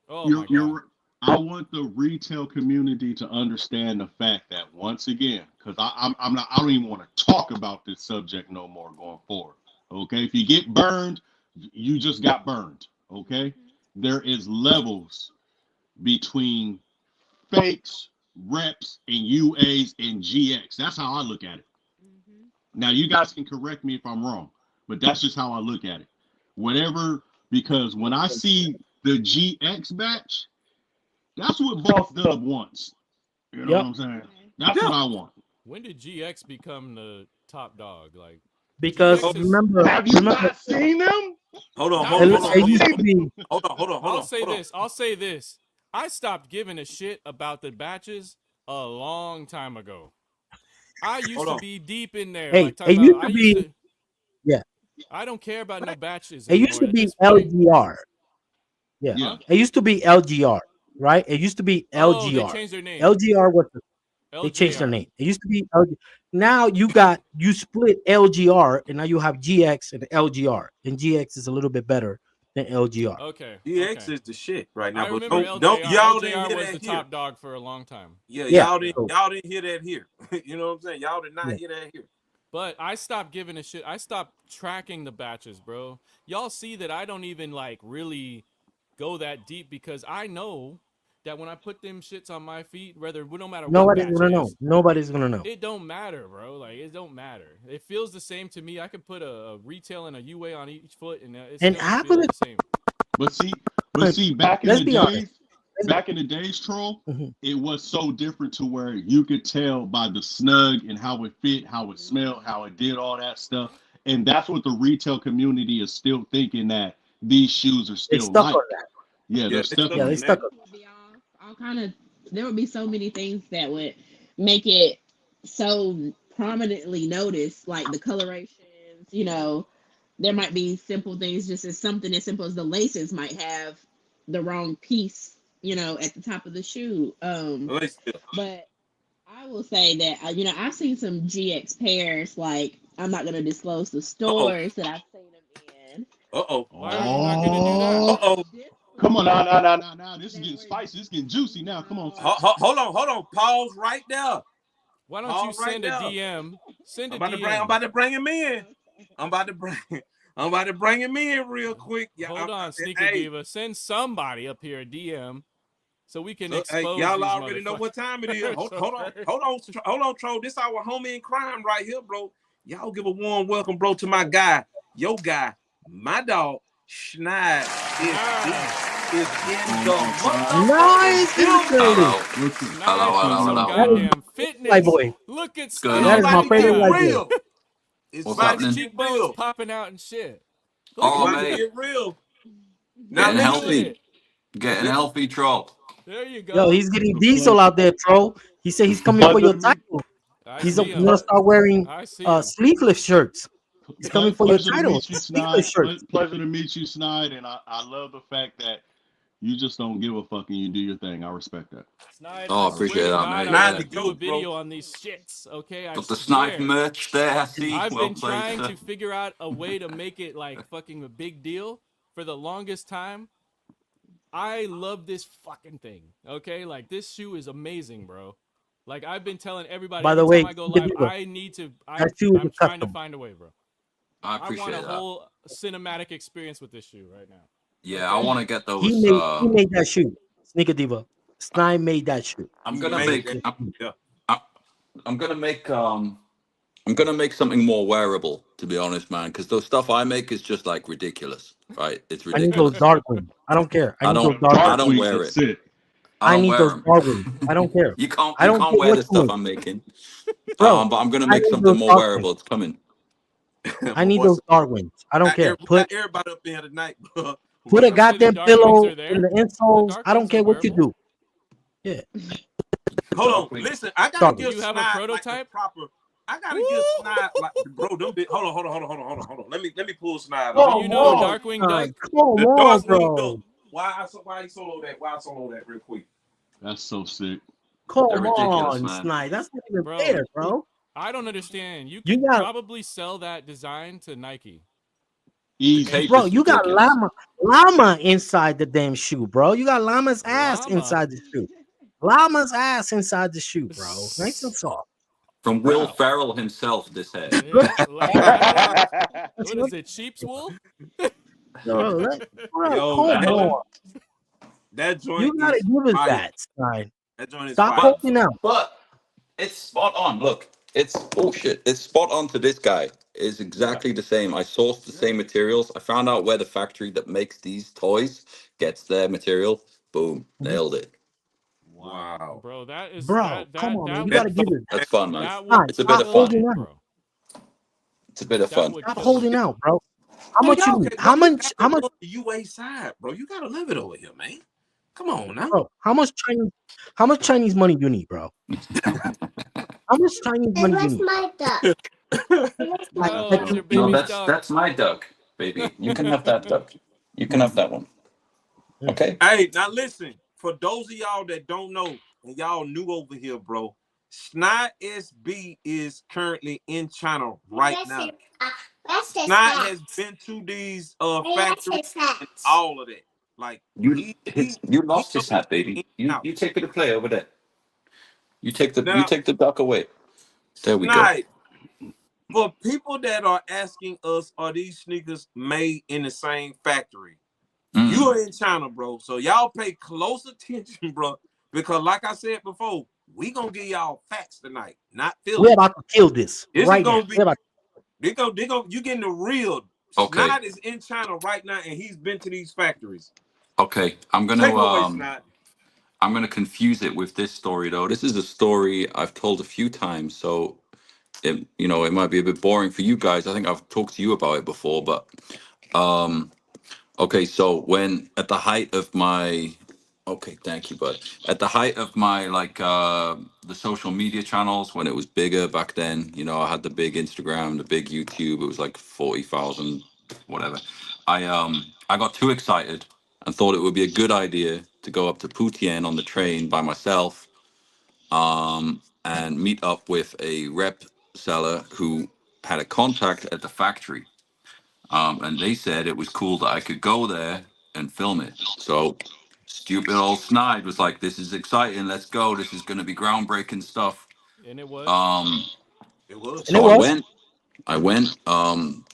I want the retail community to understand the fact that once again, because I don't even want to talk about this subject no more going forward. Okay, if you get burned, you just got burned. Okay, there is levels between fakes, reps, and UAs and GX. That's how I look at it. Now, you guys can correct me if I'm wrong, but that's just how I look at it. Whatever, because when I see the GX batch, that's what Boss Dub wants. You know what I'm saying? That's what I want. When did GX become the top dog? Like Because remember, have you not seen them? Hold on. I'll say this. I stopped giving a shit about the batches a long time ago. I used to be deep in there. Hey, like it used to be. Yeah. I don't care about no batches It used to anymore. be LGR. Yeah. It used to be LGR, right? It used to be LGR. Oh, they changed their name. LGR was they changed their name. It used to be LG. Now you split LGR and now you have GX and LGR. And GX is a little bit better than LGR. Okay. GX is the shit right now. I remember y'all LJR didn't hear was that the here. top dog for a long time. Yeah, y'all didn't hear that here. You know what I'm saying? Y'all did not hear that here. But I stopped giving a shit. I stopped tracking the batches, bro. Y'all see that I don't even like really go that deep because I know that when I put them shits on my feet, no matter what batch it is, nobody's gonna know. It don't matter, bro. Like it don't matter. It feels the same to me. I could put a retail and a UA on each foot, and it still feels the same. But see, back in the days, Troll, it was so different to where you could tell by the snug and how it fit, how it smelled, how it did all that stuff. And that's what the retail community is still thinking, that these shoes are still like. Yeah, they're stuck on that. There would be so many things that would make it so prominently noticed, like the colorations, you know. There might be simple things, just as something as simple as the laces might have the wrong piece, you know, at the top of the shoe. But I will say that, you know, I've seen some GX pairs, like, I'm not going to disclose the stores that I've seen them in. Why are you not going to do that? Come on, now. This is getting spicy. This is getting juicy now. Come on. Hold on. Pause right there. Why don't you send a DM? Send a DM. I'm about to bring him in. I'm about to bring him in real quick. Hold on, Sneaker Diva. Send somebody up here a DM so we can expose y'all these already know what time it is. Hold on, Troll. This our homie in crime right here, bro. Y'all give a warm welcome, bro, to my guy, your guy, my dog, Schneid is in the nice. Hello. Goddamn fitness. Boy. Look at that is my favorite real. It's about his cheekbones popping out and shit. Mate. Get real. Getting healthy, Troll. There you go. Yo, he's getting diesel out there, Troll. He said he's coming for your title. He's gonna start wearing sleeveless shirts. He's coming for your title. Sleeveless shirts. Pleasure to meet you, Schneid, and I love the fact that you just don't give a fuck and you do your thing. I respect that. Schneid, I appreciate that, mate. I do a video on these shits, okay? Got the Schneid merch there, I see. I've been trying to figure out a way to make it like fucking a big deal for the longest time. I love this fucking thing, okay? Like, this shoe is amazing, bro. Like, I've been telling everybody, by the way, I go live, I'm trying to find a way, bro. I appreciate that. I want a whole cinematic experience with this shoe right now. Yeah, I want to get those. He made that shoe. Sneaker Diva. Schneid made that shoe. I'm gonna make something more wearable, to be honest, man. Because the stuff I make is just like ridiculous, right? It's ridiculous. I need those dark ones. I don't care. I don't wear it. I need those dark ones. I don't care. You can't wear the stuff I'm making. Bro, but I'm gonna make something more wearable. It's coming. I need those dark ones. I don't care. Put everybody up there tonight, bro. Put a goddamn pillow in the insoles. I don't care what you do. Yeah. Hold on. Listen, I gotta give. You have a prototype? I gotta give Schneid like, bro. Hold on. Let me pull Schneid. Do you know Darkwing Duck? Come on, bro. Why he solo that? Why I solo that real quick? That's so sick. Come on, Schneid. That's not even fair, bro. I don't understand. You could probably sell that design to Nike. Easy. Bro, you got llama inside the damn shoe, bro. You got llama's ass inside the shoe. Llama's ass inside the shoe, bro. Nice and soft. From Will Ferrell himself, this head. What is it, sheep's wool? Bro, come on. That joint. You gotta give us that, Schneid. That joint is Stop holding out. But it's spot on. Look, it's bullshit. It's spot on to this guy. It's exactly the same. I sourced the same materials. I found out where the factory that makes these toys gets their material. Boom, nailed it. Wow, bro, that is come on, man. You gotta give it. That's fun, man. It's a bit of fun. It's a bit of fun. Stop holding out, bro. How much you need? How much? The UA side, bro. You gotta live it over here, man. Come on now, bro. How much Chinese money you need, bro? How much Chinese money you need? My duck. No, that's my duck, baby. You can have that duck. You can have that one. Okay. Hey, now listen. For those of y'all that don't know, and y'all new over here, bro, Snide SB is currently in China right now. Snide has been to these factories and all of that. Like you lost his hat, baby. You take it to play over there. You take the duck away. There we go. For people that are asking us, are these sneakers made in the same factory? You are in China, bro. So y'all pay close attention, bro. Because like I said before, we gonna give y'all facts tonight, not feelings. We're about to kill this right now. They go. You getting the real. Okay. Snide is in China right now, and he's been to these factories. Okay, I'm gonna confuse it with this story though. This is a story I've told a few times, so it might be a bit boring for you guys. I think I've talked to you about it before, but okay. So when at the height of my thank you, bud. At the height of my the social media channels, when it was bigger back then, I had the big Instagram, the big YouTube. It was like 40,000, whatever. I got too excited and thought it would be a good idea to go up to Putian on the train by myself, and meet up with a rep seller who had a contact at the factory. And they said it was cool that I could go there and film it. So stupid old Snide was like, "This is exciting. Let's go. This is going to be groundbreaking stuff." And it was. It was. So I went.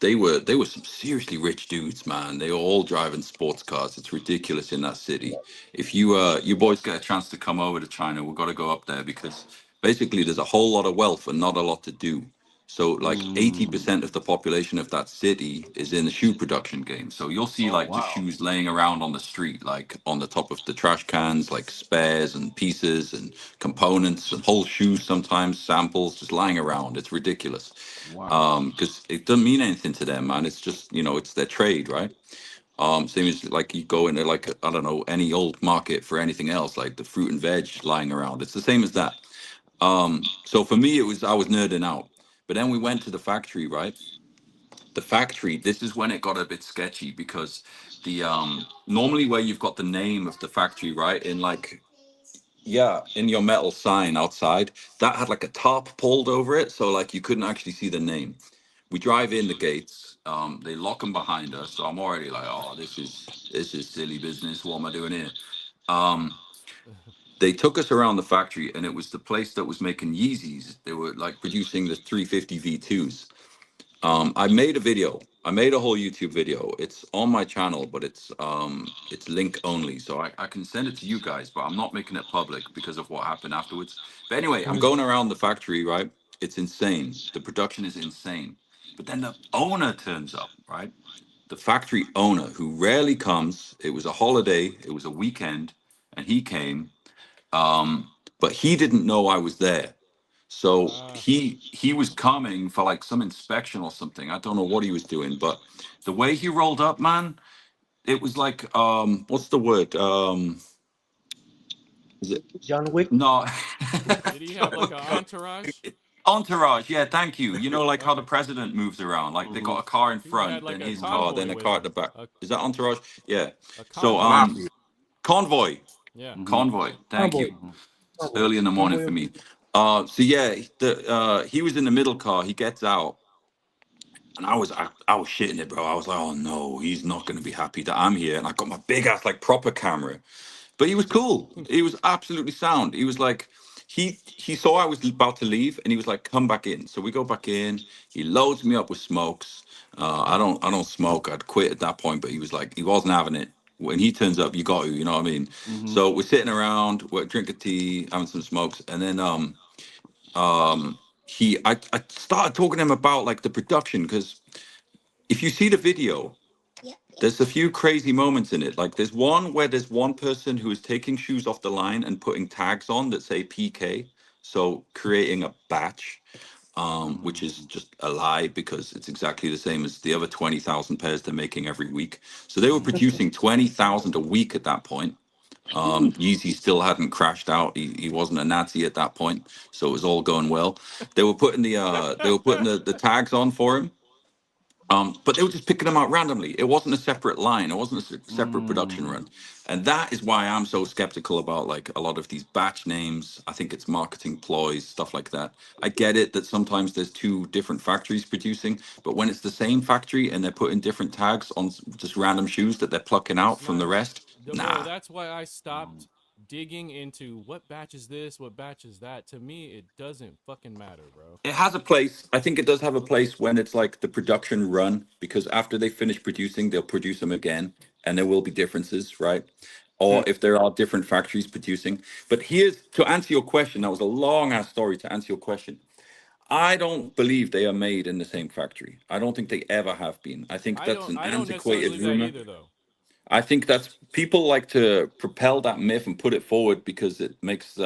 They were some seriously rich dudes, man. They were all driving sports cars. It's ridiculous in that city. If you boys get a chance to come over to China, we've got to go up there because basically there's a whole lot of wealth and not a lot to do. So like 80% of the population of that city is in the shoe production game. So you'll see just shoes laying around on the street, like on the top of the trash cans, like spares and pieces and components and whole shoes, sometimes samples just lying around. It's ridiculous. Because it doesn't mean anything to them, man. It's just, it's their trade, right? Same as like you go into like, I don't know, any old market for anything else, like the fruit and veg lying around. It's the same as that. So for me, I was nerding out. But then we went to the factory, right? The factory, this is when it got a bit sketchy because the normally where you've got the name of the factory, right? In your metal sign outside, that had like a tarp pulled over it. So like you couldn't actually see the name. We drive in the gates, they lock them behind us. So I'm already like, oh, this is silly business. What am I doing here? They took us around the factory, and it was the place that was making Yeezys. They were like producing the 350 V2s. I made a video. I made a whole YouTube video. It's on my channel, but it's link only. So I can send it to you guys, but I'm not making it public because of what happened afterwards. But anyway, I'm going around the factory, right? It's insane. The production is insane. But then the owner turns up, right? The factory owner, who rarely comes. It was a holiday. It was a weekend, and he came. But he didn't know I was there. So he was coming for like some inspection or something. I don't know what he was doing, but the way he rolled up, man, it was like what's the word? Is it John Wick? No. Did he have like an entourage? Entourage, yeah, thank you. You know, like how the president moves around, like they got a car in front, like then his a car, then a car at the back. Is that entourage? Yeah. So convoy. Yeah. Convoy. Thank you. It's early in the morning for me. So yeah, he was in the middle car. He gets out, and I was shitting it, bro. I was like, oh no, he's not going to be happy that I'm here, and I got my big ass like proper camera. But he was cool. He was absolutely sound. He was like, he saw I was about to leave, and he was like, come back in. So we go back in. He loads me up with smokes. I don't smoke. I'd quit at that point, but he was like, he wasn't having it. When he turns up, you got to, you know what I mean? So we're sitting around, we're drinking tea, having some smokes, and then I started talking to him about like the production, because if you see the video, there's a few crazy moments in it. Like there's one where there's one person who is taking shoes off the line and putting tags on that say PK, so creating a batch. which is just a lie because it's exactly the same as the other 20,000 pairs they're making every week. So they were producing 20,000 a week at that point. Yeezy still hadn't crashed out. He wasn't a Nazi at that point, so it was all going well. They were putting the tags on for him. But they were just picking them out randomly. It wasn't a separate line. It wasn't a separate production run. And that is why I'm so skeptical about like a lot of these batch names. I think it's marketing ploys, stuff like that. I get it that sometimes there's two different factories producing, but when it's the same factory and they're putting different tags on just random shoes that they're plucking out from the rest, nah. Bro, that's why I stopped digging into what batch is this, what batch is that. To me, it doesn't fucking matter, bro. It has a place. I think it does have a place when it's like the production run, because after they finish producing, they'll produce them again, and there will be differences, right? Or if there are different factories producing. But here's to answer your question. That was a long ass story to answer your question. I don't believe they are made in the same factory. I don't think they ever have been. I think that's an antiquated rumor. Either, though. I think that's people like to propel that myth and put it forward because it makes it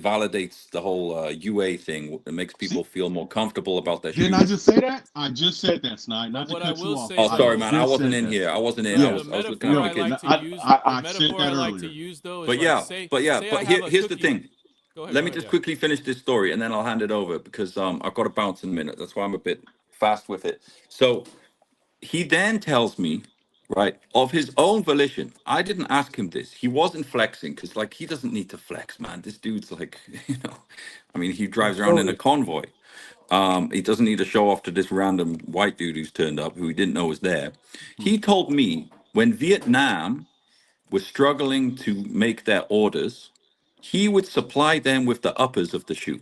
validates the whole UA thing. It makes people feel more comfortable about their shoes. Didn't I just say that? I just said that, Snide. Not to cut you off. Oh, sorry, man. I wasn't in here. I wasn't in. I was looking at the kids. I said that earlier. But here's the thing. Let me just quickly finish this story and then I'll hand it over because I've got to bounce in a minute. That's why I'm a bit fast with it. So he then tells me, right, of his own volition. I didn't ask him this. He wasn't flexing because, like, he doesn't need to flex, man. This dude's like, I mean, he drives around in a convoy. He doesn't need to show off to this random white dude who's turned up who he didn't know was there. He told me when Vietnam was struggling to make their orders, he would supply them with the uppers of the shoe.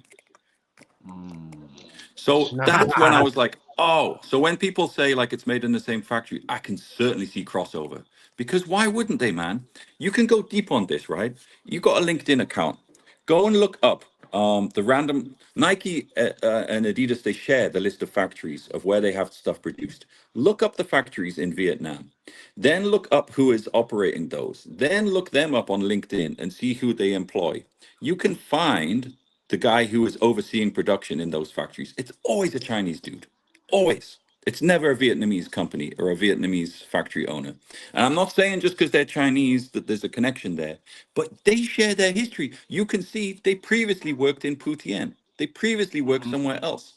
So that's when I was like, oh, so when people say like it's made in the same factory, I can certainly see crossover. Because why wouldn't they, man? You can go deep on this, right? You got a LinkedIn account. Go and look up the random Nike and Adidas. They share the list of factories of where they have stuff produced. Look up the factories in Vietnam. Then look up who is operating those. Then look them up on LinkedIn and see who they employ. You can find the guy who is overseeing production in those factories. It's always a Chinese dude. Always. It's never a Vietnamese company or a Vietnamese factory owner. And I'm not saying just because they're Chinese that there's a connection there, but they share their history. You can see they previously worked in Phu Thien. They previously worked somewhere else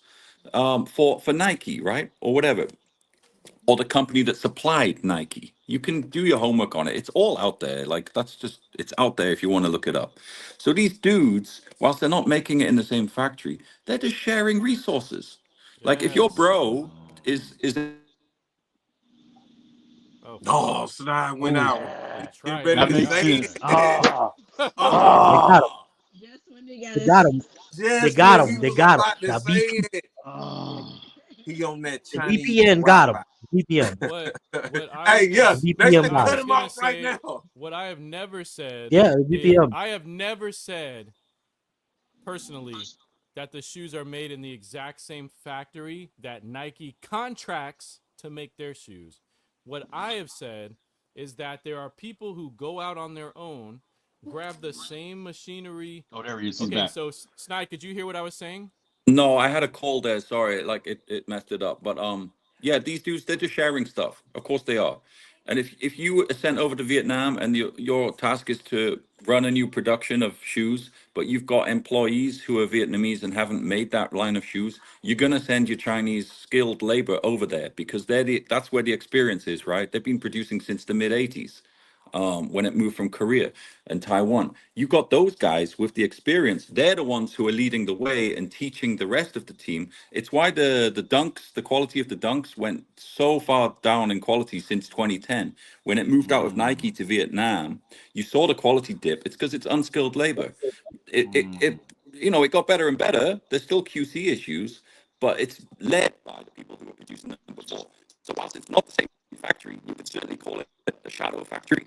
for Nike, right? Or whatever. Or the company that supplied Nike. You can do your homework on it. It's all out there. Like, that's just, it's out there if you want to look it up. So these dudes, whilst they're not making it in the same factory, they're just sharing resources. Like, if your bro is Oh, Snide went out. That makes sense. Just when they They got him. They got him. They got him. Now, he on that Chinese VPN got him. VPN. Hey, yes, VPN cut him off right now. What I have never said. Yeah, VPN. I have never said personally that the shoes are made in the exact same factory that Nike contracts to make their shoes. What I have said is that there are people who go out on their own, grab the same machinery. Oh, there he is. Okay, so Snide, could you hear what I was saying? No, I had a call there. Sorry, like it messed it up. But yeah, these dudes, they're just sharing stuff. Of course they are. And if you are sent over to Vietnam and your task is to run a new production of shoes, but you've got employees who are Vietnamese and haven't made that line of shoes, you're gonna send your Chinese skilled labor over there because that's where the experience is, right? They've been producing since the mid '80s. When it moved from Korea and Taiwan. You got those guys with the experience. They're the ones who are leading the way and teaching the rest of the team. It's why the dunks, the quality of the dunks went so far down in quality since 2010. When it moved out of Nike to Vietnam, you saw the quality dip. It's because it's unskilled labor. It got better and better. There's still QC issues, but it's led by the people who were producing them before. So whilst it's not the same factory, you could certainly call it a shadow factory,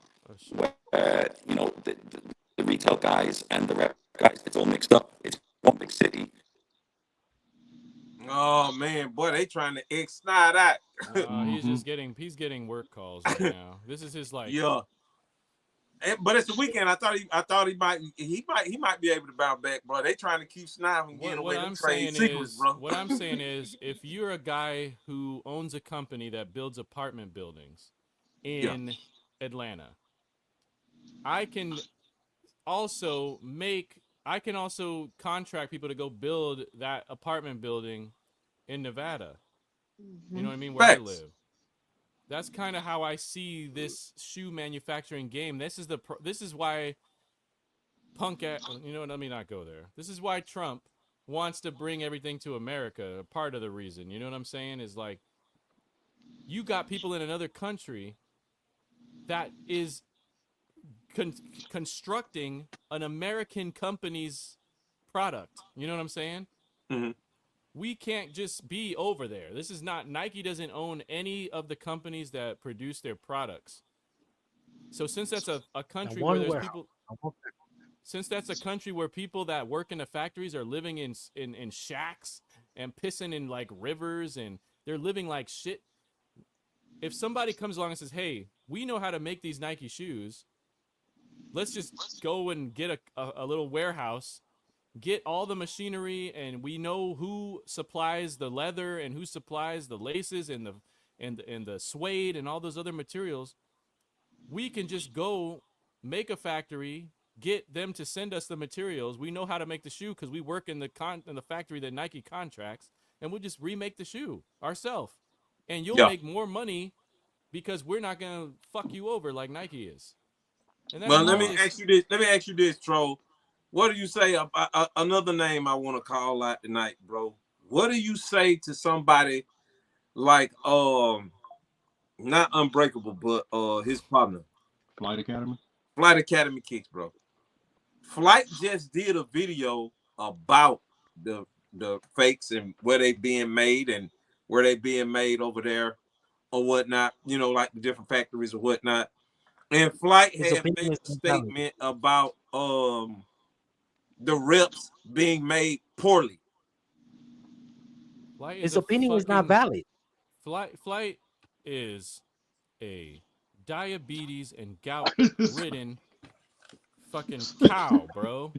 where the retail guys and the rep guys, it's all mixed up. It's one big city. Oh man, boy, they trying to X Snide out. He's getting work calls right now. This is his like. Yeah. But it's the weekend. I thought he might be able to bounce back, bro. They trying to keep Snide from getting away with trade secrets, bro. What I'm saying is, if you're a guy who owns a company that builds apartment buildings in Atlanta, I can also contract people to go build that apartment building in Nevada. You know what I mean? Where I live. That's kind of how I see this shoe manufacturing game. This is why let me not go there. This is why Trump wants to bring everything to America. Part of the reason, you know what I'm saying, is like, you got people in another country that is constructing an American company's product. You know what I'm saying? Mm-hmm. We can't just be over there. This is not, Nike doesn't own any of the companies that produce their products. So since that's a country where there's people, since that's a country where people that work in the factories are living in shacks and pissing in like rivers and they're living like shit. If somebody comes along and says, hey, we know how to make these Nike shoes, let's just go and get a little warehouse, get all the machinery, and we know who supplies the leather and who supplies the laces and the suede and all those other materials. We can just go make a factory, get them to send us the materials. We know how to make the shoe because we work in the factory that Nike contracts, and we'll just remake the shoe ourselves. And you'll make more money because we're not gonna fuck you over like Nike is. And well, let me ask you this, Troll. What do you say about another name I want to call out tonight, bro? What do you say to somebody like not Unbreakable, but his partner, Flight Academy? Flight Academy Kicks, bro. Flight just did a video about the fakes and where they being made and where they being made over there or whatnot, you know, like the different factories or whatnot. And Flight had made a statement about the reps being made poorly. His opinion is not valid. Flight is a diabetes and gout ridden fucking cow, bro.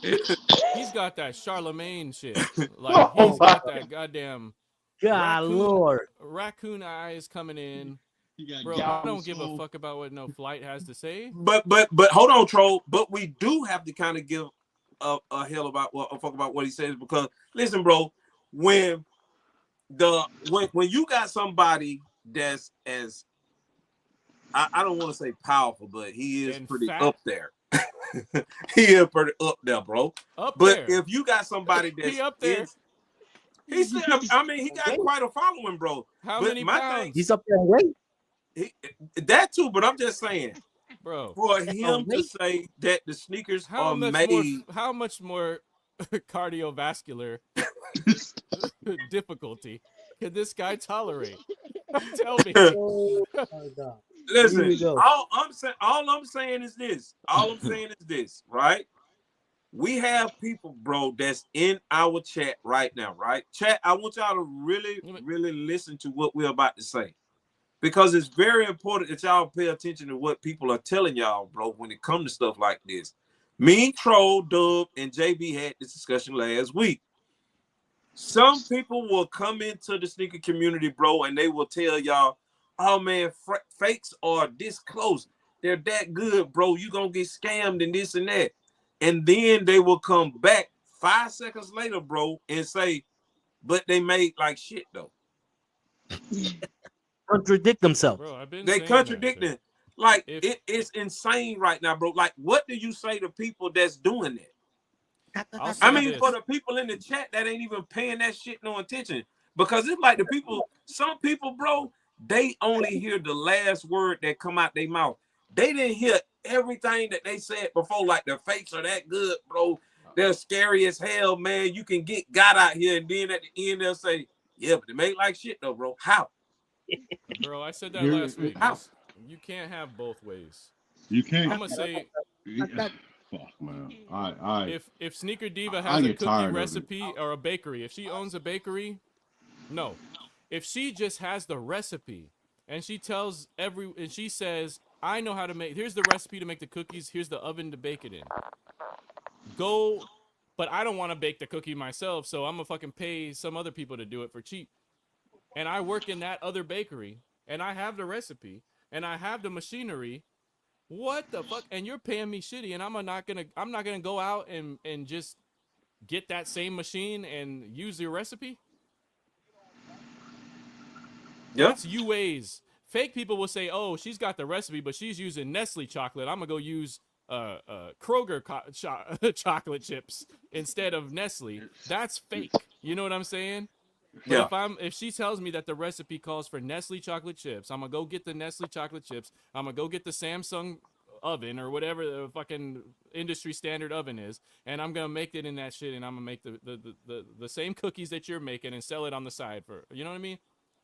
He's got that Charlemagne shit. Like, he's got that goddamn raccoon eyes coming in. Bro, I don't give a fuck about what no Flight has to say. But hold on, Troll. But we do have to kind of give a hell about what he says, because listen, bro, when you got somebody that's as I don't want to say powerful, but he is pretty up there. He is pretty up there, bro. But if you got somebody that's up there, he said, I mean, he got quite a following, bro. How many pounds? He's up there in weight. That too, but I'm just saying, bro, for him to say that the sneakers are made, how much more cardiovascular difficulty can this guy tolerate? Tell me. Listen, all I'm saying is this. All I'm saying is this, right? We have people, bro, that's in our chat right now, right? Chat, I want y'all to really, really listen to what we're about to say, because it's very important that y'all pay attention to what people are telling y'all, bro, when it comes to stuff like this. Me, Troll, Dub, and JB had this discussion last week. Some people will come into the sneaker community, bro, and they will tell y'all, oh, man, fakes are this close. They're that good, bro. You're going to get scammed and this and that. And then they will come back 5 seconds later, bro, and say, but they made like shit, though. Contradict themselves. Bro, they contradicting. Like, it's insane right now, bro. Like, what do you say to people that's doing that? I mean, for the people in the chat that ain't even paying that shit no attention. Because it's like some people, bro, they only hear the last word that come out their mouth. They didn't hear everything that they said before, like the fakes are that good, bro. They're scary as hell, man. You can get got out here, and then at the end they'll say, yeah, but they make like shit though, bro. How? Bro, I said that last week. How? You can't have both ways. You can't. I'm gonna say, fuck, man. If Sneaker Diva has a cookie recipe or a bakery, if she owns a bakery, no. If she just has the recipe and she tells and she says, I know how to make. Here's the recipe to make the cookies. Here's the oven to bake it in. Go, but I don't want to bake the cookie myself, so I'm gonna fucking pay some other people to do it for cheap. And I work in that other bakery, and I have the recipe, and I have the machinery. What the fuck? And you're paying me shitty, and I'm not gonna go out and just get that same machine and use your recipe. Yep. That's UAs. Fake people will say, "Oh, she's got the recipe, but she's using Nestle chocolate. I'm gonna go use Kroger chocolate chips instead of Nestle." That's fake. You know what I'm saying? But if she tells me that the recipe calls for Nestle chocolate chips, I'm gonna go get the Nestle chocolate chips. I'm gonna go get the Samsung oven or whatever the fucking industry standard oven is, and I'm gonna make it in that shit, and I'm gonna make the same cookies that you're making and sell it on the side for, you know what I mean?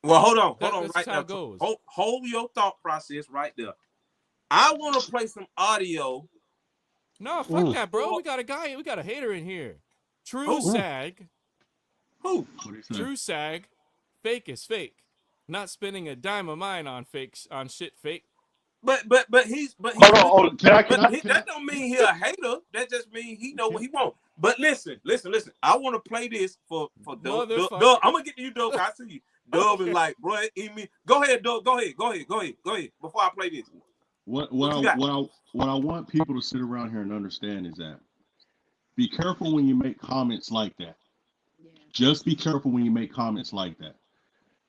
Well, hold on That's how it goes. Hold your thought process right there. I want to play some audio. No, fuck that, bro. We got a hater in here. True Sag. Who? True Sag. Fake is fake. Not spending a dime of mine on shit fake. But he's hold on. That don't mean he a hater. That just means he know what he want. But listen. I want to play this for Dub. Dub. I'm gonna get to you, Dub. I see you. Dub is like, bro, go ahead, Dub. Go ahead. Before I play this. What I want people to sit around here and understand is that be careful when you make comments like that. Yeah. Just be careful when you make comments like that.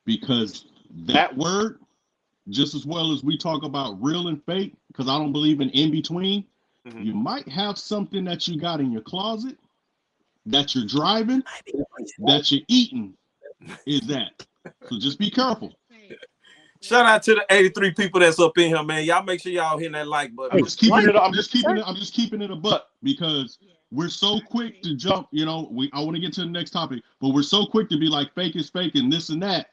Because that word, just as well as we talk about real and fake, because I don't believe in between, you might have something that you got in your closet, that you're driving, that you're eating, is that. So just be careful. Shout out to the 83 people that's up in here, man. Y'all make sure y'all hitting that like button. I'm just keeping it a buck because we're so quick to jump. You know, I want to get to the next topic, but we're so quick to be like fake is fake and this and that.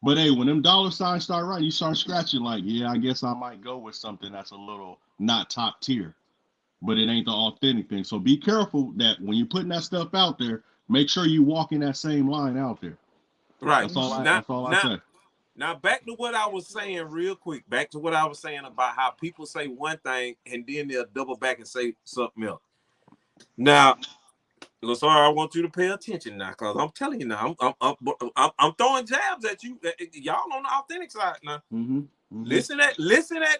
But hey, when them dollar signs start running, you start scratching like, yeah, I guess I might go with something that's a little not top tier, but it ain't the authentic thing. So be careful that when you're putting that stuff out there, make sure you walk in that same line out there. Right. That's all I say. Now, back to what I was saying real quick. Back to what I was saying about how people say one thing and then they'll double back and say something else. Now, sorry, I want you to pay attention now, because I'm telling you now, I'm throwing jabs at you. Y'all on the authentic side now. Listen at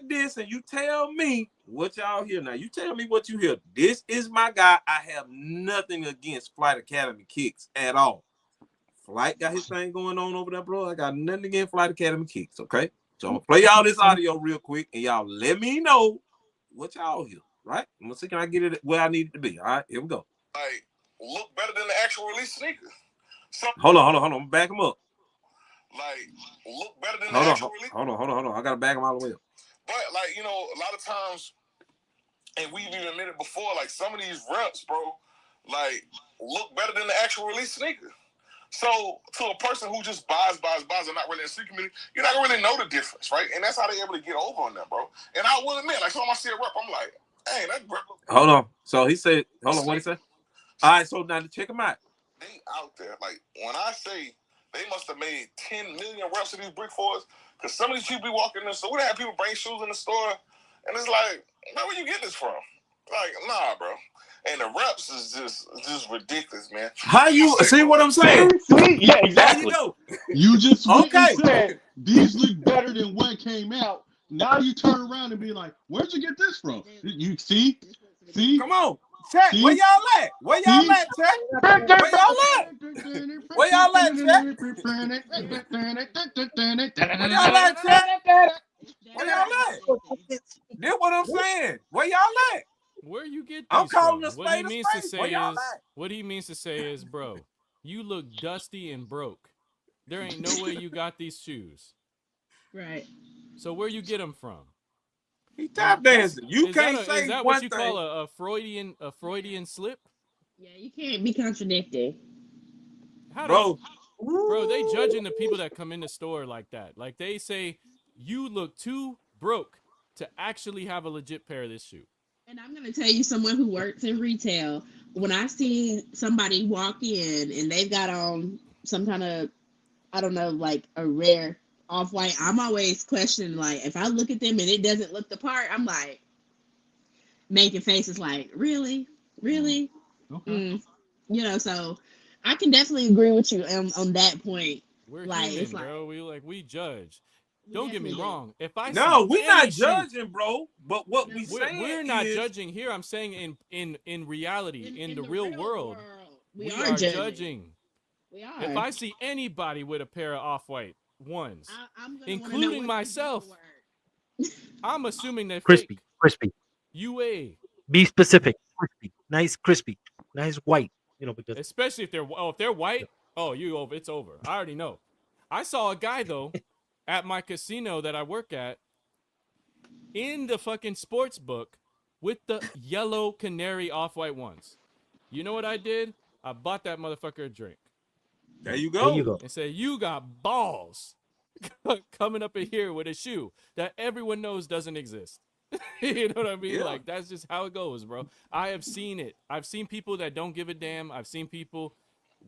this, and you tell me what y'all hear. Now, you tell me what you hear. This is my guy. I have nothing against Flight Academy Kicks at all. Flight got his thing going on over there, bro. I got nothing against Flight Academy Kicks, okay? So I'm gonna play y'all this audio real quick, and y'all let me know what y'all hear, right? I'm gonna see, can I get it where I need it to be? All right, here we go. Like, look better than the actual release sneaker. Hold on. I'm gonna back him up. Like, look better than the actual release. Hold on. I gotta back him all the way up. But like, you know, a lot of times, and we've even admitted before, like some of these reps, bro, like look better than the actual release sneaker. So to a person who just buys and not really in the sneaker community, you're not gonna really know the difference, right? And that's how they're able to get over on that, bro. And I will admit, like, so when I see a rep, I'm like, hey, that rep. Hold on. So he said, hold on, what he said? All right, so now to check him out. They out there, like when I say they must have made 10 million reps of these brick fours, because some of these people be walking in the store. We have people bring shoes in the store, and it's like, man, where you get this from? Like, nah, bro. And the reps is just ridiculous, man. How you see what I'm saying? Yeah, exactly. You just said these look better than what came out. Now you turn around and be like, where'd you get this from? You see? Come on. Chat, where y'all at? Where y'all at, chat? Where y'all at? Where y'all at, chat? Where y'all at, chat? Where y'all at? That's what I'm saying. Where y'all at? Where you get these I'm calling from? a What he spade means a to spade. say Where y'all is, at? what he means to say is, bro, you look dusty and broke. There ain't no way you got these shoes. Right. So where you get them from? He tap dancing. You can't say is that one what you thing. call a Freudian slip? Yeah, you can't be contradicting. Bro, they judging the people that come in the store like that. Like they say, you look too broke to actually have a legit pair of this shoe. And I'm gonna tell you, someone who works in retail, when I see somebody walk in and they've got on some kind of, I don't know, like a rare Off-White, I'm always questioning, like, if I look at them and it doesn't look the part, I'm like making faces like, really? Okay. You know, so I can definitely agree with you on that point. We're like, human, it's like, bro. We judge. Don't get me wrong. If I no, we're not shoe, judging, bro. But what we're not judging here. I'm saying in reality, in the real world, we are judging. We are. If I see anybody with a pair of Off-White ones, including myself, I'm assuming they're crispy, fake. crispy. UA. Be specific. Crispy, nice, crispy, nice white. You know, because especially if they're white. Oh, it's over. I already know. I saw a guy though at my casino that I work at in the fucking sports book with the yellow canary Off-White ones. You know what I did? I bought that motherfucker a drink. There you go. There you go. And said, you got balls coming up in here with a shoe that everyone knows doesn't exist. You know what I mean? Yeah. Like, that's just how it goes, bro. I have seen it. I've seen people that don't give a damn. I've seen people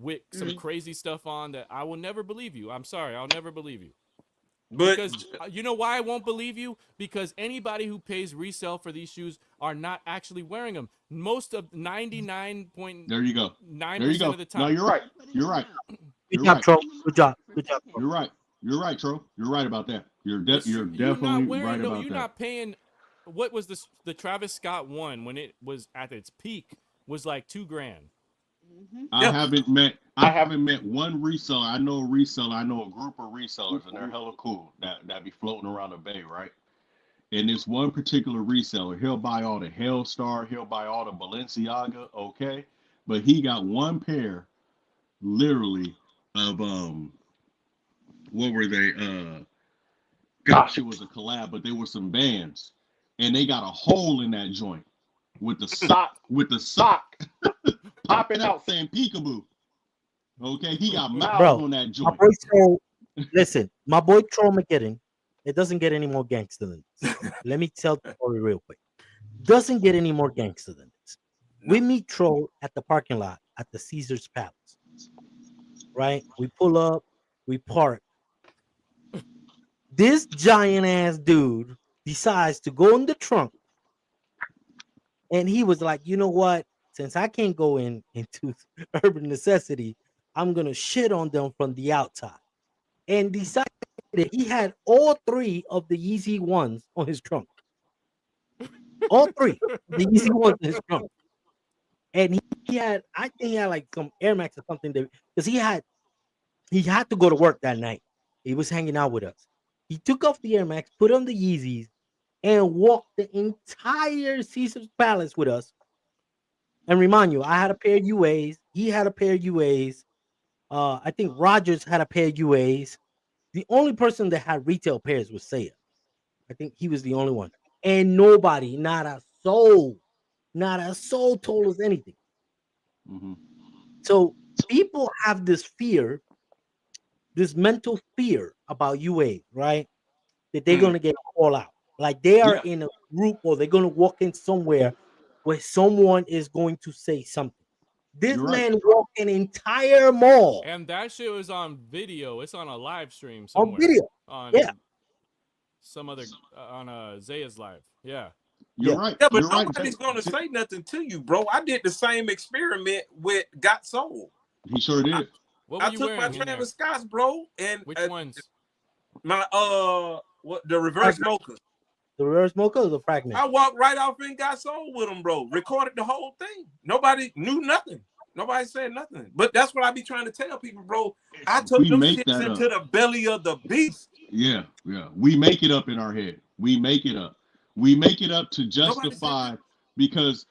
with some crazy stuff on that I will never believe you. I'm sorry. I'll never believe you. But because you know why I won't believe you? Because anybody who pays resale for these shoes are not actually wearing them. Most of 99.9% there you go. of the time. No, you're right. You're right. Good job, Tro. Good job. Good job. You're right. You're right, Tro. You're right about that. You're definitely right about that. You're not paying. What was the Travis Scott one when it was at its peak was like $2,000. I haven't met one reseller. I know a reseller. I know a group of resellers, and they're hella cool that be floating around the Bay, right? And this one particular reseller, he'll buy all the Hellstar, he'll buy all the Balenciaga, okay? But he got one pair, literally, of what were they? Gosh, it was a collab, but they were some Vans, and they got a hole in that joint with the sock popping out saying peekaboo. Okay, he got mouth on that joint. Listen, my boy Tro McGinn, it doesn't get any more gangster than this. Let me tell the story real quick. Doesn't get any more gangster than this. We meet Tro at the parking lot at the Caesar's Palace. Right? We pull up, we park. This giant ass dude decides to go in the trunk. And he was like, you know what? Since I can't go into Urban Necessity, I'm gonna shit on them from the outside. And decided that he had all three of the Yeezy ones on his trunk. All three, the Yeezy ones in his trunk. And he had, I think he had like some Air Max or something because he had to go to work that night. He was hanging out with us. He took off the Air Max, put on the Yeezys, and walked the entire Caesar's Palace with us. And remind you, I had a pair of UAs. He had a pair of UAs. I think Rogers had a pair of UAs. The only person that had retail pairs was Saya. I think he was the only one. And nobody, not a soul told us anything. Mm-hmm. So people have this fear, this mental fear about UA, right? That they're going to get called out. Like they are in a group or they're going to walk in somewhere where someone is going to say something. This man walked an entire mall. And that shit was on video. It's on a live stream somewhere. On video. Some other, on Zaya's live. Yeah. You're right. Yeah, but You're nobody's going to say nothing to you, bro. I did the same experiment with Got Soul. He sure did. I took my Travis Scott's, bro. And which ones? My, the reverse mochas. The reverse mocha or the fragment? I walked right off and Got Soul with them, bro. Recorded the whole thing. Nobody knew nothing. Nobody said nothing. But that's what I be trying to tell people, bro. I took them shits into the belly of the beast. Yeah. We make it up in our head. We make it up. We make it up to justify because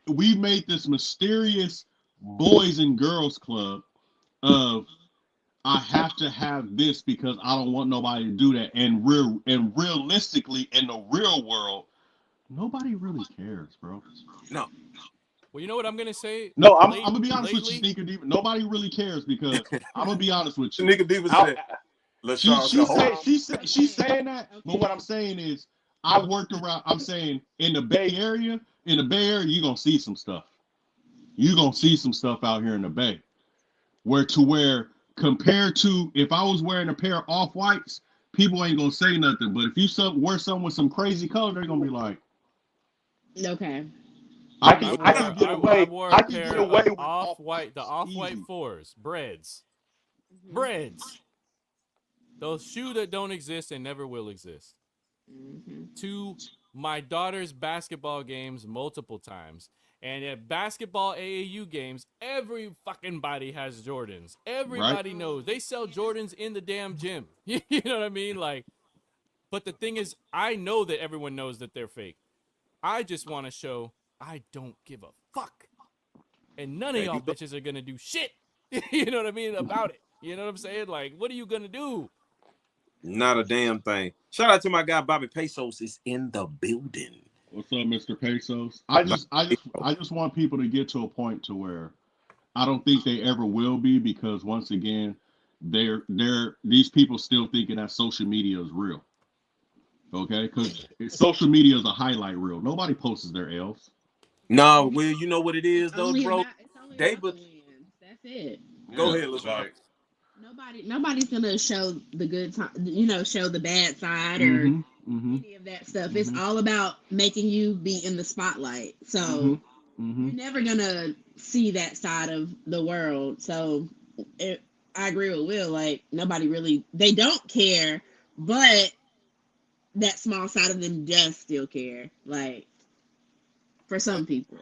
we made this mysterious boys and girls club of I have to have this because I don't want nobody to do that. And realistically, in the real world, nobody really cares, bro. No. Well, you know what I'm gonna say? No, I'm gonna be honest with you, Sneaker Diva. Nobody really cares because I'm gonna be honest with you. Sneaker Diva said, she's saying that, but what I'm saying is, I worked around. I'm saying in the Bay Area, you're gonna see some stuff. You're gonna see some stuff out here in the Bay, where compared to if I was wearing a pair of Off-Whites, people ain't gonna say nothing. But if you wear something with some crazy color, they're gonna be like, okay. I can get away. I wore I a can pair get away of with off-white, the off-white Easy. 4s, breads. Mm-hmm. Breads. Those shoes that don't exist and never will exist. Mm-hmm. To my daughter's basketball games multiple times. And at basketball AAU games, every fucking body has Jordans. Everybody knows. They sell Jordans in the damn gym. You know what I mean? Like, but the thing is, I know that everyone knows that they're fake. I just want to show I don't give a fuck. And none of y'all bitches are going to do shit. You know what I mean? About it. You know what I'm saying? Like, what are you going to do? Not a damn thing. Shout out to my guy Bobby Pesos is in the building. "What's up, Mr. Pesos?" I just want people to get to a point to where I don't think they ever will be, because once again, these people still thinking that social media is real. Okay, because social media is a highlight reel. Nobody posts their L's. No, well, you know what it is, though, bro. They but that's it. Go ahead, let's like, Nobody's gonna show the good time, show the bad side or any of that stuff. It's all about making you be in the spotlight. So you're never gonna see that side of the world. So I agree with Will. Like, nobody really, they don't care, but that small side of them does still care. Like, for some people.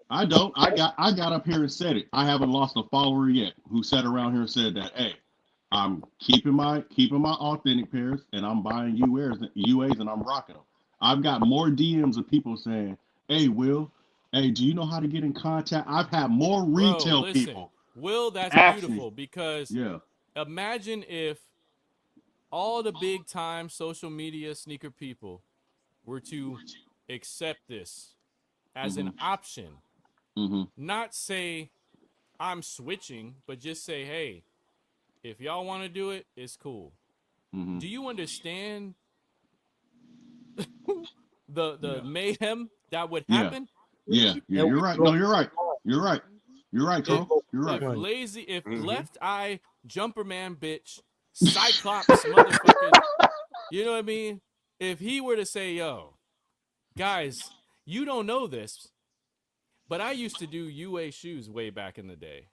I don't. I got up here and said it. I haven't lost a follower yet who sat around here and said that, hey, I'm keeping my authentic pairs and I'm buying UAs and I'm rocking them. I've got more DMs of people saying, hey, Will, hey, do you know how to get in contact? I've had more retail people. Will, that's beautiful, because imagine if all the big time social media sneaker people were to accept this as an option. Not say I'm switching, but just say, hey, if y'all want to do it, it's cool. Do you understand the mayhem that would happen? Yeah, you're right. No, you're right. You're right. You're right, Troll. You're right. If Left Eye Jumper Man bitch, Cyclops motherfucking, you know what I mean? If he were to say, yo, guys, you don't know this, but I used to do UA shoes way back in the day.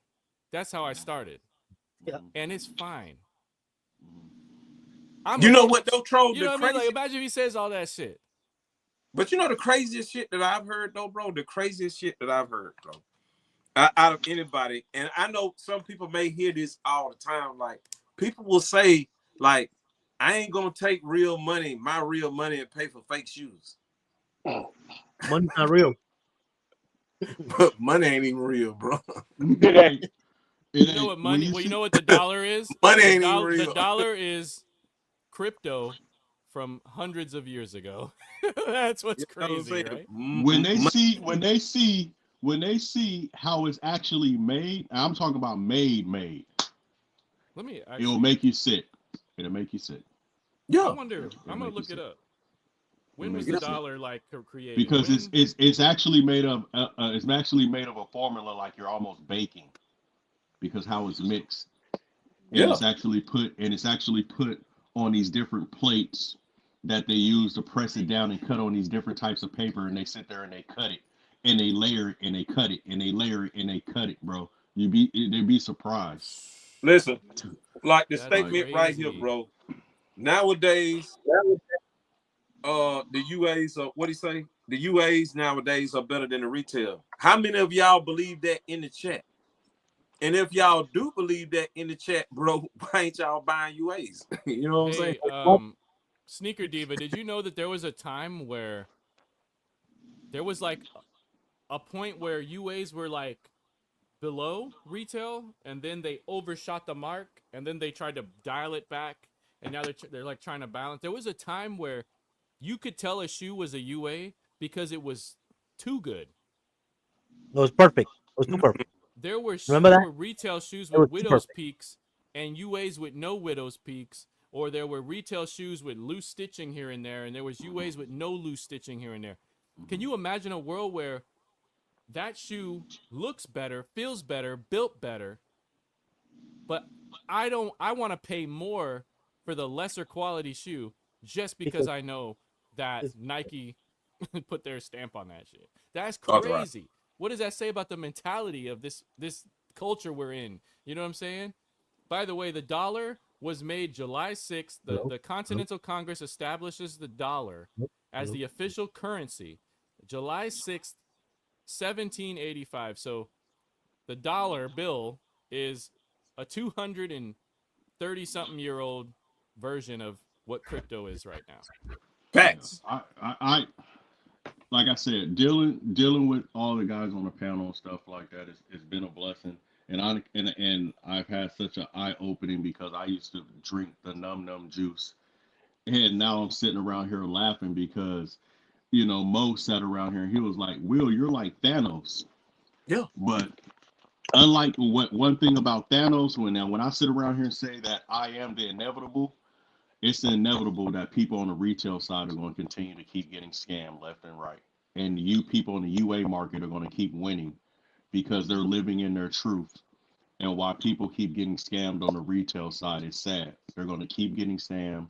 That's how I started. Yeah. And it's fine. You know what, though, Troll? You know what I mean? Like, imagine if he says all that shit. But you know the craziest shit that I've heard, though, bro? The craziest shit that I've heard, bro, out of anybody, and I know some people may hear this all the time, like, people will say, like, I ain't gonna take my real money, and pay for fake shoes. Money's not real. But money ain't even real, bro. It ain't. You know what money? Well, you know what the dollar is? Money ain't even real. The dollar is crypto from hundreds of years ago. That's what's crazy, right? When they see how it's actually made, I'm talking about made. It'll make you sick. It'll make you sick. Yeah. I wonder. I'm gonna look it up. When was the dollar like created? Because it's actually made of a formula like you're almost baking, because how it's mixed. And it's actually put on these different plates that they use to press it down and cut on these different types of paper, and they sit there and they cut it and they layer it and they cut it and they layer it and they cut it, bro. They'd be surprised. Listen, like the statement right here, bro. Nowadays, the UAs are, what do you say? The UAs nowadays are better than the retail. How many of y'all believe that in the chat? And if y'all do believe that in the chat, bro, why ain't y'all buying UAs? You know what I'm saying? Sneaker Diva, did you know that there was a time where there was like a point where UAs were like below retail, and then they overshot the mark, and then they tried to dial it back, and now they're like trying to balance. There was a time where you could tell a shoe was a UA because it was too good. It was perfect. It was too perfect. There were retail shoes It was with too widow's perfect. peaks and UAs with no widow's peaks, or there were retail shoes with loose stitching here and there, and there was UAs with no loose stitching here and there. Can you imagine a world where that shoe looks better, feels better, built better, but I want to pay more for the lesser quality shoe just because I know that Nike put their stamp on that shit. That's crazy. Right. What does that say about the mentality of this culture we're in? You know what I'm saying? By the way, the dollar was made July 6th. The Continental Congress establishes the dollar as the official currency. July 6th, 1785. So the dollar bill is a 230-something-year-old version of what crypto is right now. Facts. I like I said, dealing with all the guys on the panel and stuff like that it's been a blessing. And I've had such an eye opening because I used to drink the num juice, and now I'm sitting around here laughing because, you know, Mo sat around here and he was like, "Will, you're like Thanos." Yeah. But unlike one thing about Thanos, when I sit around here and say that I am the inevitable, it's inevitable that people on the retail side are going to continue to keep getting scammed left and right, and you people in the UA market are going to keep winning because they're living in their truth. And why people keep getting scammed on the retail side is sad. They're going to keep getting scammed,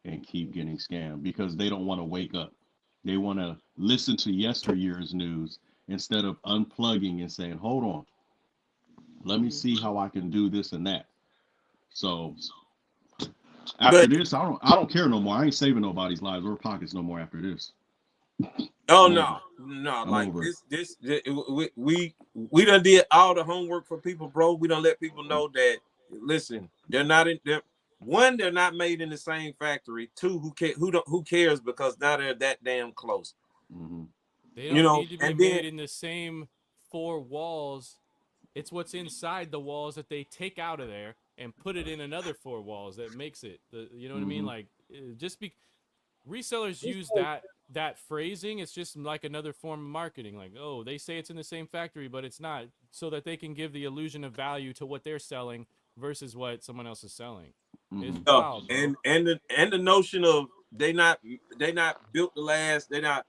and keep getting scammed because they don't want to wake up. They want to listen to yesteryear's news instead of unplugging and saying, "Hold on, let me see how I can do this and that." So after this, I don't care no more. I ain't saving nobody's lives or pockets no more after this. Oh no, like this we done did all the homework for people, bro. We done let people know that, listen, they're not in there. One, they're not made in the same factory. Two, who cares, because now they're that damn close. Mm-hmm. They don't need to be made in the same four walls. It's what's inside the walls that they take out of there and put it in another four walls that makes it. You know what I mean? Like, resellers use that phrasing. It's just like another form of marketing. Like, oh, they say it's in the same factory, but it's not, so that they can give the illusion of value to what they're selling versus what someone else is selling. It's wild, bro. And the notion of they not built to last. They're not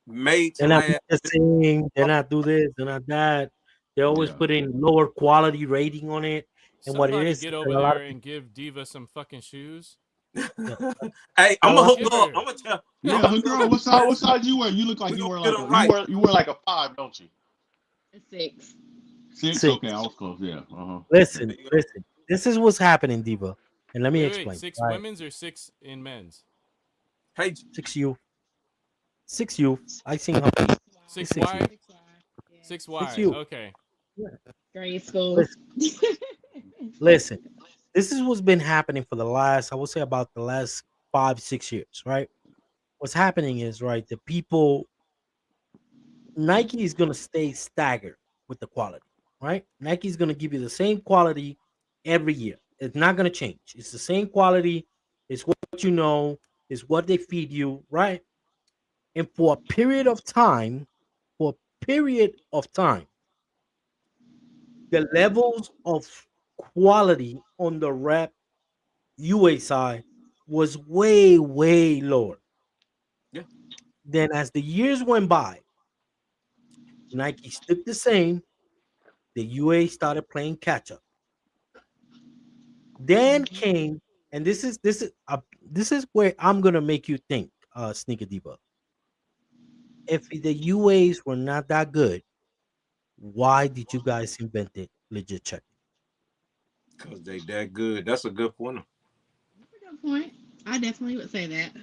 made to last. They're not do this. They're not that. They always put in lower quality rating on it. And Somebody what it is, get over there and give Diva some fucking shoes. Hey, I'm gonna hook up. I'm gonna tell. Yeah, hook up. What size you wear? You look like you wear like a 5, don't you? A 6. 6? Okay, I was close. Yeah. Listen. This is what's happening, Diva. And let me explain. 6 women's or 6 in men's? Hey, 6U. 6U. I seen her. 6Y. 6Y. Okay. Grade school. Listen, this is what's been happening for the last, I would say, about the last 5-6 years, right? What's happening is, right, the people, Nike is going to stay staggered with the quality, right? Nike is going to give you the same quality every year. It's not going to change. It's the same quality. It's what you know. It's what they feed you, right? And for a period of time, the levels of quality on the rep UA side was way, way lower. Yeah. Then as the years went by, Nike stood the same. The UA started playing catch up. Then came, and this is where I'm gonna make you think, Sneaker Diva. If the UAs were not that good, why did you guys invent it? Legit check. Because they that good. That's a good point. That's a good point. I definitely would say that.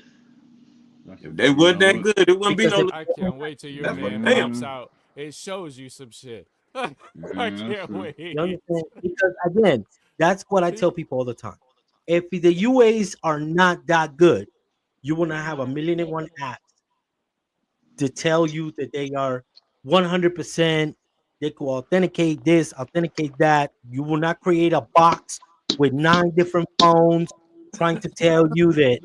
If they weren't that good, it wouldn't be no. I can't wait till your man pops out. It shows you some shit. I can't wait. Because again, that's what I tell people all the time. If the UAs are not that good, you will not have 1,000,001 apps to tell you that they are 100%. They could authenticate this, authenticate that. You will not create a box with 9 different phones trying to tell you that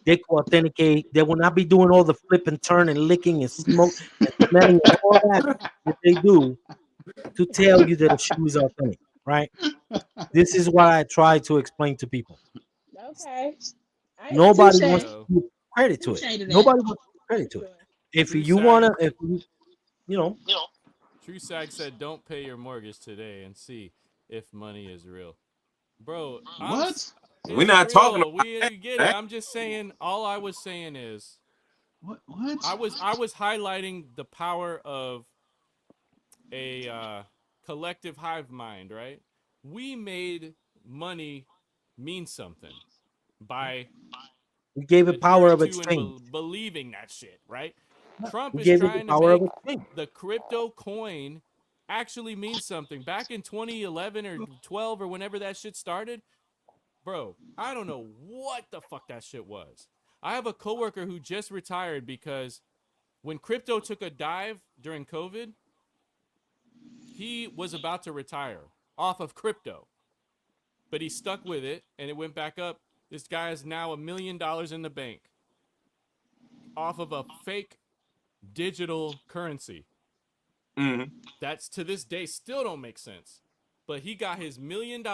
they could authenticate. They will not be doing all the flip and turn and licking and smoke and smelling and all that they do to tell you that a shoe is authentic, right? This is what I try to explain to people. Okay. Nobody wants to give credit to it. Nobody wants to give credit to it. If you want to, you know. True Sag said, don't pay your mortgage today and see if money is real. Bro, What? We're not talking about we get it. I'm just saying. All I was saying is, what? I was highlighting the power of a collective hive mind, right? We made money mean something by We gave it power of to exchange. and believing that shit, right? Trump We is gave it the trying to power of make exchange. the crypto coin actually mean something. Back in 2011 or 12 or whenever that shit started, bro, I don't know what the fuck that shit was. I have a coworker who just retired because when crypto took a dive during COVID, he was about to retire off of crypto, but he stuck with it and it went back up. This guy is now $1 million in the bank off of a fake digital currency. That's to this day still don't make sense. But he got his $1 million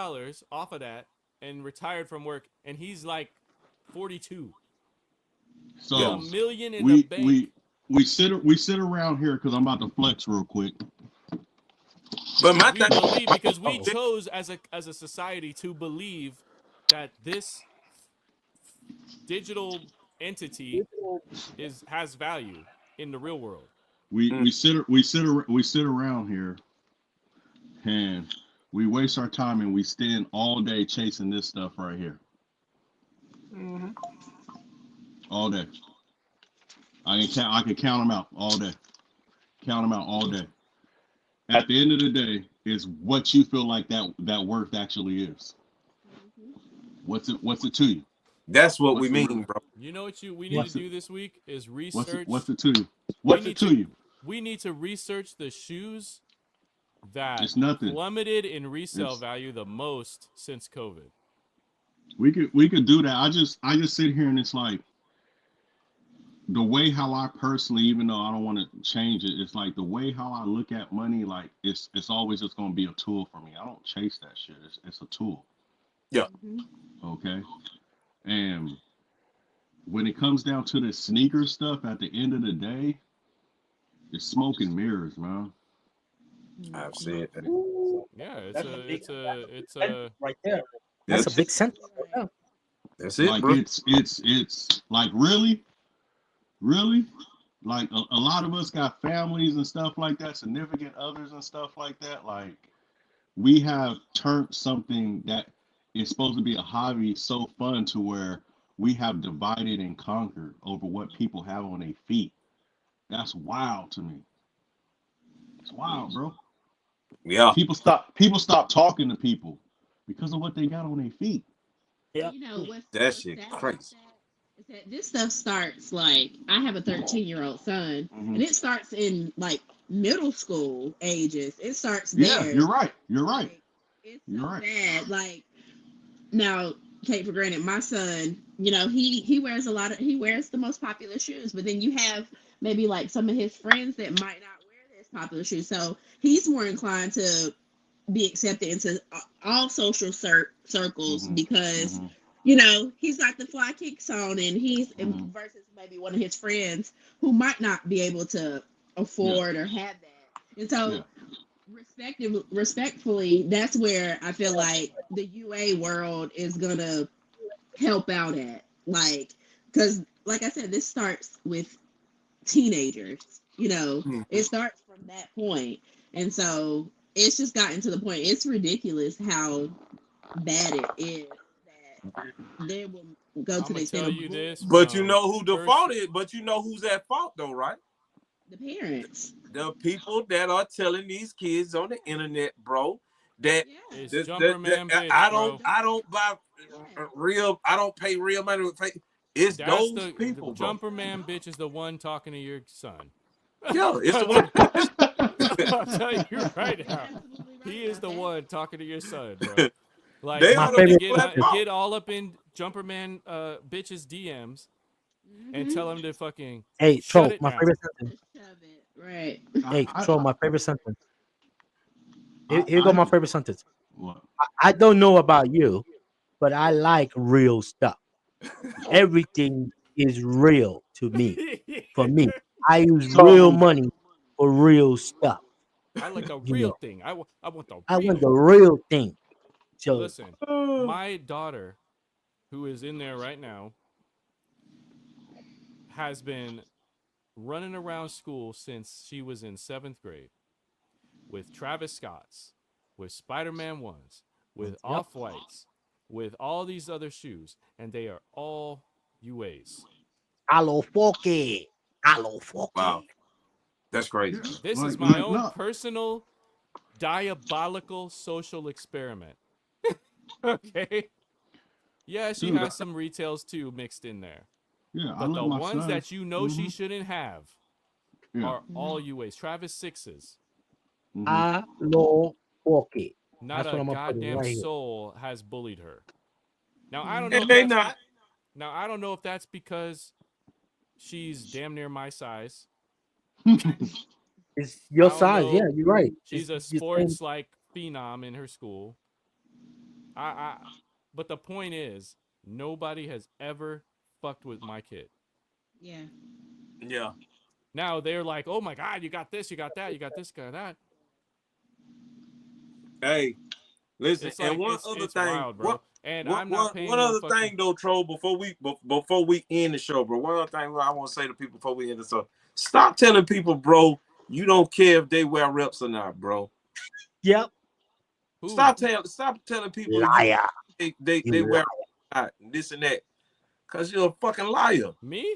off of that and retired from work, and he's like 42. So $1 million in the bank. We sit around here because I'm about to flex real quick. But my we believe because we chose as a society to believe that this digital entity has value in the real world. We sit around here and we waste our time and we spend all day chasing this stuff right here. All day. I can count them out all day. Count them out all day. At the end of the day, is what you feel like that worth actually is. What's it to you? That's what we mean, bro. You know what we need to do this week is research. What's it to you? What's it to you? We need to research the shoes that it's nothing. Plummeted in resale value the most since COVID. We could do that. I just sit here and it's like the way how I personally, even though I don't want to change it, it's like the way how I look at money, like it's always just gonna be a tool for me. I don't chase that shit. It's a tool. Yeah. Okay. And when it comes down to the sneaker stuff, at the end of the day, it's smoke and mirrors, man. I've said that. Yeah, it's a right there. That's a big sentence. Yeah. That's it, like, bro. It's like really, like a lot of us got families and stuff like that, significant others and stuff like that. Like we have turned something that is supposed to be a hobby so fun to where we have divided and conquered over what people have on their feet. That's wild to me. It's wild, bro. Yeah. People stop talking to people because of what they got on their feet. Yeah. You know what's that shit crazy. Is that this stuff starts like I have a 13-year-old son, and it starts in like middle school ages. It starts there. Yeah, you're right. Like, it's so bad. Like now, take for granted, my son, you know, he wears he wears the most popular shoes, but then you have maybe like some of his friends that might not wear this popular shoes. So he's more inclined to be accepted into all social circles because, you know, he's got the fly kicks on and he's versus maybe one of his friends who might not be able to afford or have that. And so respectfully, that's where I feel like the UA world is going to help out at. Like, because like I said, this starts with teenagers, you know, it starts from that point. And so it's just gotten to the point, it's ridiculous how bad it is that they will go to the extent of this. But you know who defaulted, but you know who's at fault though, right? The parents. The people that are telling these kids on the internet, bro, that I don't buy real, I don't pay real money with fake. It's those people. The jumper man bitch is the one talking to your son. Yeah, it's the one. I'll tell you right now. He is the one talking to your son, bro. Like get all up in jumper man bitch's DMs and tell him to fucking Troll, my favorite sentence. Right. Hey, Troll, my favorite sentence. Here go my favorite sentence. I don't know about you, but I like real stuff. Everything is real to me. For me, I use real money for real stuff. I like a real thing. I want the real. I want the real thing. joke. Listen, my daughter, who is in there right now, has been running around school since she was in 7th grade with Travis Scott's, with Spider-Man 1s, with Off-Whites, with all these other shoes, and they are all UAs. Alo Foke. Wow. That's crazy. This is my own personal diabolical social experiment. Okay? Yeah, she has some retails too mixed in there. Yeah, but the ones that you know she shouldn't have are all UAs. Travis 6s. Alo Foke. Not a goddamn soul has bullied her. Now I don't know. Now I don't know if that's because she's damn near my size. It's your size, yeah, you're right. She's a sports like phenom in her school. But the point is, nobody has ever fucked with my kid. Yeah. Yeah. Now they're like, oh my God, you got this, you got that, you got this, got that. Hey, listen, it's like, and one other thing, wild, bro. I'm not paying one other thing though, Troll, before we end the show, bro. One other thing I want to say to people before we end the show. Stop telling people, bro, you don't care if they wear reps or not, bro. Yep. Stop telling people liar. They wear this and that. Cause you're a fucking liar. Me?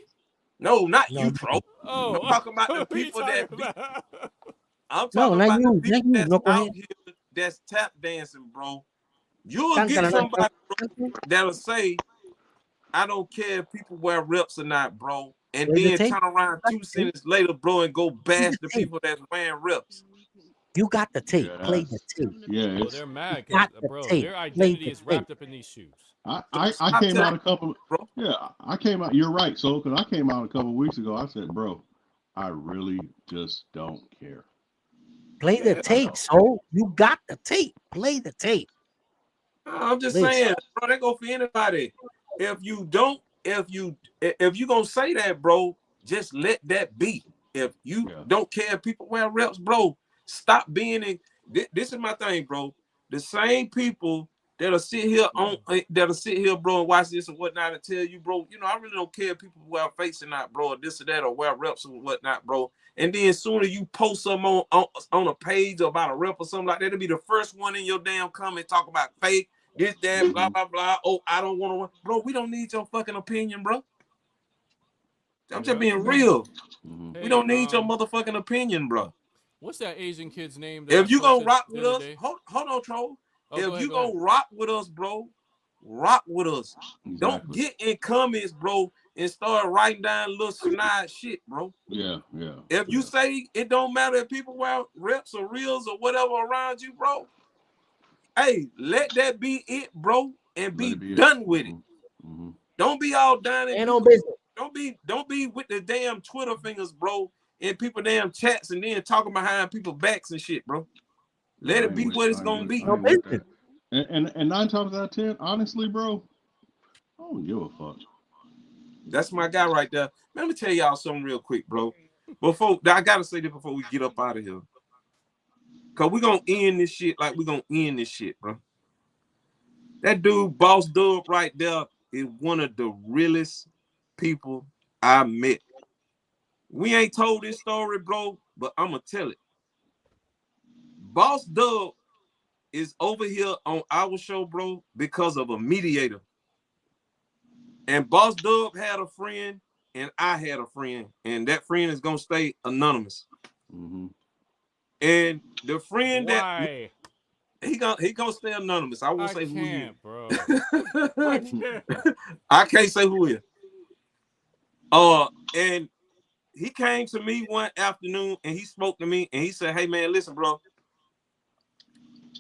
No, not you, Troll. Oh, I'm talking about the people I'm talking about the people that's out here that's tap dancing, bro. You'll get somebody that'll say, I don't care if people wear reps or not, bro. And then turn around 2 sentences later, bro, and go bash the people that's wearing reps. You got the tape. Play the tape. Yeah, they're mad because, bro, their identity is wrapped up in these shoes. I came out a couple. Yeah, I came out. You're right, so because I came out a couple weeks ago, I said, bro, I really just don't care. Play the tape, so you got the tape. Play the tape. I'm just saying, bro, that go for anybody. If you gonna say that, bro, just let that be. If you don't care if people wear reps, bro, stop being in. This is my thing, bro. The same people that'll sit here, bro, and watch this and whatnot and tell you, bro, I really don't care if people wear fakes or not, bro, or this or that, or wear reps or whatnot, bro. And then sooner you post something on a page about a rep or something like that, it'll be the first one in your damn comment talk about fake, this, that, blah, blah, blah. Oh, I don't want to. Bro, we don't need your fucking opinion, bro. I'm just being real. Hey, we don't need your motherfucking opinion, bro. What's that Asian kid's name? If you gonna rock with us, hold on, Troll. If you gonna rock with us, bro, rock with us. Exactly. Don't get in comments, bro, and start writing down little snide shit, bro. Yeah. If you say it don't matter if people wear reps or reels or whatever around you, bro, hey, let that be it, bro, and be done with it. Mm-hmm. Don't be all down and no business. Don't be with the damn Twitter fingers, bro, and people damn chats and then talking behind people's backs and shit, bro. Let it be what it's gonna be. No business. And 9 times out of 10, honestly, bro, I don't give a fuck. That's my guy right there. Let me tell y'all something real quick, bro. I gotta say this before we get up out of here. Cause we're gonna end this shit like we're gonna end this shit, bro. That dude, Boss Dub, right there, is one of the realest people I met. We ain't told this story, bro, but I'm gonna tell it. Boss Dub is over here on our show, bro, because of a mediator. And Boss Dub had a friend, and I had a friend, and that friend is gonna stay anonymous. Mm-hmm. And the friend that he gonna stay anonymous. I won't say who he is, bro. I can't say who he is. And he came to me one afternoon and he spoke to me and he said, "Hey man, listen, bro.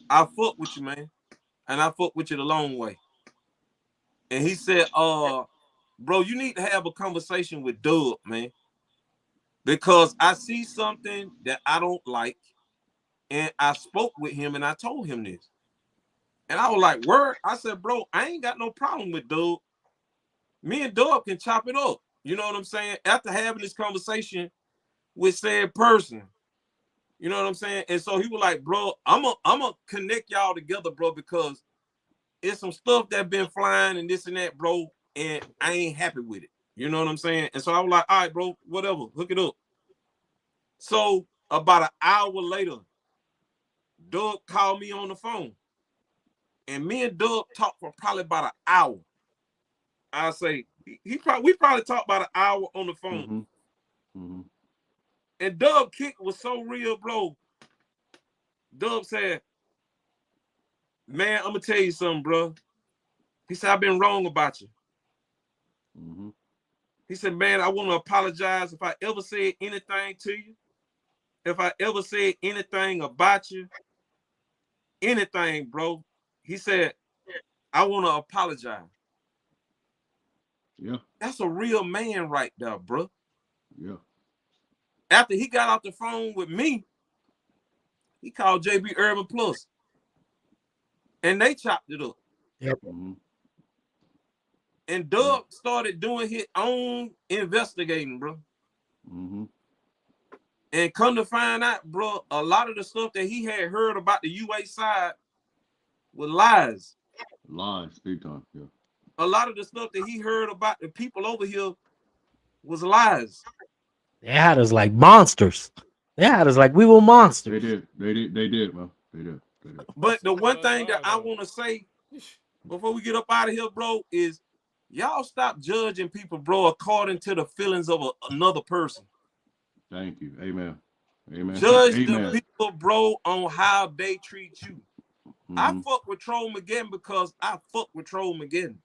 I fuck with you, man, and I fuck with you the long way." And he said, bro, you need to have a conversation with Dub, man, because I see something that I don't like, and I spoke with him and I told him this." And I was like, "Word?" I said, "Bro, I ain't got no problem with Dub. Me and Dub can chop it up." You know what I'm saying? After having this conversation with said person. You know what I'm saying? And so he was like, "Bro, I'm gonna connect y'all together, bro, because it's some stuff that been flying and this and that, bro, and I ain't happy with it. You know what I'm saying? And so I was like, all right, bro, whatever, hook it up. So about an hour later, Doug called me on the phone. And me and Doug talked for probably about an hour. I say, we probably talked about an hour on the phone. And Doug kick was so real, bro. Doug said, man, I'm going to tell you something, bro. He said, I've been wrong about you. He said, man, I want to apologize if I ever said anything to you. If I ever said anything about you. Anything, bro. He said, I want to apologize. Yeah. That's a real man right there, bro. Yeah. After he got off the phone with me, he called JB Urban Plus. And they chopped it up. Yep. And Doug started doing his own investigating, bro. And come to find out, bro, a lot of the stuff that he had heard about the UA side was lies. Lies, big time, yeah. A lot of the stuff that he heard about the people over here was lies. They had us like monsters. They had us like we were monsters. They did, man. They did. But the one thing that I want to say before we get up out of here, bro, is y'all stop judging people, bro, according to the feelings of another person. Thank you. Amen. Amen. Judge the people, bro, on how they treat you. I fuck with Troll McGinn because I fuck with Troll McGinn.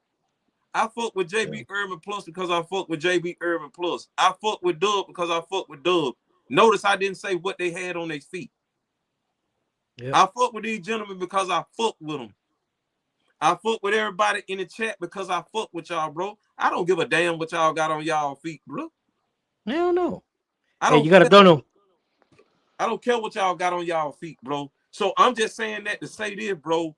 I fuck with JB Urban Plus because I fuck with JB Urban Plus. I fuck with Dub because I fuck with Dub. Notice I didn't say what they had on their feet. Yep. I fuck with these gentlemen because I fuck with them. I fuck with everybody in the chat because I fuck with y'all, bro. I don't give a damn what y'all got on y'all feet, bro. Hell no. You gotta know. I don't care what y'all got on y'all feet, bro. So I'm just saying that to say this, bro.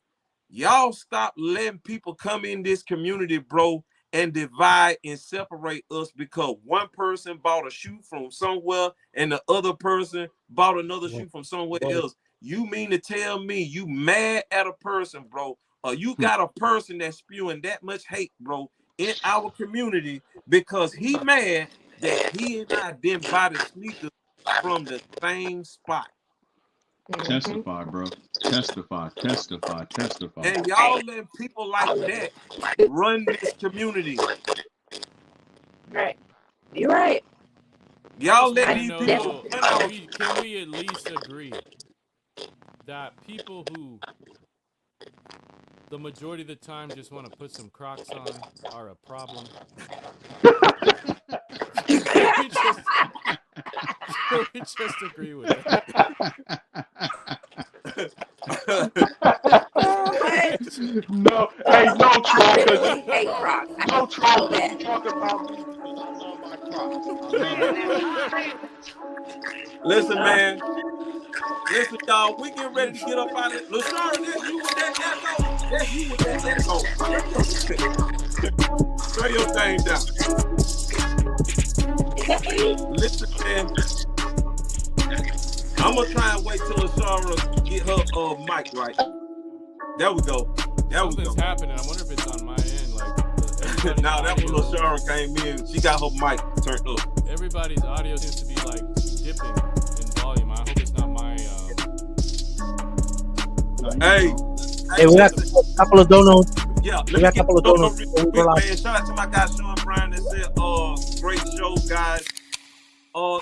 Y'all stop letting people come in this community, bro, and divide and separate us because one person bought a shoe from somewhere and the other person bought another shoe from somewhere else. You mean to tell me you mad at a person, bro, or you got a person that's spewing that much hate, bro, in our community because he mad that he and I didn't buy the sneakers from the same spot. Testify, bro. Testify. And y'all let people like that run this community. Right. You're right. Y'all let these people can we at least agree that people who the majority of the time just want to put some Crocs on are a problem? Can we just agree with that? No, hey, no troll, no troll. Talk about me because I love my Crocs. Listen, man. Listen, y'all. We get ready to get up out of it. LaShawn, that's you with that echo. That's you with that echo. Throw your thing down. Listen, man. I'm gonna try and wait till LaShawn get her mic right. There we go. Something's happening. I wonder if it's on my end. Now that was LaShawn came in. She got her mic turned up. Everybody's audio seems to be like dipping in volume. I hope it's not my. Hey, we got a couple of donuts. Yeah, we got a couple of donuts. Man, shout out to my guy Sean Bryan that said, great show, guys.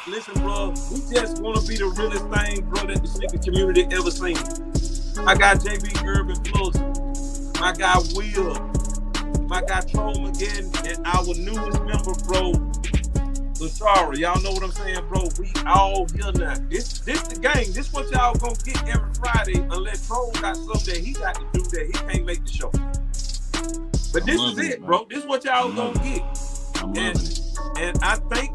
Listen, bro, we just want to be the realest thing, bro, that the sneaker community ever seen. I got JB Urban Plus, my guy Will, my guy Troll McGinn, and our newest member, bro, LaShawn. Y'all know what I'm saying, bro? We all here now. This the game. This what y'all gonna get every Friday unless Troll got something that he got to do that he can't make the show. But this is it, bro. This is what y'all gonna get. And I thank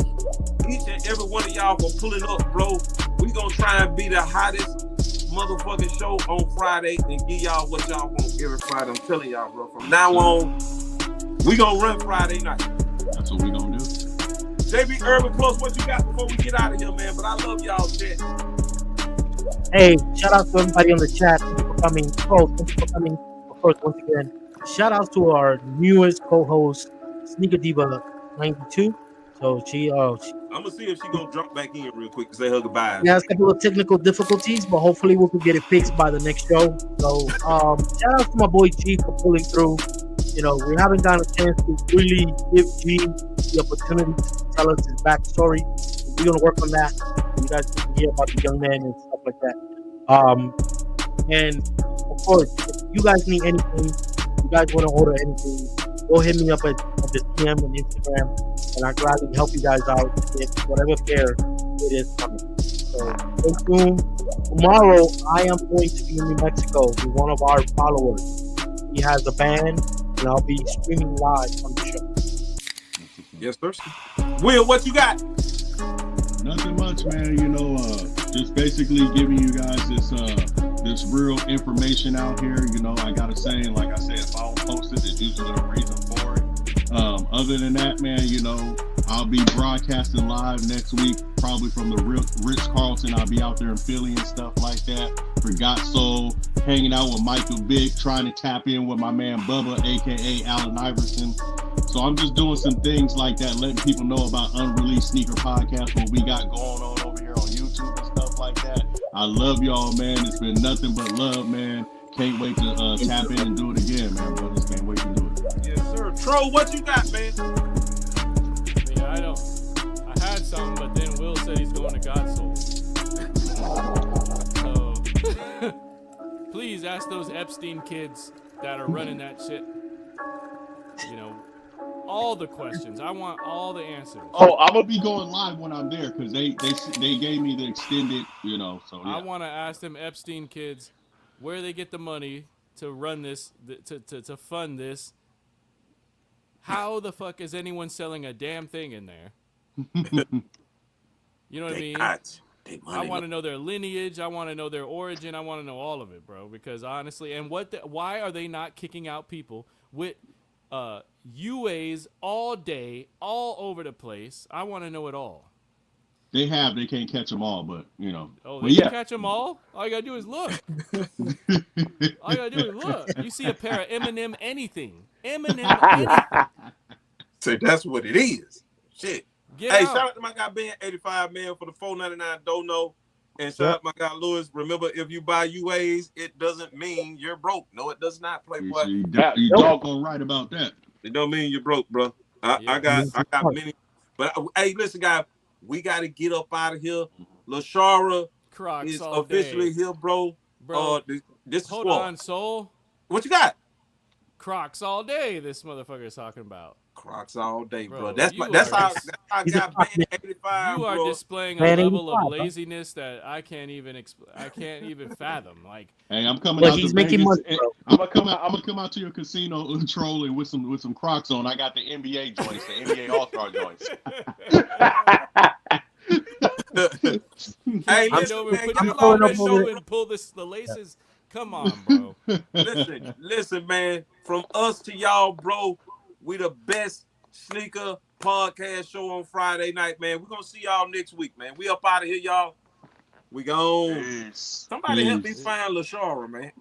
each and every one of y'all for pulling up, bro. We gonna try and be the hottest motherfucking show on Friday and give y'all what y'all want every Friday. I'm telling y'all, bro. From now on, we gonna run Friday night. That's what we gonna do. JB Urban Plus, what you got before we get out of here, man? But I love y'all, chat. Hey, shout out to everybody on the chat. Thank you for coming. Oh, thank you for coming. Of course, once again, shout out to our newest co-host, Sneaker Diva 92. So she I'm gonna see if she gonna drop back in real quick to say her goodbye. has a couple of technical difficulties, but hopefully we can get it fixed by the next show. So shout out to my boy G for pulling through. You know, we haven't gotten a chance to really give G the opportunity to tell us his backstory. We're gonna work on that. So you guys can hear about the young man and stuff like that. And of course, if you guys need anything, you guys want to order anything, go hit me up at the DM and Instagram, and I'll gladly help you guys out with whatever pair it is coming. So stay tuned. Tomorrow, I am going to be in New Mexico with one of our followers. He has a band, and I'll be streaming live on the show. Yes, sir. Will, what you got? Nothing much, man. You know, just basically giving you guys this real information out here. You know, I gotta say, like I said, if I don't post it, there's usually a reason for it. Other than that, man, you know, I'll be broadcasting live next week, probably from the Ritz-Carlton. I'll be out there in Philly and stuff like that. Forgot Soul, hanging out with Michael Vick, trying to tap in with my man Bubba, aka Allen Iverson. So I'm just doing some things like that, letting people know about Unreleased Sneaker Podcast, what we got going on over here on YouTube and stuff like that. I love y'all, man. It's been nothing but love, man. Can't wait to tap in and do it again, man, brothers. Can't wait to do it. Yes, sir. Tro, what you got, man? I had something, but then Will said he's going to God's Soul. So, please ask those Epstein kids that are running that shit, you know, all the questions. I want all the answers. Oh, I'm gonna be going live when I'm there because they gave me the extended, you know. So yeah. I want to ask them Epstein kids where they get the money to run this, to fund this. How the fuck is anyone selling a damn thing in there? You know what I mean? I want to know their lineage. I want to know their origin. I want to know all of it, bro. Because honestly, and why are they not kicking out people with UAs all day, all over the place? I want to know it all. They can't catch them all, but you know. Oh, they can catch them all? All you gotta do is look. All you gotta do is look. You see a pair of Eminem anything. Anything. So that's what it is. Shit. Shout out to my guy Ben 85, man, for the $4.99 dono. And shout out to my guy Lewis. Remember, if you buy UAs, it doesn't mean you're broke. No, it does not, Playboy. You doggone right about that. It don't mean you're broke, bro. I got many. But hey, listen, guys, we got to get up out of here. LaShara is officially here, bro. This hold on, Soul. What you got? Crocs all day. This motherfucker is talking about. Crocs all day, bro. That's how I got Ben 85. You are displaying a level of laziness that I can't even fathom. Like, hey, I'm coming out. He's making money, bro. I'm gonna come out to your casino and trolling with some Crocs on. I got the NBA joints, the NBA All-Star joints. Hey, pull the laces. Come on, bro. Listen, man. From us to y'all, bro. We the best sneaker podcast show on Friday night, man. We're gonna see y'all next week, man. We up out of here, y'all. We gone. Somebody help me find LaShara, man.